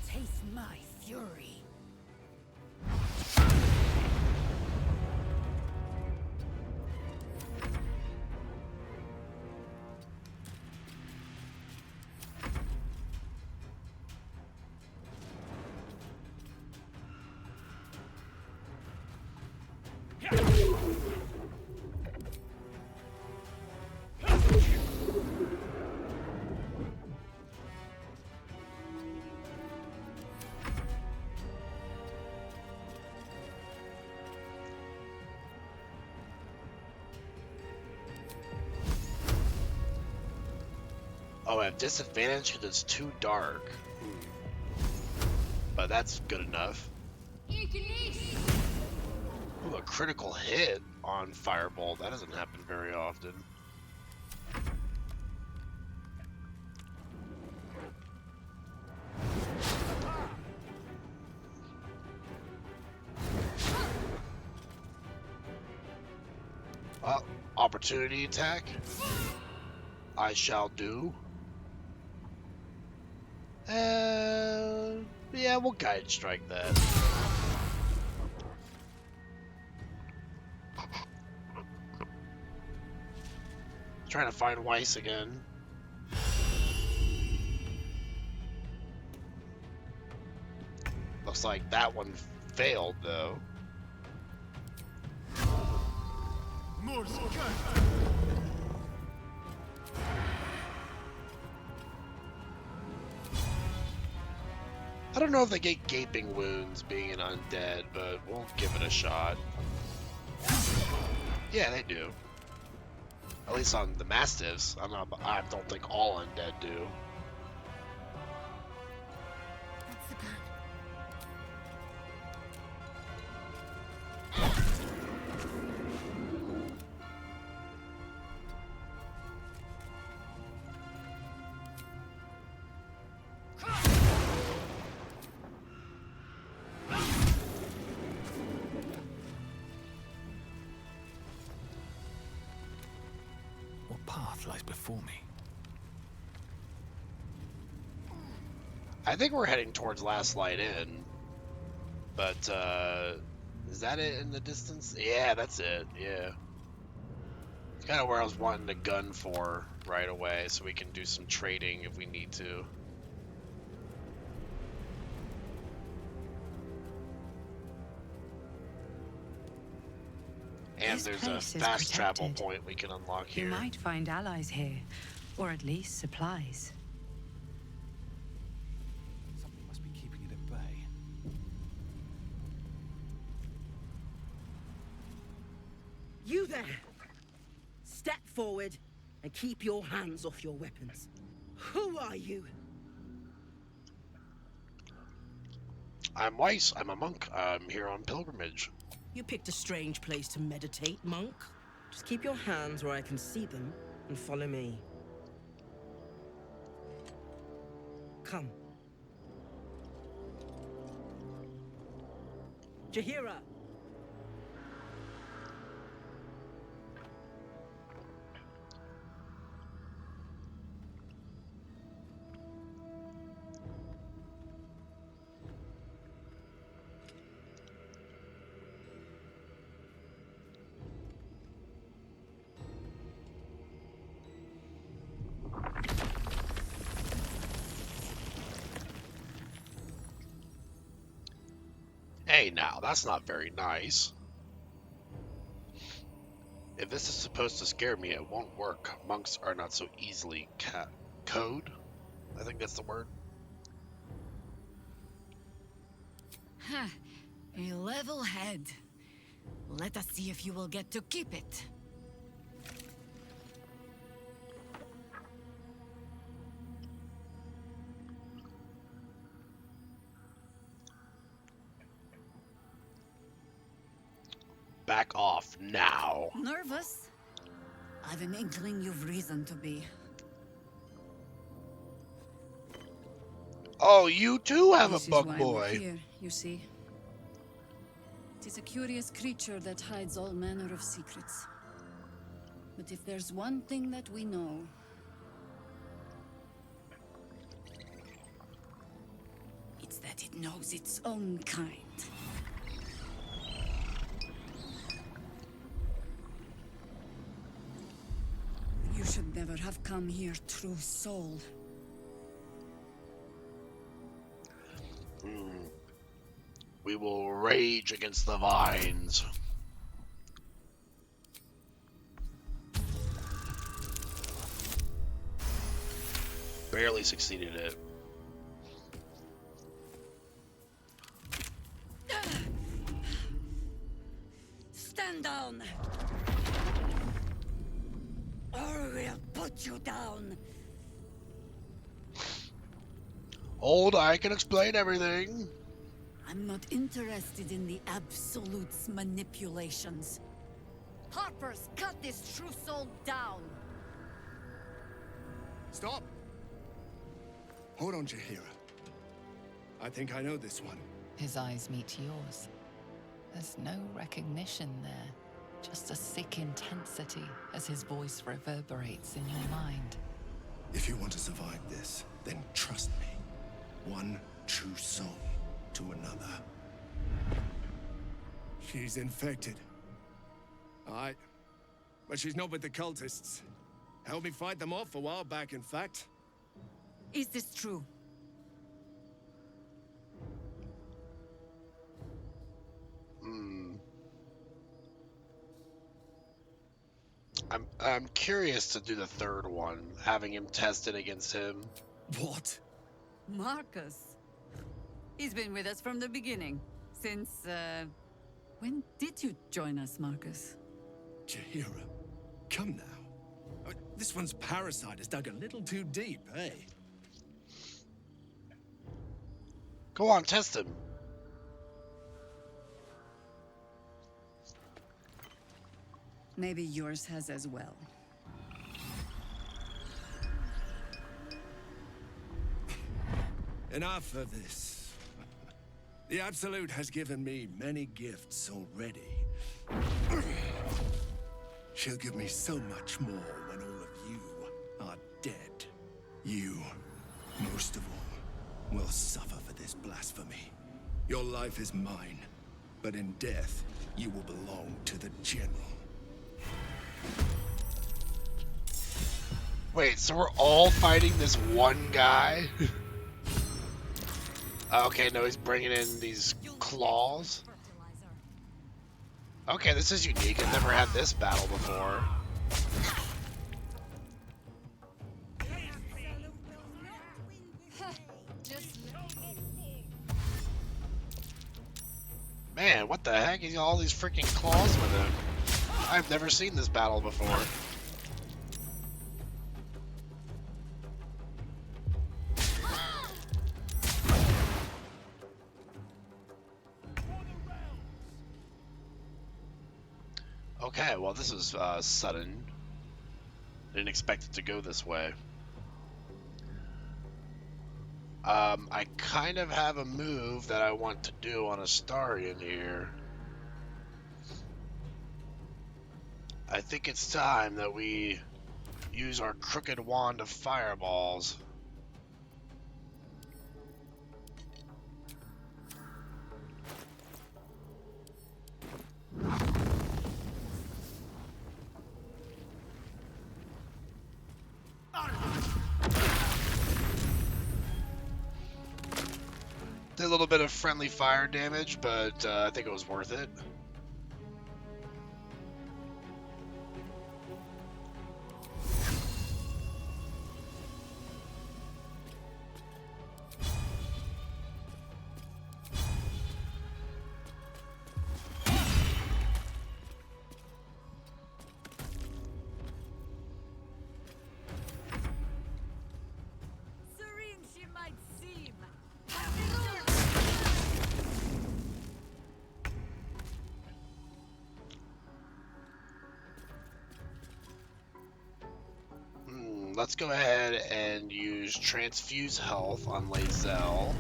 Taste my fury. Oh, I have disadvantage because it's too dark. But that's good enough. Ooh, a critical hit on Firebolt. That doesn't happen very often. Well, opportunity attack. I shall do. Yeah, we'll guide strike that. Trying to find Weiss again. Looks like that one failed though. I don't know if they get gaping wounds being an undead, but we'll give it a shot. Yeah, they do. At least on the Mastiffs. I don't think all undead do. What's the plan? What path lies before me? I think we're heading towards Last Light Inn. But, is that it in the distance? Yeah, that's it. Yeah. It's kind of where I was wanting to gun for right away, so we can do some trading if we need to. And This there's a place is fast travel protected. point we can unlock You here. might find allies here, or at least supplies. Something must be keeping it at bay. You there! Step forward and keep your hands off your weapons. Who are you? I'm Weiss. I'm a monk. I'm here on pilgrimage. You picked a strange place to meditate, monk. Just keep your hands where I can see them and follow me. Come. Jahira! Hey now, that's not very nice. If this is supposed to scare me, it won't work. Monks are not so easily cowed. I think that's the word. Huh. A level head. Let us see if you will get to keep it. Back off now. Nervous? I've an inkling you've reason to be. Oh, you too have This a is bug why boy. we're here, you see. It is a curious creature that hides all manner of secrets. But if there's one thing that we know, it's that it knows its own kind. You should never have come here, true soul. We will rage against the vines. Barely succeeded it. Stand down! Or we'll put you down. Hold, I can explain everything. I'm not interested in the Absolute's manipulations. Harpers, cut this true soul down! Stop! Hold on, Jaheira. I think I know this one. His eyes meet yours. There's no recognition there, just a sick intensity as his voice reverberates in your mind. If you want to survive this, then trust me. One true soul to another. She's infected. Aye. But she's not with the cultists. Helped me fight them off a while back, in fact. Is this true? I'm curious to do the third one, having him tested against him. What? Marcus. He's been with us from the beginning. Since, when did you join us, Marcus? Jaheira, come now. This one's parasite has dug a little too deep, eh? Go on, test him. Maybe yours has as well. Enough of this. The Absolute has given me many gifts already. She'll give me so much more when all of you are dead. You, most of all, will suffer for this blasphemy. Your life is mine, but in death, you will belong to the General. Wait, so we're all fighting this one guy? Okay, no, he's bringing in these claws. Okay, this is unique. I've never had this battle before. Man, what the heck? He's got all these freaking claws with him. I've never seen this battle before. Okay, well this was sudden. Didn't expect it to go this way. I kind of have a move that I want to do on Astarion here. I think it's time that we use our crooked wand of fireballs. Did a little bit of friendly fire damage, but I think it was worth it. Let's go ahead and use Transfuse Health on Lae'zel.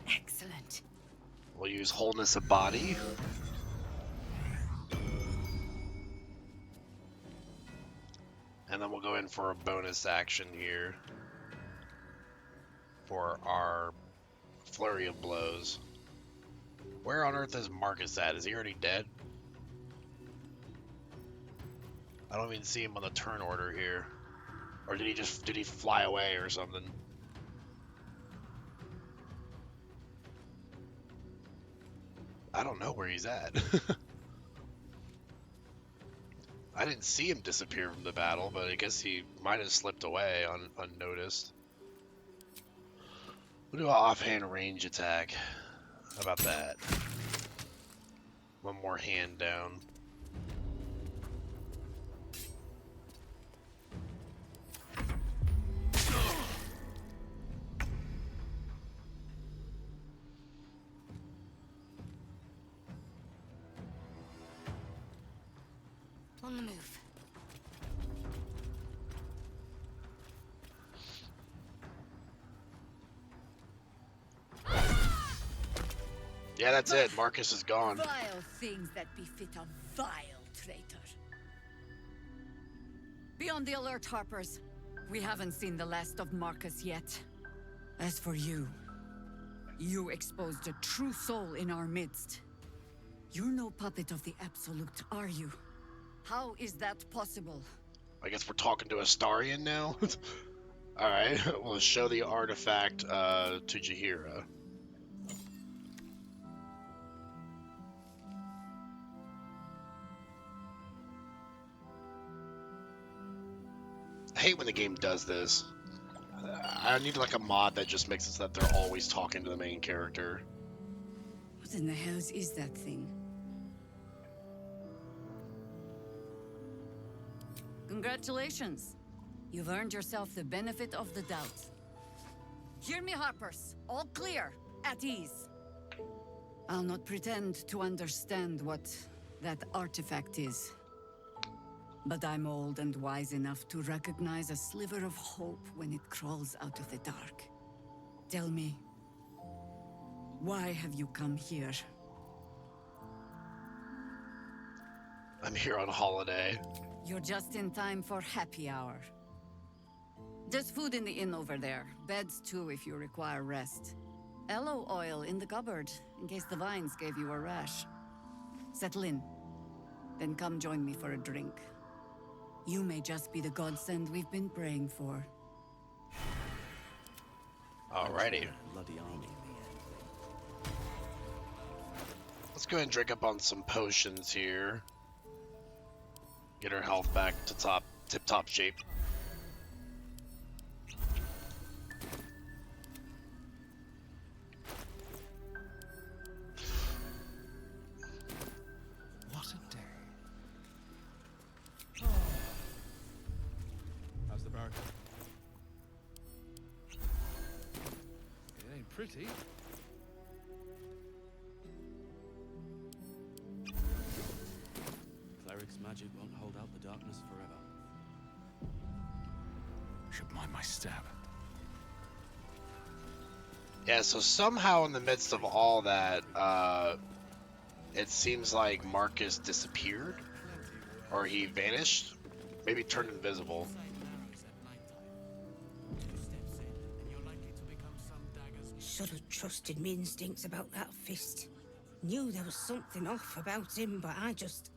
Excellent. We'll use Wholeness of Body. And then we'll go in for a bonus action here for our Flurry of Blows. Where on earth is Marcus at? Is he already dead? I don't even see him on the turn order here. Or did he fly away or something? I don't know where he's at. I didn't see him disappear from the battle, but I guess he might have slipped away unnoticed. We'll do an offhand range attack. How about that? One more hand down. On the move. Yeah, that's it. Marcus is gone. Vile things that befit a vile traitor. Be on the alert, Harpers. We haven't seen the last of Marcus yet. As for you, you exposed a true soul in our midst. You're no puppet of the Absolute, are you? How is that possible? I guess we're talking to Astarion now? Alright, we'll show the artifact to Jaheira. I hate when the game does this. I need like a mod that just makes it so that they're always talking to the main character. What in the hells is that thing? Congratulations. You've earned yourself the benefit of the doubt. Hear me, Harpers. All clear. At ease. I'll not pretend to understand what that artifact is. But I'm old and wise enough to recognize a sliver of hope when it crawls out of the dark. Tell me, why have you come here? I'm here on holiday. You're just in time for happy hour. There's food in the inn over there. Beds too if you require rest. Aloe oil in the cupboard, in case the vines gave you a rash. Settle in. Then come join me for a drink. You may just be the godsend we've been praying for. Alrighty. Bloody army. Let's go ahead and drink up on some potions here. Get our health back to tip-top shape. What a day. How's the barrack? It ain't pretty. Cleric's magic won't hold out the darkness forever. Should mind my step. Yeah, so somehow in the midst of all that, it seems like Marcus disappeared. Or he vanished. Maybe turned invisible. Should have trusted my instincts about that fist. Knew there was something off about him, but I just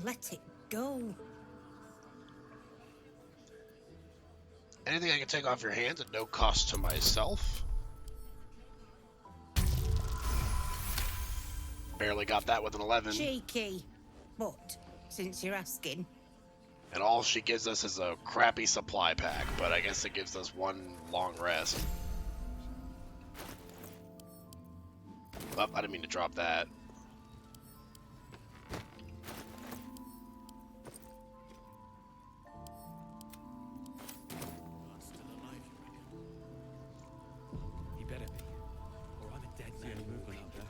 let it go. Anything I can take off your hands at no cost to myself? Barely got that with an 11. Cheeky. But, since you're asking, And all she gives us is a crappy supply pack, but I guess it gives us one long rest. Oh, I didn't mean to drop that. He better be. Or I'm a dead man movement out there.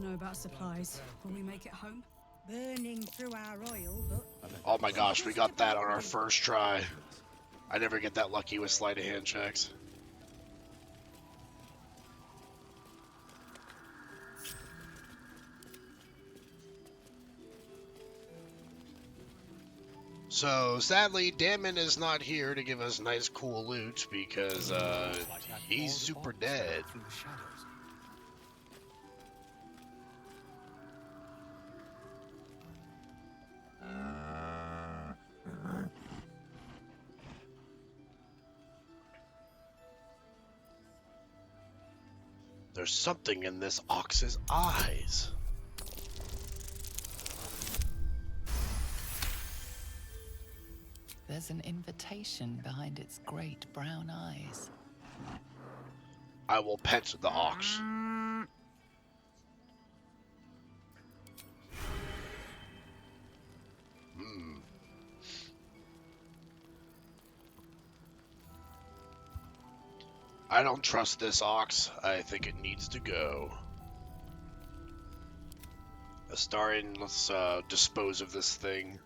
know about supplies. Will we make it home? Burning through our oil, but... Oh my gosh, we got that on our first try. I never get that lucky with sleight of hand checks. So, sadly, Damon is not here to give us nice, cool loot because, he's super dead. There's something in this ox's eyes. There's an invitation behind its great brown eyes. I will pet the ox. I don't trust this ox. I think it needs to go. Astarion, let's dispose of this thing.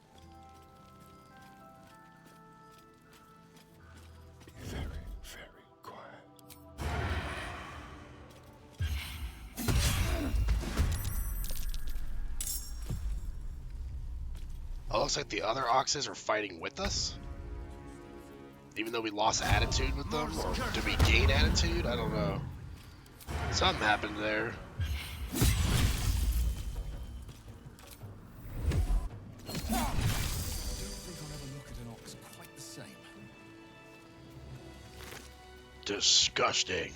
Very, very quiet. Oh, looks like the other oxes are fighting with us? Even though we lost attitude with them? Or did we gain attitude? I don't know. Something happened there. I don't think I'll ever look at an ox quite the same. Disgusting.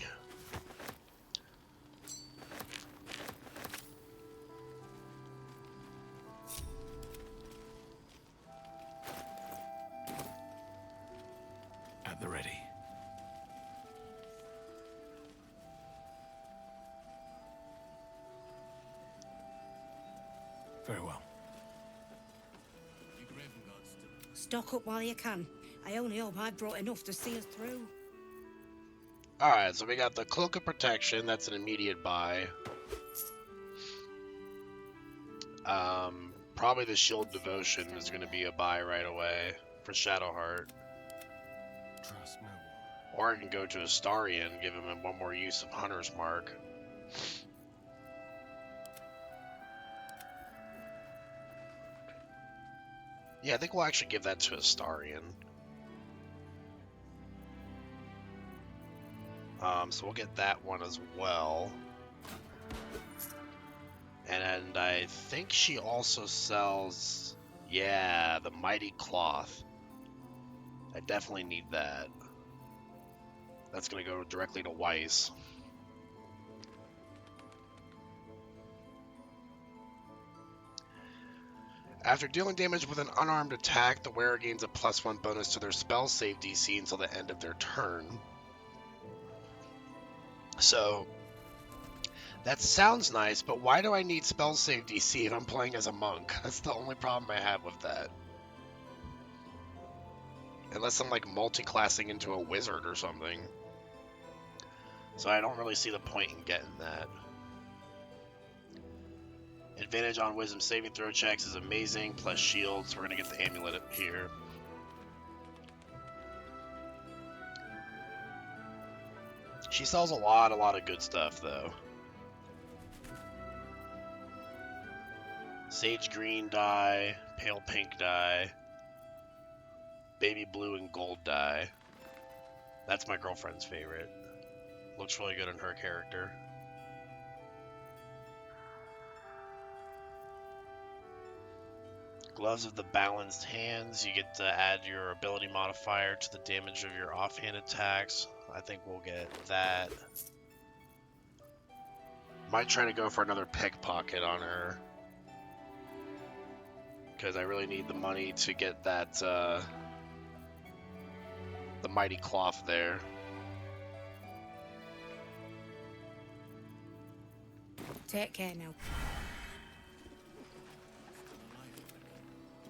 At the ready. Very well. Stock up while you can. I only hope I brought enough to see us through. Alright, so we got the Cloak of Protection. That's an immediate buy. Probably the Shield Devotion is going to be a buy right away for Shadowheart. Trust no one. Or I can go to Astarion, give him one more use of Hunter's Mark. Yeah, I think we'll actually give that to Astarion. So we'll get that one as well. And I think she also sells, yeah, the Mighty Cloth. I definitely need that. That's going to go directly to Weiss. After dealing damage with an unarmed attack, the wearer gains a +1 bonus to their spell save DC until the end of their turn. So, that sounds nice, but why do I need spell save DC if I'm playing as a monk? That's the only problem I have with that. Unless I'm like multi-classing into a wizard or something. So I don't really see the point in getting that. Advantage on wisdom saving throw checks is amazing, plus shields. We're going to get the amulet up here. She sells a lot of good stuff, though. Sage green dye, pale pink dye, baby blue and gold dye. That's my girlfriend's favorite. Looks really good on her character. Gloves of the Balanced Hands. You get to add your ability modifier to the damage of your offhand attacks. I think we'll get that. Might try to go for another pickpocket on her. Because I really need the money to get that, the Mighty Cloth there. Take care now.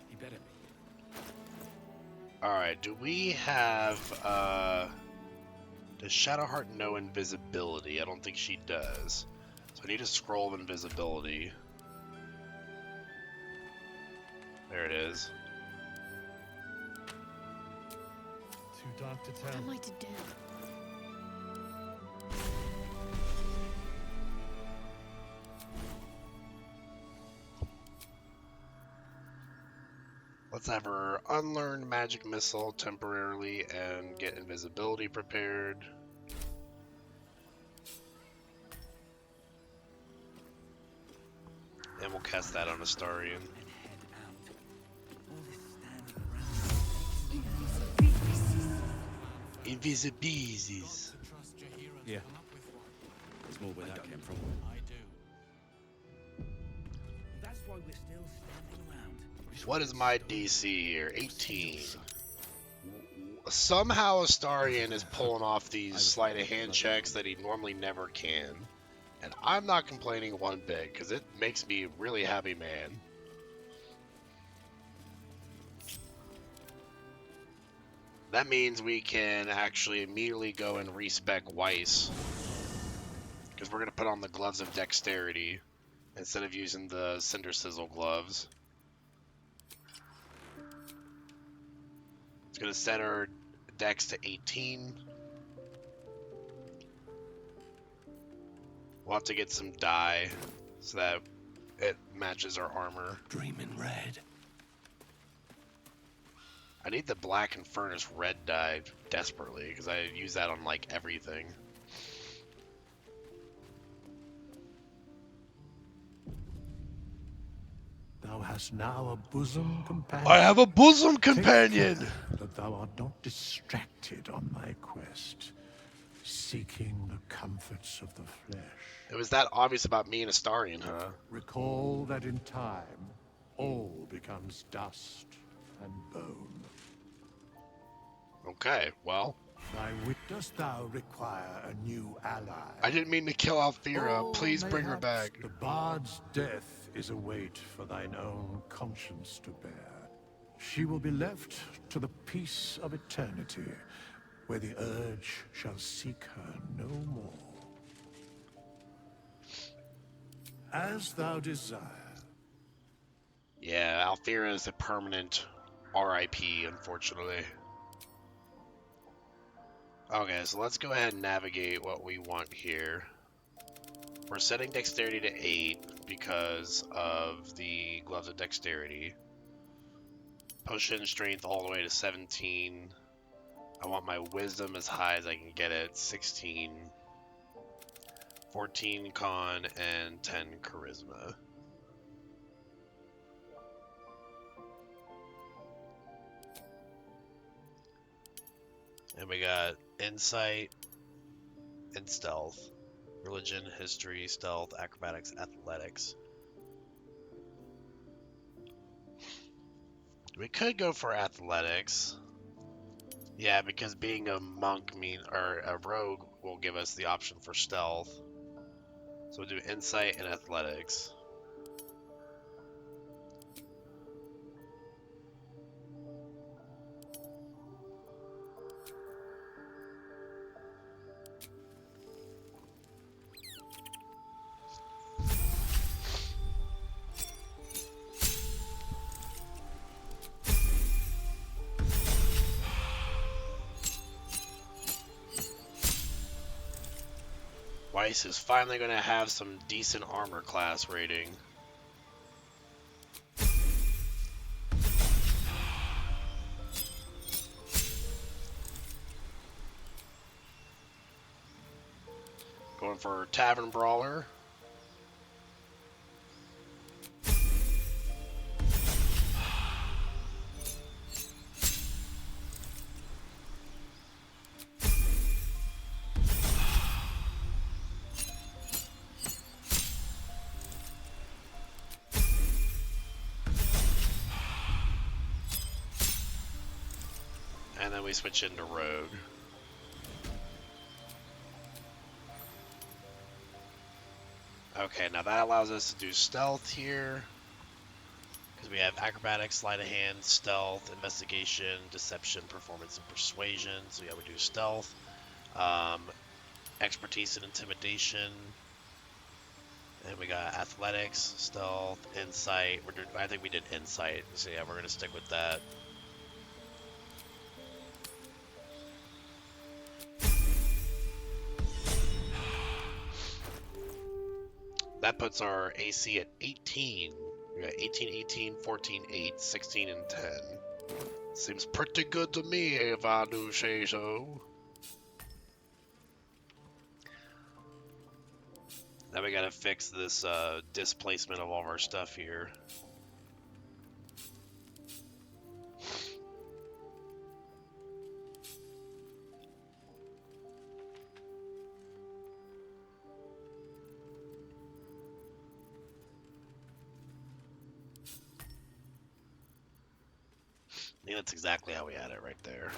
He better be. Alright, do we have, does Shadowheart know invisibility? I don't think she does. So I need a scroll of invisibility. There it is. Too dark to tell. What am I to do? Let's have her unlearn magic missile temporarily and get invisibility prepared. And we'll cast that on Astarion. Invisibilities. Yeah. There's more where that came from. I do. That's why we're still standing around. What is my DC here? 18. Somehow Astarion is pulling off these sleight of hand checks that he normally never can. And I'm not complaining one bit, because it makes me a really happy man. That means we can actually immediately go and respec Weiss. Because we're going to put on the gloves of dexterity instead of using the cinder sizzle gloves. It's going to set our dex to 18. We'll have to get some dye so that it matches our armor. Dreaming red. I need the black and furnace red dye desperately because I use that on like everything. Thou hast now a bosom companion. I have a bosom companion! Take care that thou art not distracted on thy quest, seeking the comforts of the flesh. It was that obvious about me and Astarion, huh? Recall that in time, all becomes dust and bone. Okay, well. Dost thou require a new ally? I didn't mean to kill Althera. Or Please bring her mayhaps back. The bard's death is a weight for thine own conscience to bear. She will be left to the peace of eternity, where the urge shall seek her no more. As thou desire. Yeah, Althera is a permanent RIP, unfortunately. Okay, so let's go ahead and navigate what we want here. We're setting dexterity to 8 because of the gloves of dexterity. Potion strength all the way to 17. I want my wisdom as high as I can get it, 16. 14 con and 10 charisma. And we got insight and stealth, religion, history, stealth, acrobatics, athletics. We could go for athletics. Yeah, because being a monk or a rogue will give us the option for stealth. So we'll do insight and athletics. Weiss is finally going to have some decent armor class rating. Going for Tavern Brawler. And then we switch into Rogue. Okay, now that allows us to do stealth here. Because we have acrobatics, sleight of hand, stealth, investigation, deception, performance, and persuasion. So yeah, we do stealth. Expertise and intimidation. And we got athletics, stealth, insight. I think we did insight, so yeah, we're gonna stick with that. That puts our AC at 18. We got 18, 18, 14, 8, 16, and 10. Seems pretty good to me, if I do say so. Now we gotta fix this displacement of all of our stuff here. I think that's exactly how we had it right there.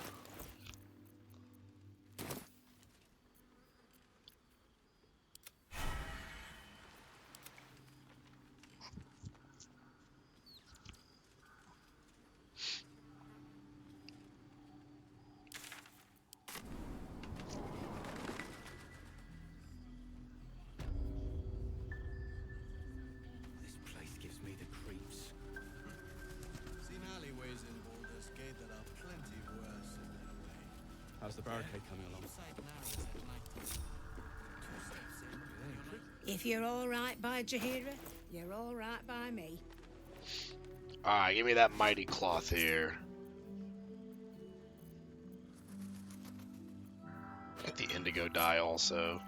This place gives me the creeps. Seen alleyways in Baldur's Gate that are plenty worse in their way. How's the barricade coming along? If you're all right by Jahira, you're all right by me. Alright, give me that mighty cloth here. Get the indigo dye also.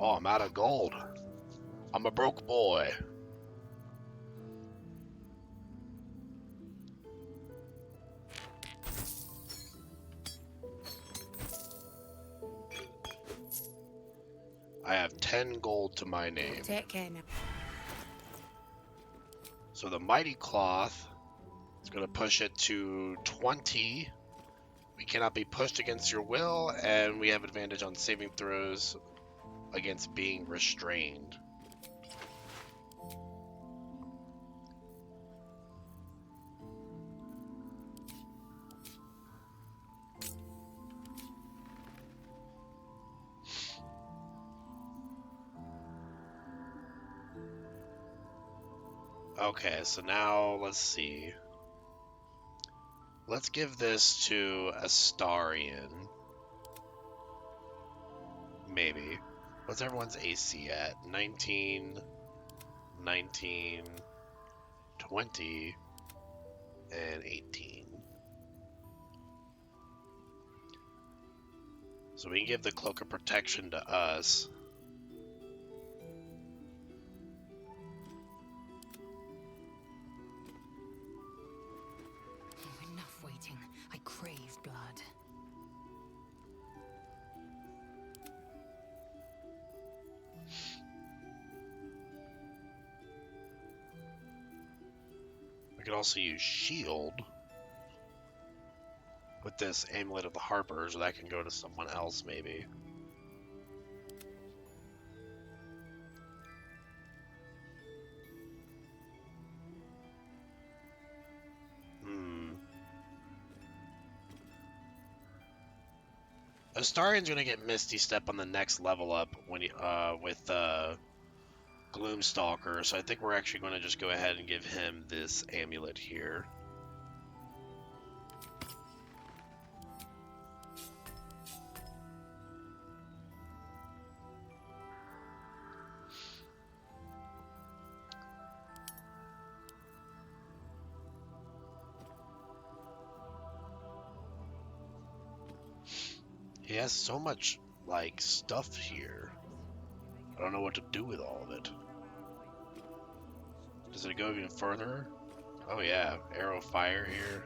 Oh, I'm out of gold. I'm a broke boy. I have 10 gold to my name. Take care now. So the mighty cloth is going to push it to 20. We cannot be pushed against your will, and we have advantage on saving throws against being restrained. Okay, so now let's see. Let's give this to Astarion. Maybe. What's everyone's AC at? 19, 19, 20, and 18. So we can give the Cloak of Protection to us. Enough waiting. I crave blood. We could also use Shield with this Amulet of the Harpers, or that can go to someone else, maybe. Astarion's gonna get Misty Step on the next level up when he, with Gloomstalker, so I think we're actually going to just go ahead and give him this amulet here. He has so much, like, stuff here. I don't know what to do with all of it. Does it go even further? Oh yeah, arrow fire here.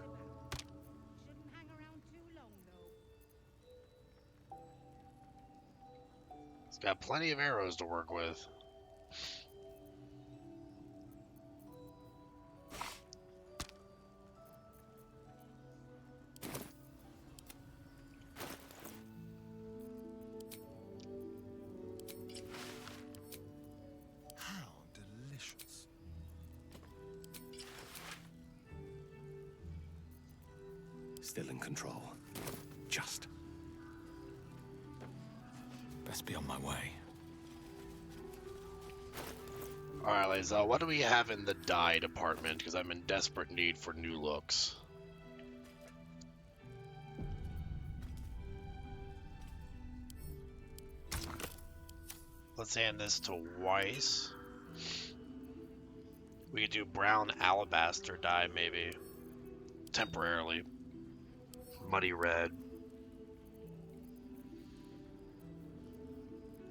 It's got plenty of arrows to work with. How delicious. still in control. Just. Best be on my way. Alright, Lae'zel, what do we have in the dye department? Because I'm in desperate need for new looks. Let's hand this to Weiss. We could do brown alabaster dye, maybe. Temporarily. Muddy red.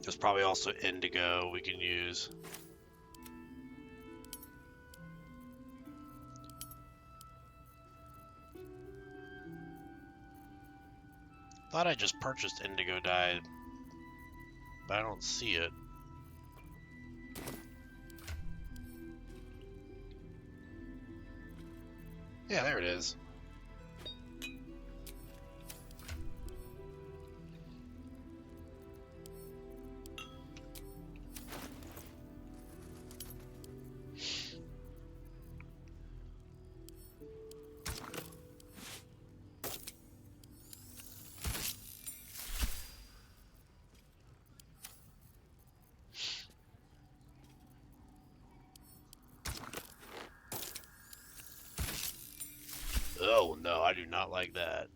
There's probably also indigo we can use. Thought I just purchased indigo dye, but I don't see it. Yeah, there it is. Oh no, I do not like that.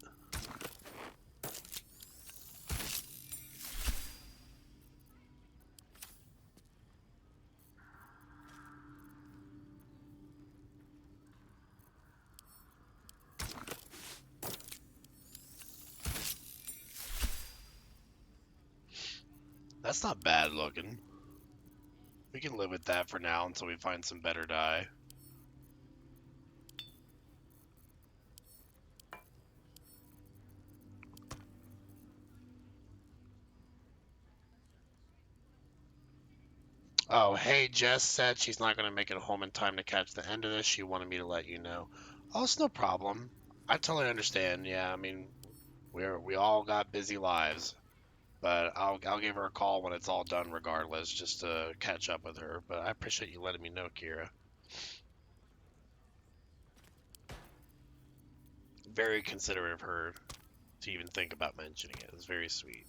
That's not bad looking. We can live with that for now until we find some better dye. Oh, hey, Jess said she's not going to make it home in time to catch the end of this. She wanted me to let you know. Oh, it's no problem. I totally understand. Yeah, I mean, we all got busy lives. But I'll give her a call when it's all done regardless, just to catch up with her. But I appreciate you letting me know, Kira. Very considerate of her to even think about mentioning it. It's very sweet.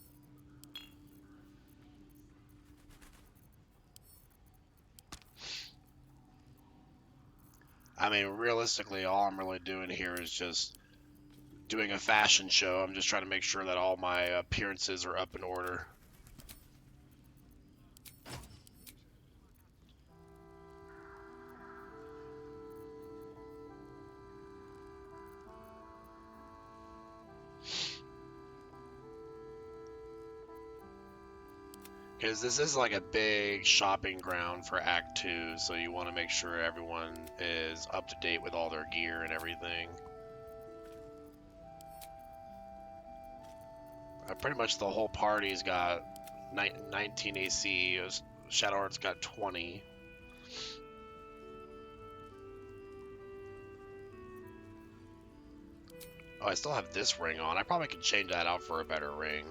I mean, realistically, all I'm really doing here is just doing a fashion show. I'm just trying to make sure that all my appearances are up in order. Because this is like a big shopping ground for Act 2, so you want to make sure everyone is up to date with all their gear and everything. Pretty much the whole party's got 19 AC, Shadowheart's got 20. Oh, I still have this ring on. I probably could change that out for a better ring.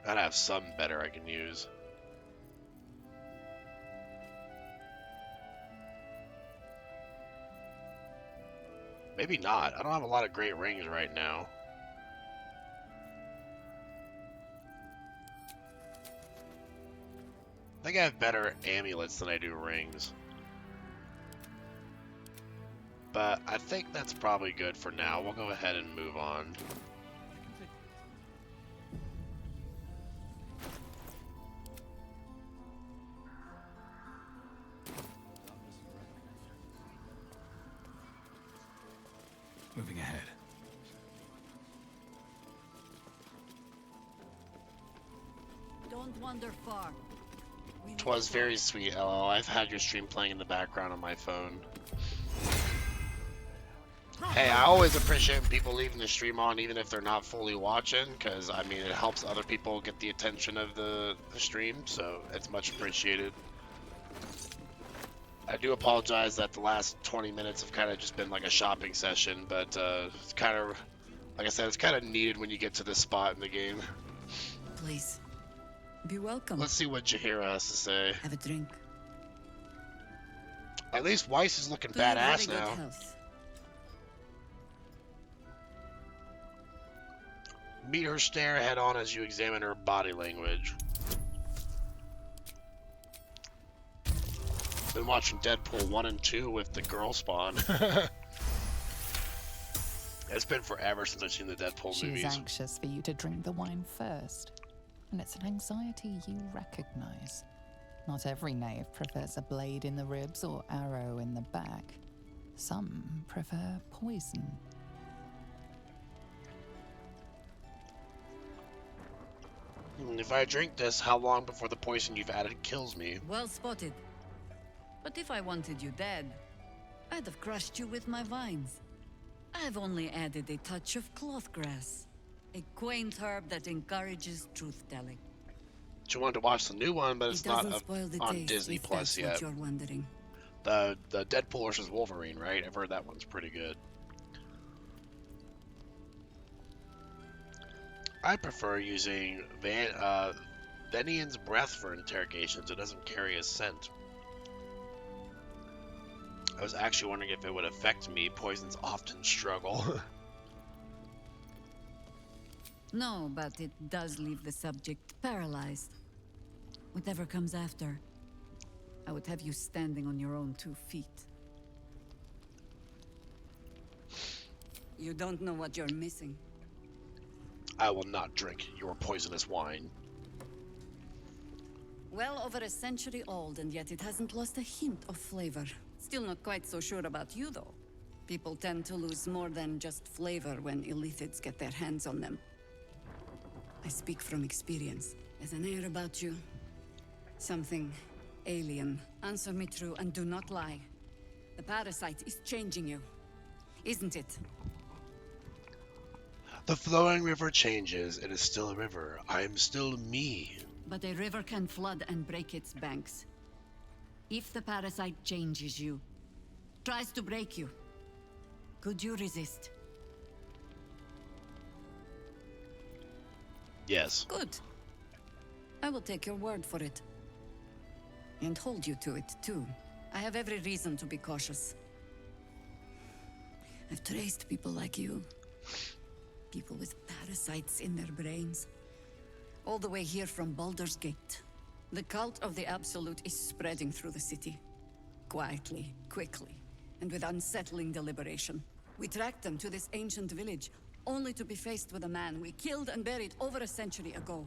Gotta have something better I can use. Maybe not. I don't have a lot of great rings right now. I think I have better amulets than I do rings. But I think that's probably good for now. We'll go ahead and move on. Moving ahead. Don't wander far. Twas very sweet, LL. I've had your stream playing in the background on my phone. Hey, I always appreciate when people leaving the stream on, even if they're not fully watching, because, I mean, it helps other people get the attention of the stream, so it's much appreciated. I do apologize that the last 20 minutes have kind of just been like a shopping session, but it's kind of, like I said, it's kind of needed when you get to this spot in the game. Please, be welcome. Let's see what Jaheira has to say. Have a drink. At least Weiss is looking To your very badass good now. health. Meet her stare head on as you examine her body language. Been watching Deadpool 1 and 2 with the girl spawn. It's been forever since I've seen the Deadpool She movies. is anxious for you to drink the wine first, and it's an anxiety you recognize. Not every knave prefers a blade in the ribs or arrow in the back. Some prefer poison. If I drink this, how long before the poison you've added kills me? Well spotted. But if I wanted you dead, I'd have crushed you with my vines. I've only added a touch of cloth grass, a quaint herb that encourages truth-telling. She wanted to watch the new one, but it's not on taste, Disney if Plus that's yet. what you're wondering. The Deadpool versus Wolverine, right? I've heard that one's pretty good. I prefer using Venian's breath for interrogations. It doesn't carry a scent. I was actually wondering if it would affect me. Poisons often struggle. No, but it does leave the subject paralyzed. Whatever comes after, I would have you standing on your own 2 feet. You don't know what you're missing. I will not drink your poisonous wine. Well over a century old, and yet it hasn't lost a hint of flavor. Still not quite so sure about you, though. People tend to lose more than just flavor when illithids get their hands on them. I speak from experience. There's an air about you. Something alien. Answer me true and do not lie. The parasite is changing you, isn't it? The flowing river changes. It is still a river. I am still me. But a river can flood and break its banks. If the parasite changes you, tries to break you, could you resist? Yes. Good. I will take your word for it. And hold you to it, too. I have every reason to be cautious. I've traced people like you. People with parasites in their brains. All the way here from Baldur's Gate. The cult of the Absolute is spreading through the city. Quietly, quickly, and with unsettling deliberation. We tracked them to this ancient village, only to be faced with a man we killed and buried over a century ago.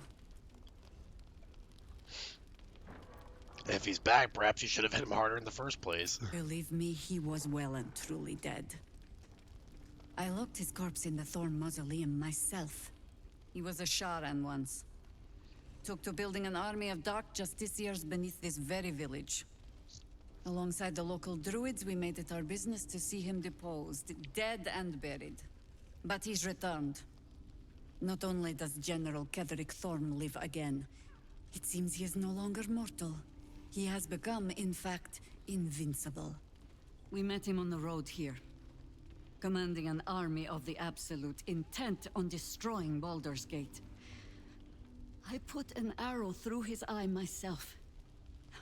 If he's back, perhaps you should have hit him harder in the first place. Believe me, he was well and truly dead. I locked his corpse in the Thorn Mausoleum myself. He was a Sharan once. Took to building an army of dark justiciars beneath this very village. Alongside the local druids, we made it our business to see him deposed, dead and buried. But he's returned. Not only does General Ketheric Thorn live again, it seems he is no longer mortal. He has become, in fact, invincible. We met him on the road here, commanding an army of the Absolute, intent on destroying Baldur's Gate. I put an arrow through his eye myself,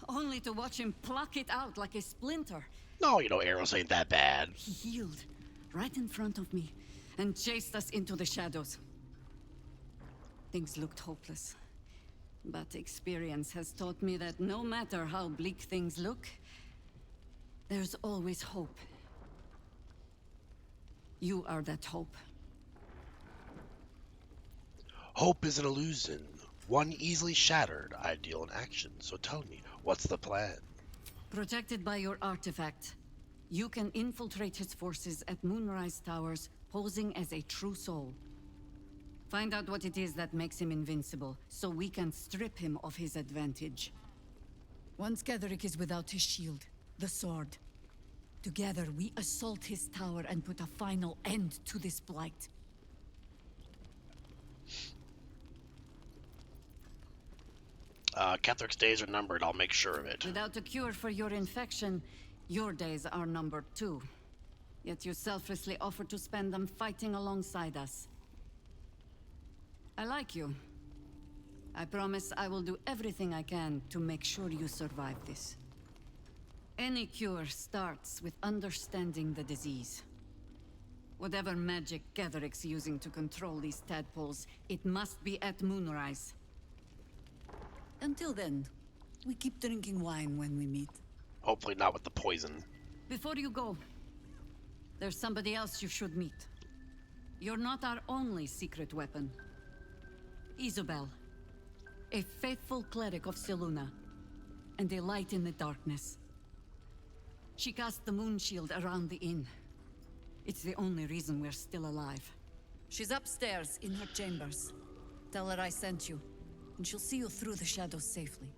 only to watch him pluck it out like a splinter. No, you know, arrows ain't that bad. He healed, right in front of me, and chased us into the shadows. Things looked hopeless. But experience has taught me that no matter how bleak things look, there's always hope. You are that hope. Hope is an illusion, one easily shattered, ideal in action. So tell me, what's the plan? Protected by your artifact, you can infiltrate his forces at Moonrise Towers, posing as a true soul. Find out what it is that makes him invincible, so we can strip him of his advantage. Once Ketheric is without his shield, the sword, together we assault his tower and put a final end to this blight. Ketheric's days are numbered, I'll make sure of it. Without a cure for your infection, your days are numbered too. Yet you selflessly offer to spend them fighting alongside us. I like you. I promise I will do everything I can to make sure you survive this. Any cure starts with understanding the disease. Whatever magic Gatheric's using to control these tadpoles, it must be at moonrise. Until then, we keep drinking wine when we meet. Hopefully not with the poison. Before you go, there's somebody else you should meet. You're not our only secret weapon. Isabel, a faithful cleric of Selûne, and a light in the darkness. She cast the moon shield around the inn. It's the only reason we're still alive. She's upstairs in her chambers. Tell her I sent you, and she'll see you through the shadows safely.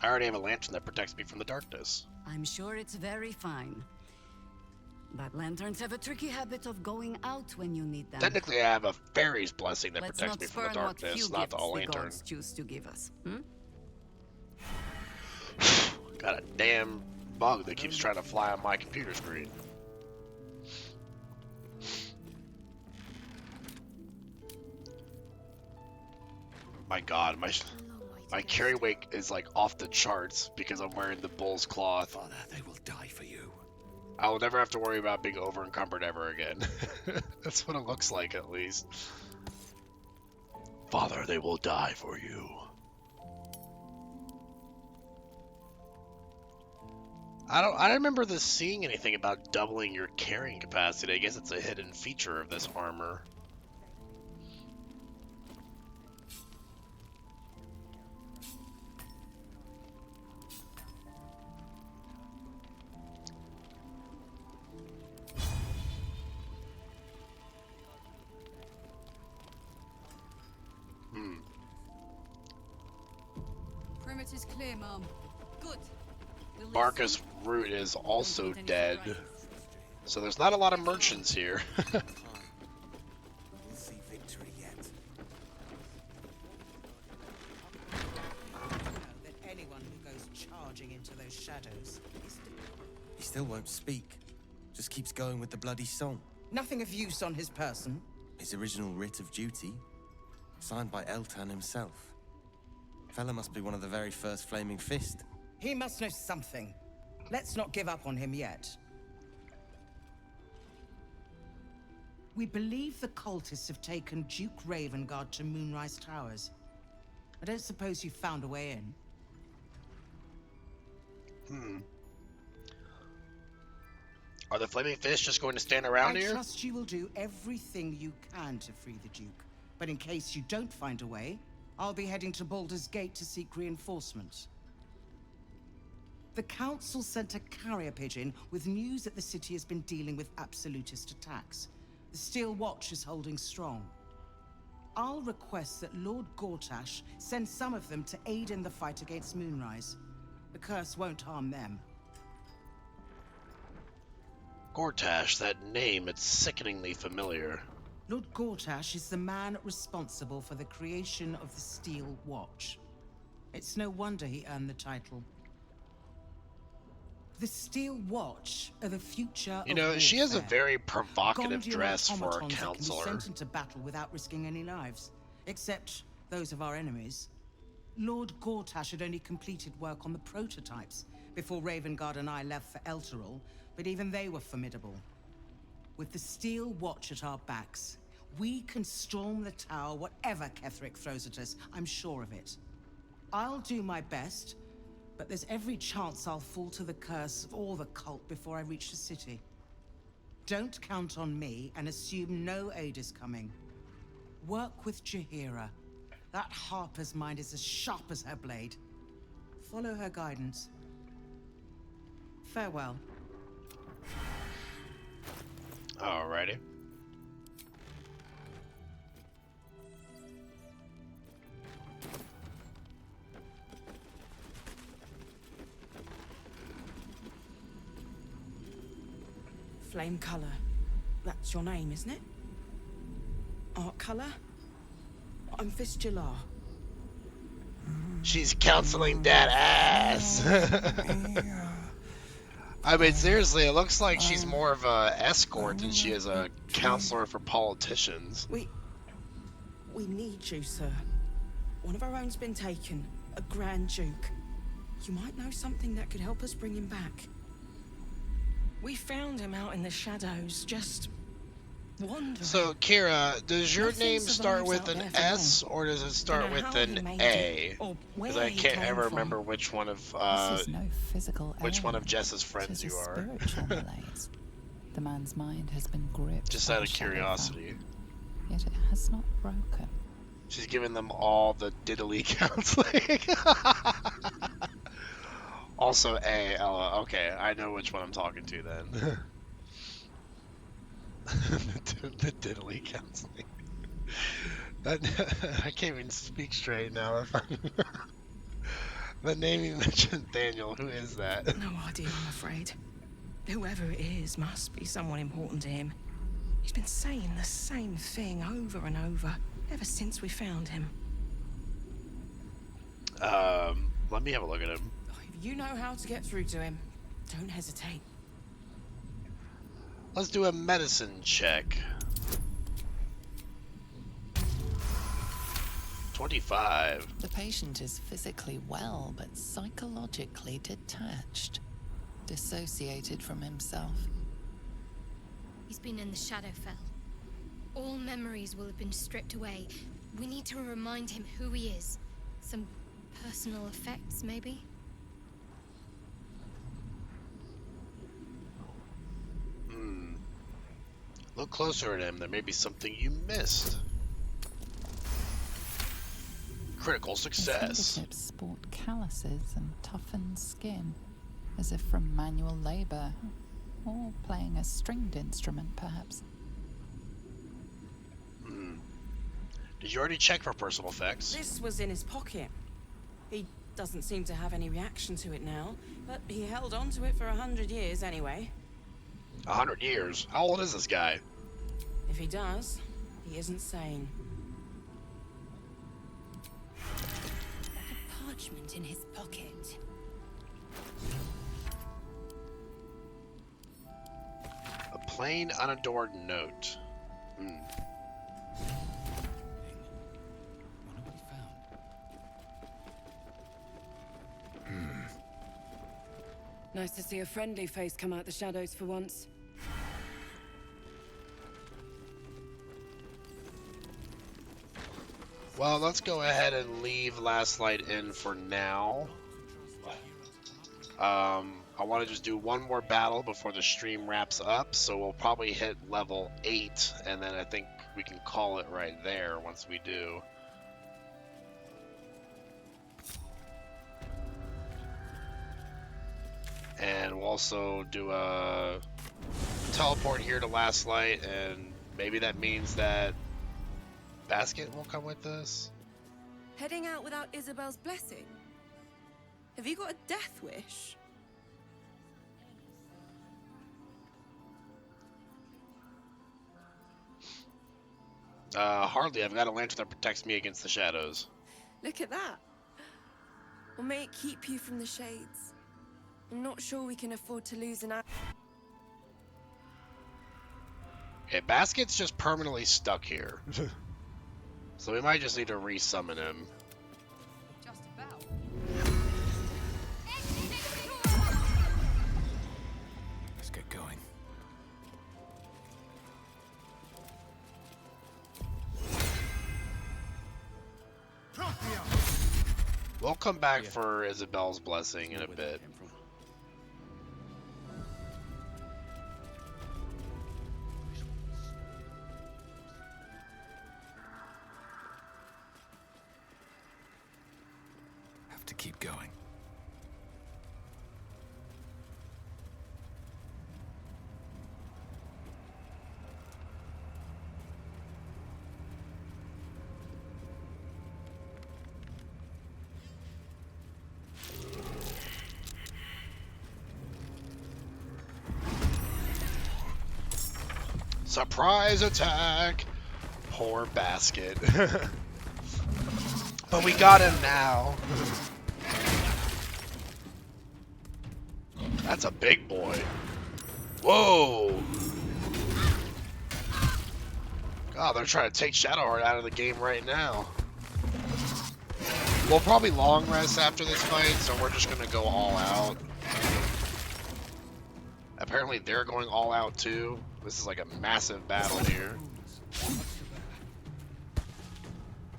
I already have a lantern that protects me from the darkness. I'm sure it's very fine. But lanterns have a tricky habit of going out when you need them. Technically, I have a fairy's blessing that Let's protects not me from the spurn what darkness, few not the gifts lantern. gods choose to give us. Got a damn bug that keeps trying to fly on my computer screen. My god, my carry weight is like off the charts because I'm wearing the bull's cloth. Father, they will die for you. I will never have to worry about being over encumbered ever again. That's what it looks like, at least. Father, they will die for you. I don't remember this seeing anything about doubling your carrying capacity. I guess it's a hidden feature of this armor. Perimeter's clear, Mom. Good. Marcus Root is also dead, so there's not a lot of merchants here. We'll see victory yet. That anyone who goes charging into those shadows is... He still won't speak. Just keeps going with the bloody song. Nothing of use on his person. His original writ of duty, signed by Eltan himself. Fella must be one of the very first Flaming Fist. He must know something. Let's not give up on him yet. We believe the cultists have taken Duke Ravengard to Moonrise Towers. I don't suppose you found a way in. Are the Flaming Fists just going to stand around here? I trust you will do everything you can to free the Duke. But in case you don't find a way, I'll be heading to Baldur's Gate to seek reinforcements. The Council sent a carrier pigeon with news that the city has been dealing with absolutist attacks. The Steel Watch is holding strong. I'll request that Lord Gortash send some of them to aid in the fight against Moonrise. The curse won't harm them. Gortash, that name, it's sickeningly familiar. Lord Gortash is the man responsible for the creation of the Steel Watch. It's no wonder he earned the title. The Steel Watch are the future You know, she has a warfare. very provocative Gondian dress for a automatons that counselor. can be sent into battle without risking any lives, except those of our enemies. Lord Gortash had only completed work on the prototypes before Ravengard and I left for Elturel, but even they were formidable. With the Steel Watch at our backs, we can storm the tower whatever Ketheric throws at us, I'm sure of it. I'll do my best, but there's every chance I'll fall to the curse or the cult before I reach the city. Don't count on me and assume no aid is coming. Work with Jaheira. That Harper's mind is as sharp as her blade. Follow her guidance. Farewell. Alrighty. Flame Color. That's your name, isn't it? Art Color? I'm Fistula. She's counseling that ass. I mean, seriously, it looks like she's more of a escort than she is a counselor for politicians. We need you, sir. One of our own's been taken. A Grand Duke. You might know something that could help us bring him back. We found him out in the shadows, just wandering. So, Kira, does your Nothing name start survives with out an there for S long. or does it start Don't know with how he an made A? it, or Because where I he can't came ever from. remember which one of This is no physical ailment. Jess's It friends is a you are. spiritual malaise. The man's mind has been gripped Just by out the of Shadowfell, curiosity. yet it has not broken. She's giving them all the diddly counseling. Also A, Ella. Okay, I know which one I'm talking to then. the diddly counseling. I can't even speak straight now. The name you mentioned, Daniel. Who is that? No idea, I'm afraid. Whoever it is must be someone important to him. He's been saying the same thing over and over, ever since we found him. Let me have a look at him. If you know how to get through to him, don't hesitate. Let's do a medicine check. 25. The patient is physically well, but psychologically detached, dissociated from himself. He's been in the Shadowfell. All memories will have been stripped away. We need to remind him who he is. Some personal effects, maybe? Look closer at him. There may be something you missed. Critical success. His fingertips sport calluses and toughened skin, as if from manual labor, or playing a stringed instrument, perhaps. Did you already check for personal effects? This was in his pocket. He doesn't seem to have any reaction to it now, but he held on to it for 100 years anyway. 100 years? How old is this guy? If he does, he isn't sane. A parchment in his pocket. A plain, unadorned note. Nice to see a friendly face come out the shadows for once. Well, let's go ahead and leave Last Light in for now. I want to just do one more battle before the stream wraps up, so we'll probably hit level 8, and then I think we can call it right there once we do. And we'll also do a teleport here to Last Light, and maybe that means that Basket will come with us. Heading out without Isabel's blessing? Have you got a death wish? Hardly. I've got a lantern that protects me against the shadows. Look at that. Or may it keep you from the shades. I'm not sure we can afford to lose an eye. Okay, Basket's just permanently stuck here. So we might just need to resummon him. Just about. Let's get going. We'll come back for Isabel's blessing in a bit. Have to keep going. Surprise attack! Poor Basket. But we got him now. That's a big boy. Whoa! God, they're trying to take Shadowheart out of the game right now. We'll probably long rest after this fight, so we're just gonna go all out. Apparently they're going all out too. This is like a massive battle here.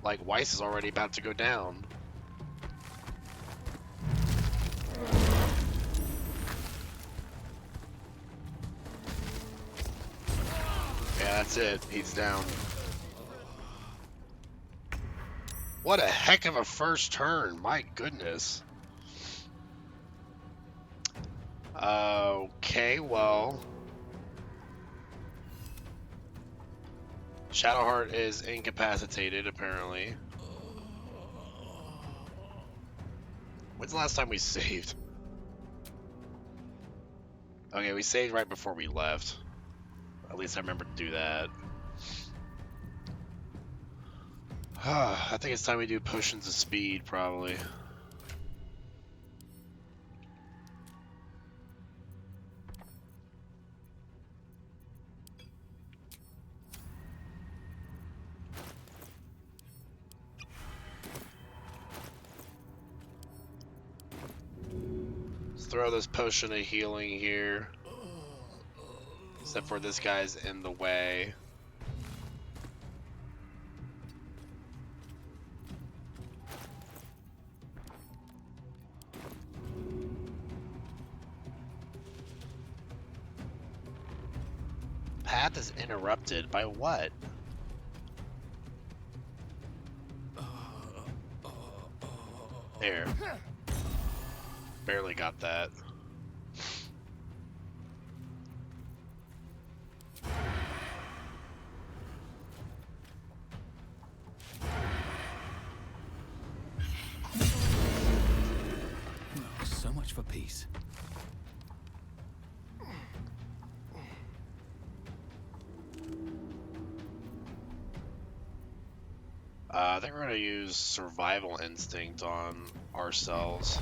Like Weiss is already about to go down. Yeah, that's it. He's down. What a heck of a first turn. My goodness. Okay, well. Shadowheart is incapacitated, apparently. When's the last time we saved? Okay, we saved right before we left. At least I remember to do that. I think it's time we do potions of speed, probably. Let's throw this potion of healing here. Except for this guy's in the way. Path is interrupted by what? There. Barely got that. So much for peace. I think we're gonna use survival instinct on ourselves.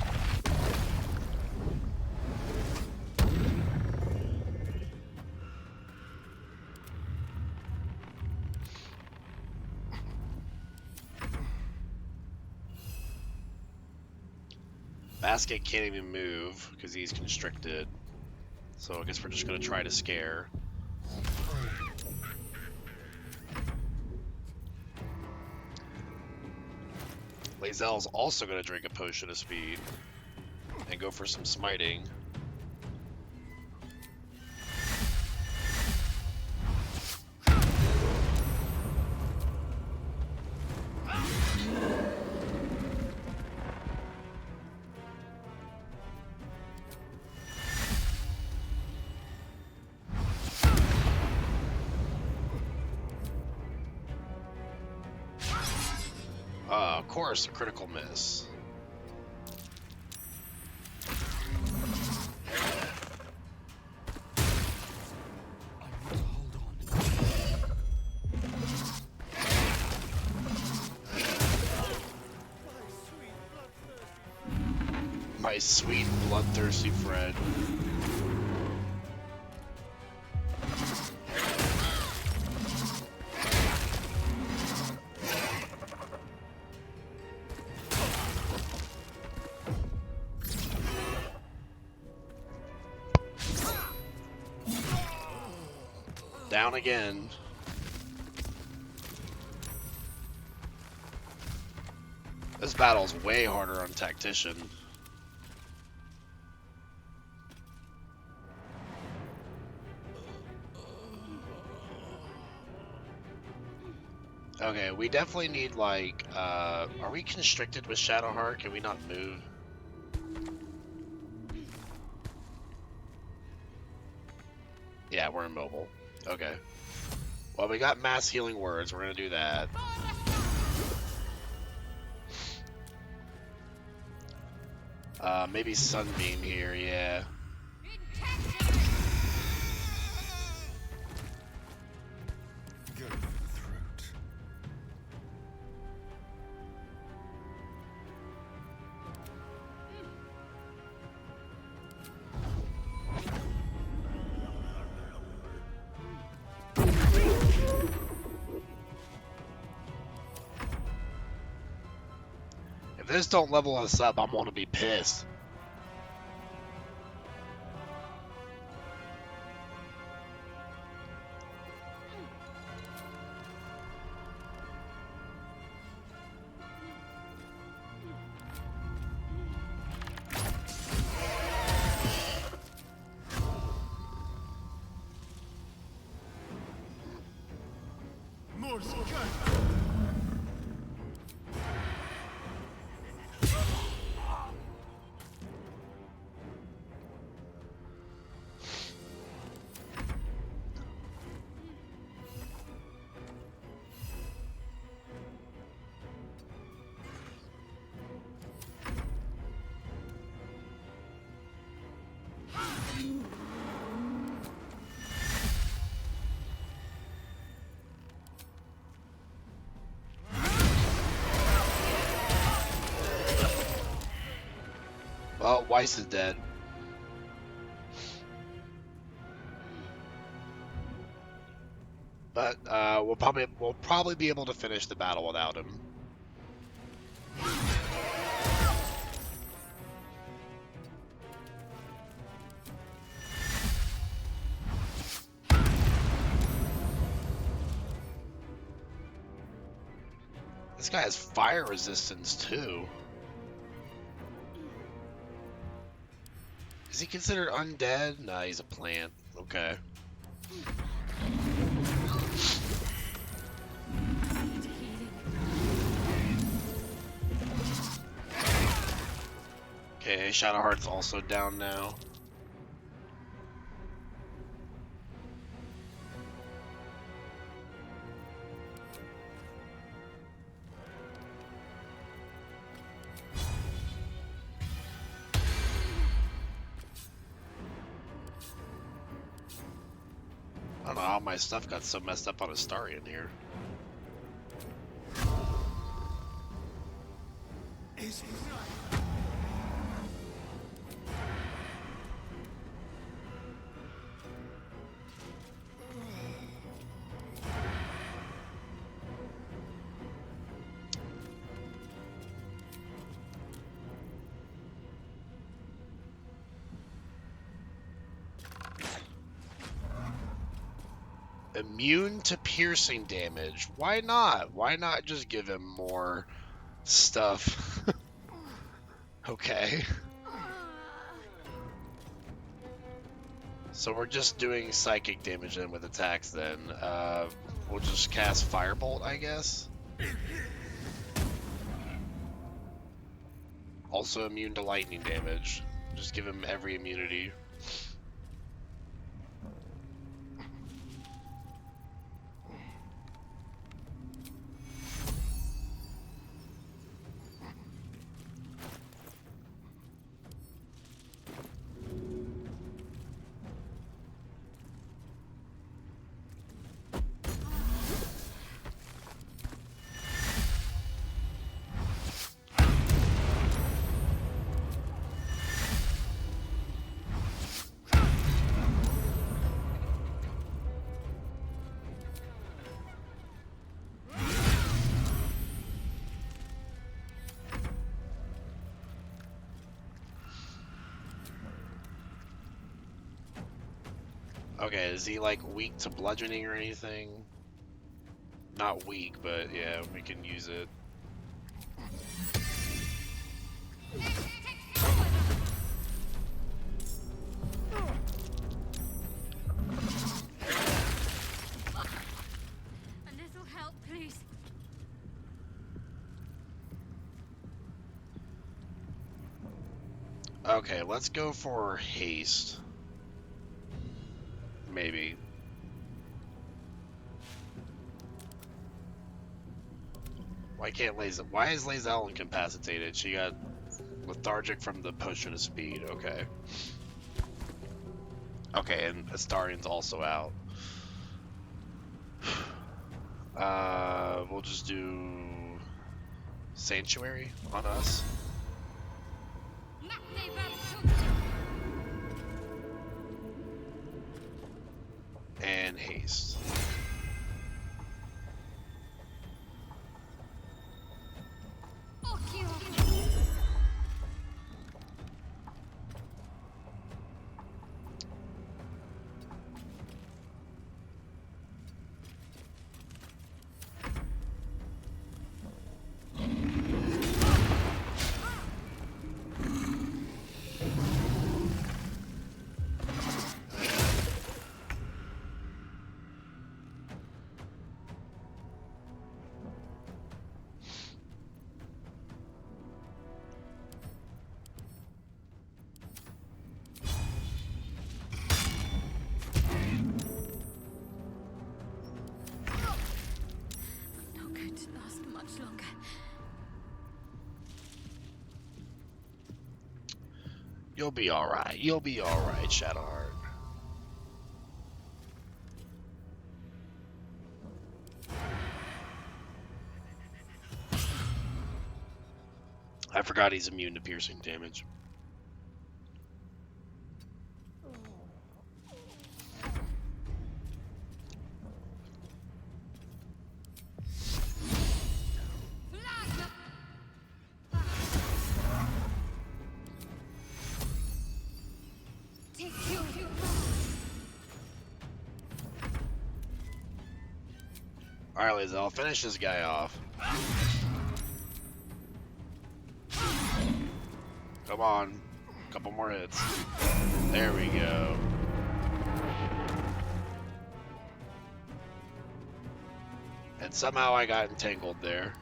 Basket can't even move because he's constricted. So I guess we're just gonna try to scare. Lae'zel's also gonna drink a potion of speed and go for some smiting. Of course, a critical miss. My sweet bloodthirsty friend. Down again. This battle's way harder on Tactician. Okay, we definitely need like, are we constricted with Shadowheart? Can we not move? Yeah, we're immobile. Okay. Well, we got mass healing words. We're gonna do that. Maybe Sunbeam here, yeah. Go for the throat. If this don't level us up, I'm gonna be pissed. Well, Weiss is dead. But we'll probably be able to finish the battle without him. This guy has fire resistance too. Is he considered undead? Nah, he's a plant. Okay. Okay, Shadowheart's also down now. I don't know how my stuff got so messed up on Astarion here. Immune to piercing damage. Why not? Why not just give him more stuff? Okay. So we're just doing psychic damage then with attacks then. We'll just cast Firebolt, I guess. Also immune to lightning damage. Just give him every immunity. Okay, is he like weak to bludgeoning or anything? Not weak, but yeah, we can use it. A little help, please. Okay, let's go for haste. Maybe. Why is Lae'zel incapacitated? She got lethargic from the potion of speed. Okay. Okay, and Astarion's also out. We'll just do Sanctuary on us. And haste. much longer. You'll be alright. You'll be alright, Shadowheart. I forgot he's immune to piercing damage. Alright, Liz, I'll finish this guy off. Come on. Couple more hits. There we go. And somehow I got entangled there.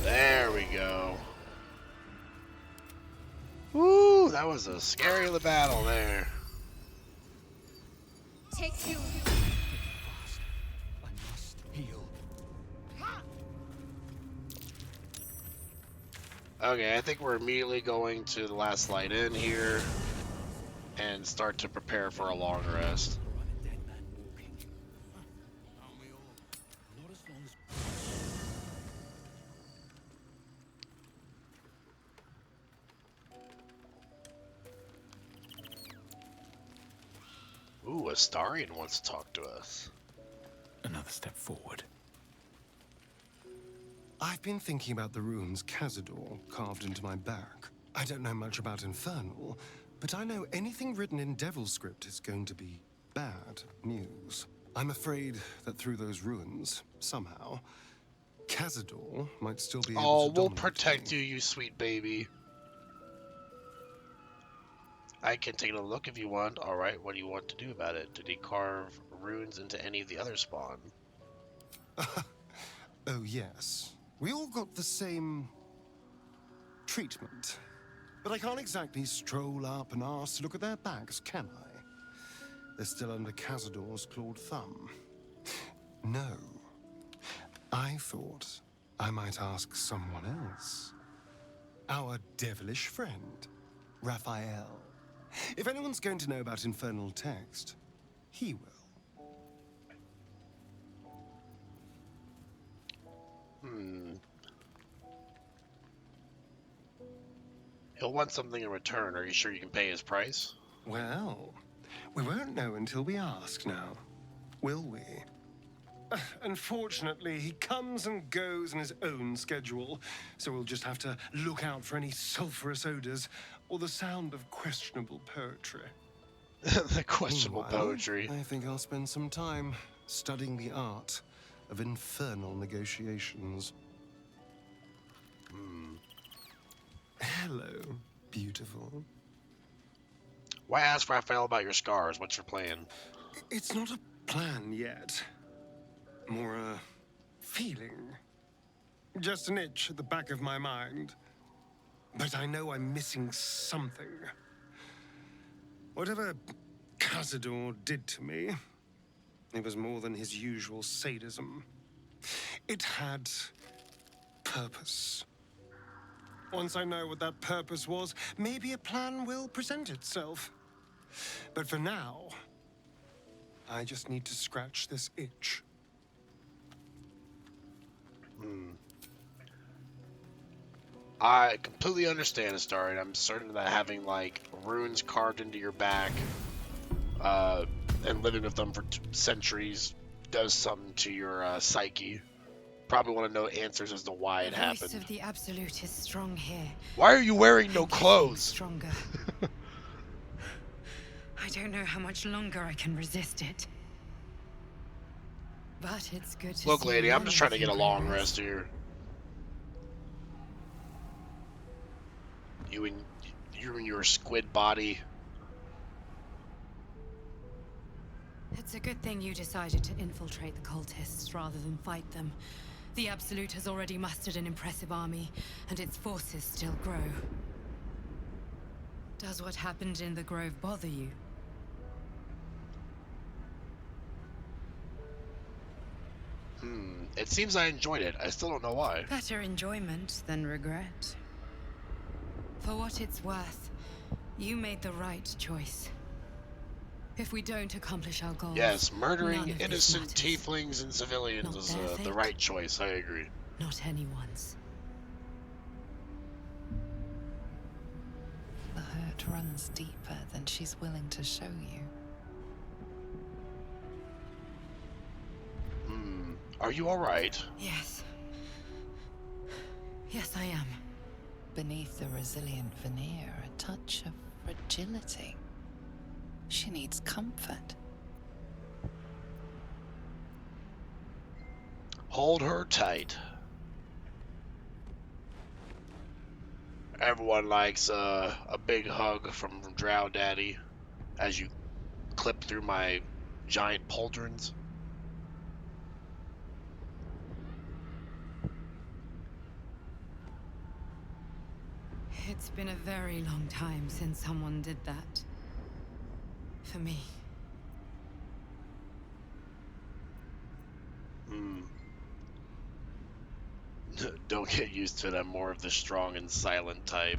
There we go. Woo, that was a scary little battle there. Take you. I must heal. Okay, I think we're immediately going to the last light in here and start to prepare for a long rest. Ooh, Astarion wants to talk to us. Another step forward. I've been thinking about the runes Cazador carved into my back. I don't know much about Infernal, but I know anything written in Devil script is going to be bad news. I'm afraid that through those runes, somehow, Cazador might still be able to Oh, we'll dominate protect me. you, you sweet baby. I can take a look if you want. Alright, what do you want to do about it? Did he carve runes into any of the other spawn? Oh, yes. We all got the same treatment. But I can't exactly stroll up and ask to look at their backs, can I? They're still under Cazador's clawed thumb. No. I thought I might ask someone else. Our devilish friend, Raphael. If anyone's going to know about infernal text, he will. He'll want something in return. Are you sure you can pay his price? Well, we won't know until we ask now, will we? Unfortunately, he comes and goes in his own schedule, so we'll just have to look out for any sulphurous odors or the sound of questionable poetry. The questionable Meanwhile, poetry. I think I'll spend some time studying the art of infernal negotiations. Hello, beautiful. Why ask Raphael about your scars? What's your plan? It's not a plan yet. More a feeling. Just an itch at the back of my mind. But I know I'm missing something. Whatever Cazador did to me, it was more than his usual sadism. It had purpose. Once I know what that purpose was, maybe a plan will present itself. But for now, I just need to scratch this itch. I completely understand, Astarion. I'm certain that having, like, runes carved into your back, and living with them for centuries does something to your psyche. Probably want to know answers as to why it The voice happened. of the Absolute is strong here. Why are you wearing no And getting clothes? Stronger. I don't know how much longer I can resist it. But it's good to Look, see lady, I'm many just trying to of get a you long progress. rest here. You and your squid body. It's a good thing you decided to infiltrate the cultists rather than fight them. The Absolute has already mustered an impressive army, and its forces still grow. Does what happened in the Grove bother you? It seems I enjoyed it. I still don't know why. Better enjoyment than regret. For what it's worth, you made the right choice. If we don't accomplish our goals, Yes, none murdering of this innocent matters. tieflings and civilians Not is their the fate. right choice. I agree. Not anyone's. The hurt runs deeper than she's willing to show you. Are you all right? Yes. Yes, I am. Beneath the resilient veneer, a touch of fragility. She needs comfort. Hold her tight. Everyone likes a big hug from Drow Daddy as you clip through my giant pauldrons. It's been a very long time since someone did that. For me. Don't get used to it. I'm more of the strong and silent type.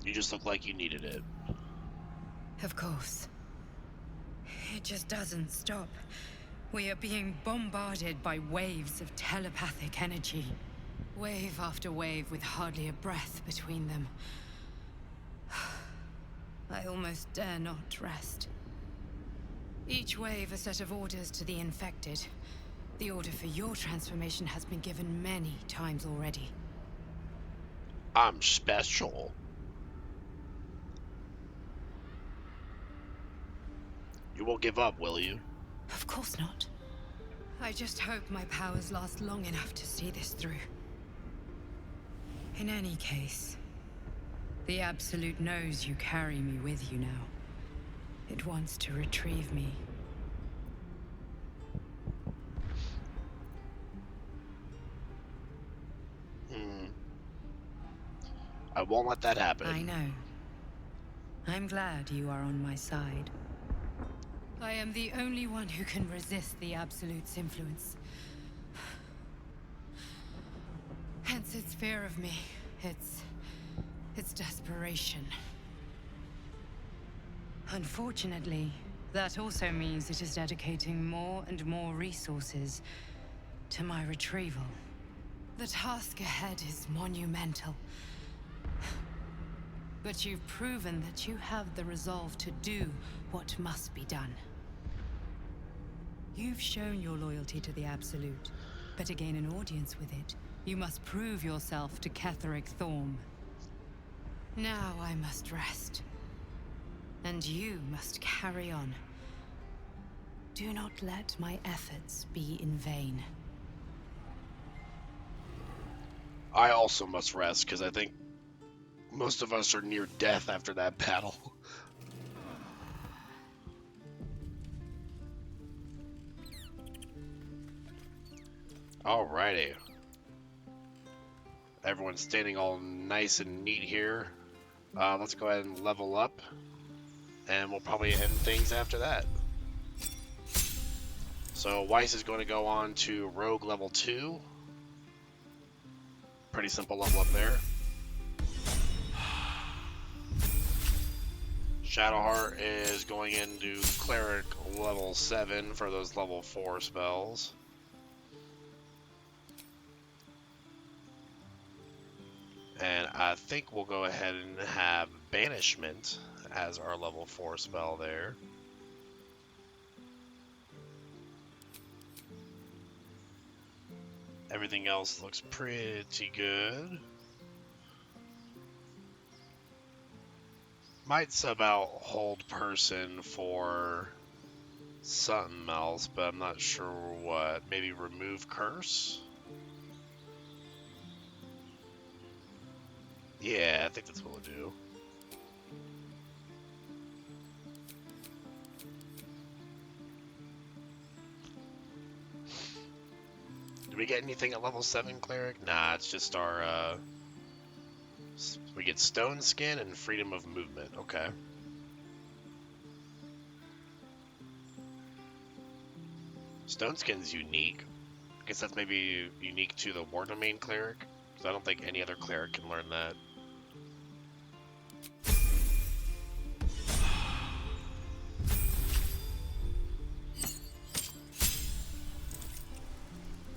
You just look like you needed it. Of course. It just doesn't stop. We are being bombarded by waves of telepathic energy. Wave after wave with hardly a breath between them. I almost dare not rest. Each wave a set of orders to the infected. The order for your transformation has been given many times already. I'm special. You won't give up, will you? Of course not. I just hope my powers last long enough to see this through. In any case, the Absolute knows you carry me with you now. It wants to retrieve me. I won't let that happen. I know. I'm glad you are on my side. I am the only one who can resist the Absolute's influence. Hence its fear of me. Its desperation. Unfortunately, that also means it is dedicating more and more resources to my retrieval. The task ahead is monumental. But you've proven that you have the resolve to do what must be done. You've shown your loyalty to the Absolute, but to gain an audience with it, you must prove yourself to Ketheric Thorm. Now I must rest. And you must carry on. Do not let my efforts be in vain. I also must rest, because I think most of us are near death after that battle. Alrighty. Everyone's standing all nice and neat here. Let's go ahead and level up. And we'll probably end things after that. So Weiss is going to go on to Rogue level 2. Pretty simple level up there. Shadowheart is going into Cleric level 7 for those level 4 spells. And I think we'll go ahead and have Banishment as our level 4 spell there. Everything else looks pretty good. Might sub out Hold Person for something else, but I'm not sure what. Maybe Remove Curse? Yeah, I think that's what we'll do. Do we get anything at level 7 cleric? Nah, it's just our, we get stone skin and freedom of movement. Okay. Stone skin's unique. I guess that's maybe unique to the war domain cleric, because I don't think any other cleric can learn that.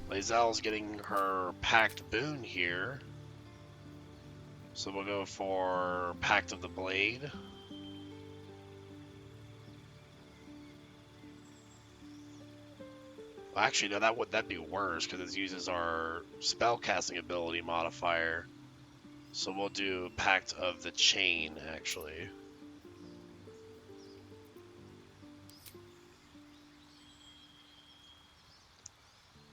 Lae'zel's getting her Pact boon here. So we'll go for Pact of the Blade. Well, actually, no, that'd be worse, because it uses our spellcasting ability modifier. So we'll do Pact of the Chain, actually.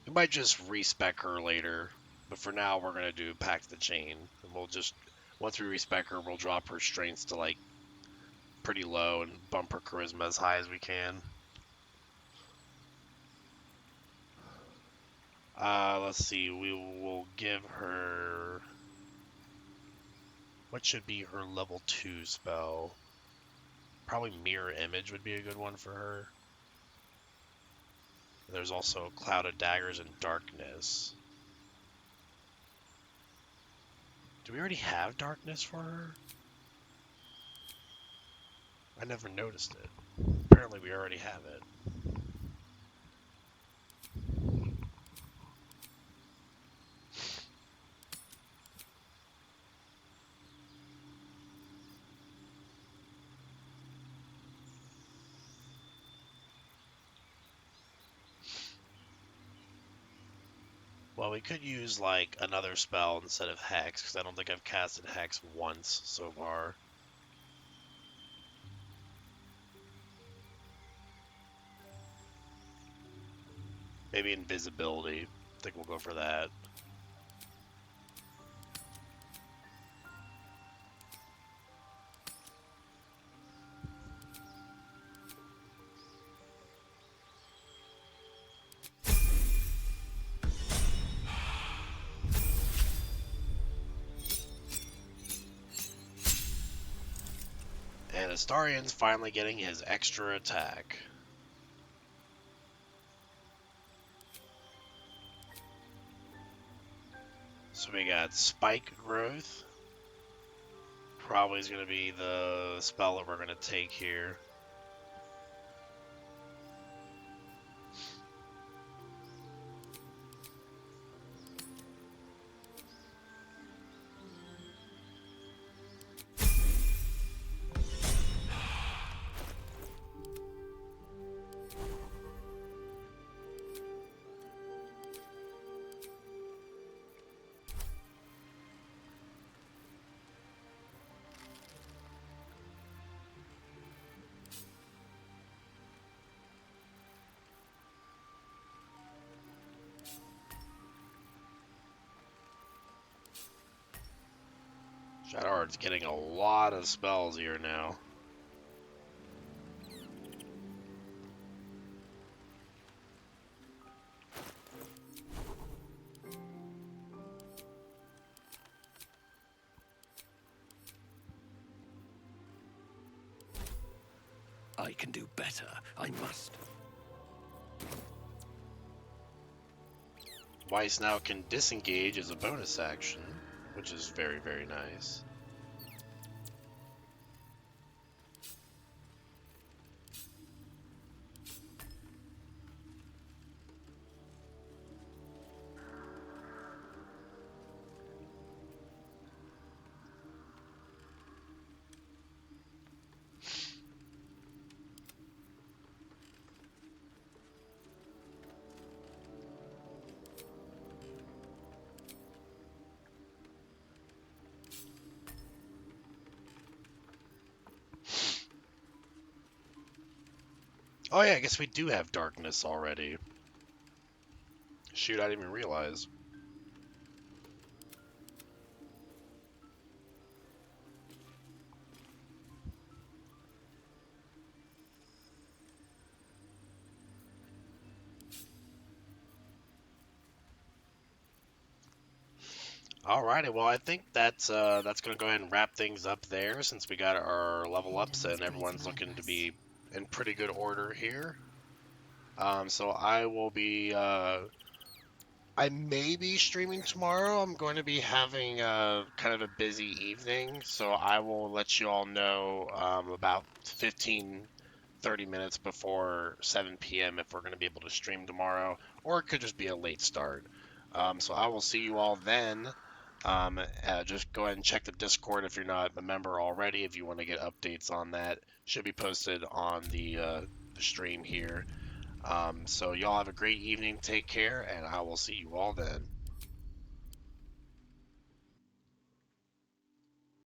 We might just respec her later, but for now we're gonna do Pact of the Chain, and we'll just, once we respec her, we'll drop her strengths to like pretty low and bump her charisma as high as we can. Let's see, we will give her, what should be her level 2 spell? Probably Mirror Image would be a good one for her. There's also Cloud of Daggers and Darkness. Do we already have Darkness for her? I never noticed it. Apparently we already have it. Well, we could use like another spell instead of Hex, because I don't think I've casted Hex once so far. Maybe Invisibility. I think we'll go for that. And Astarian's finally getting his extra attack. So we got Spike Growth. Probably is going to be the spell that we're going to take here. Shadowheart's getting a lot of spells here now. I can do better. I must. Weiss now can disengage as a bonus action, which is very, very nice. Oh yeah, I guess we do have Darkness already. Shoot, I didn't even realize. Alrighty, well, I think that's gonna go ahead and wrap things up there since we got our level ups and everyone's looking to be in pretty good order here. So I will be I may be streaming tomorrow. I'm going to be having kind of a busy evening, so I will let you all know about 30 minutes before 7 p.m. if we're going to be able to stream tomorrow, or it could just be a late start. So I will see you all then. Just go ahead and check the Discord if you're not a member already. If you want to get updates on that, should be posted on the stream here. So y'all have a great evening. Take care, and I will see you all then.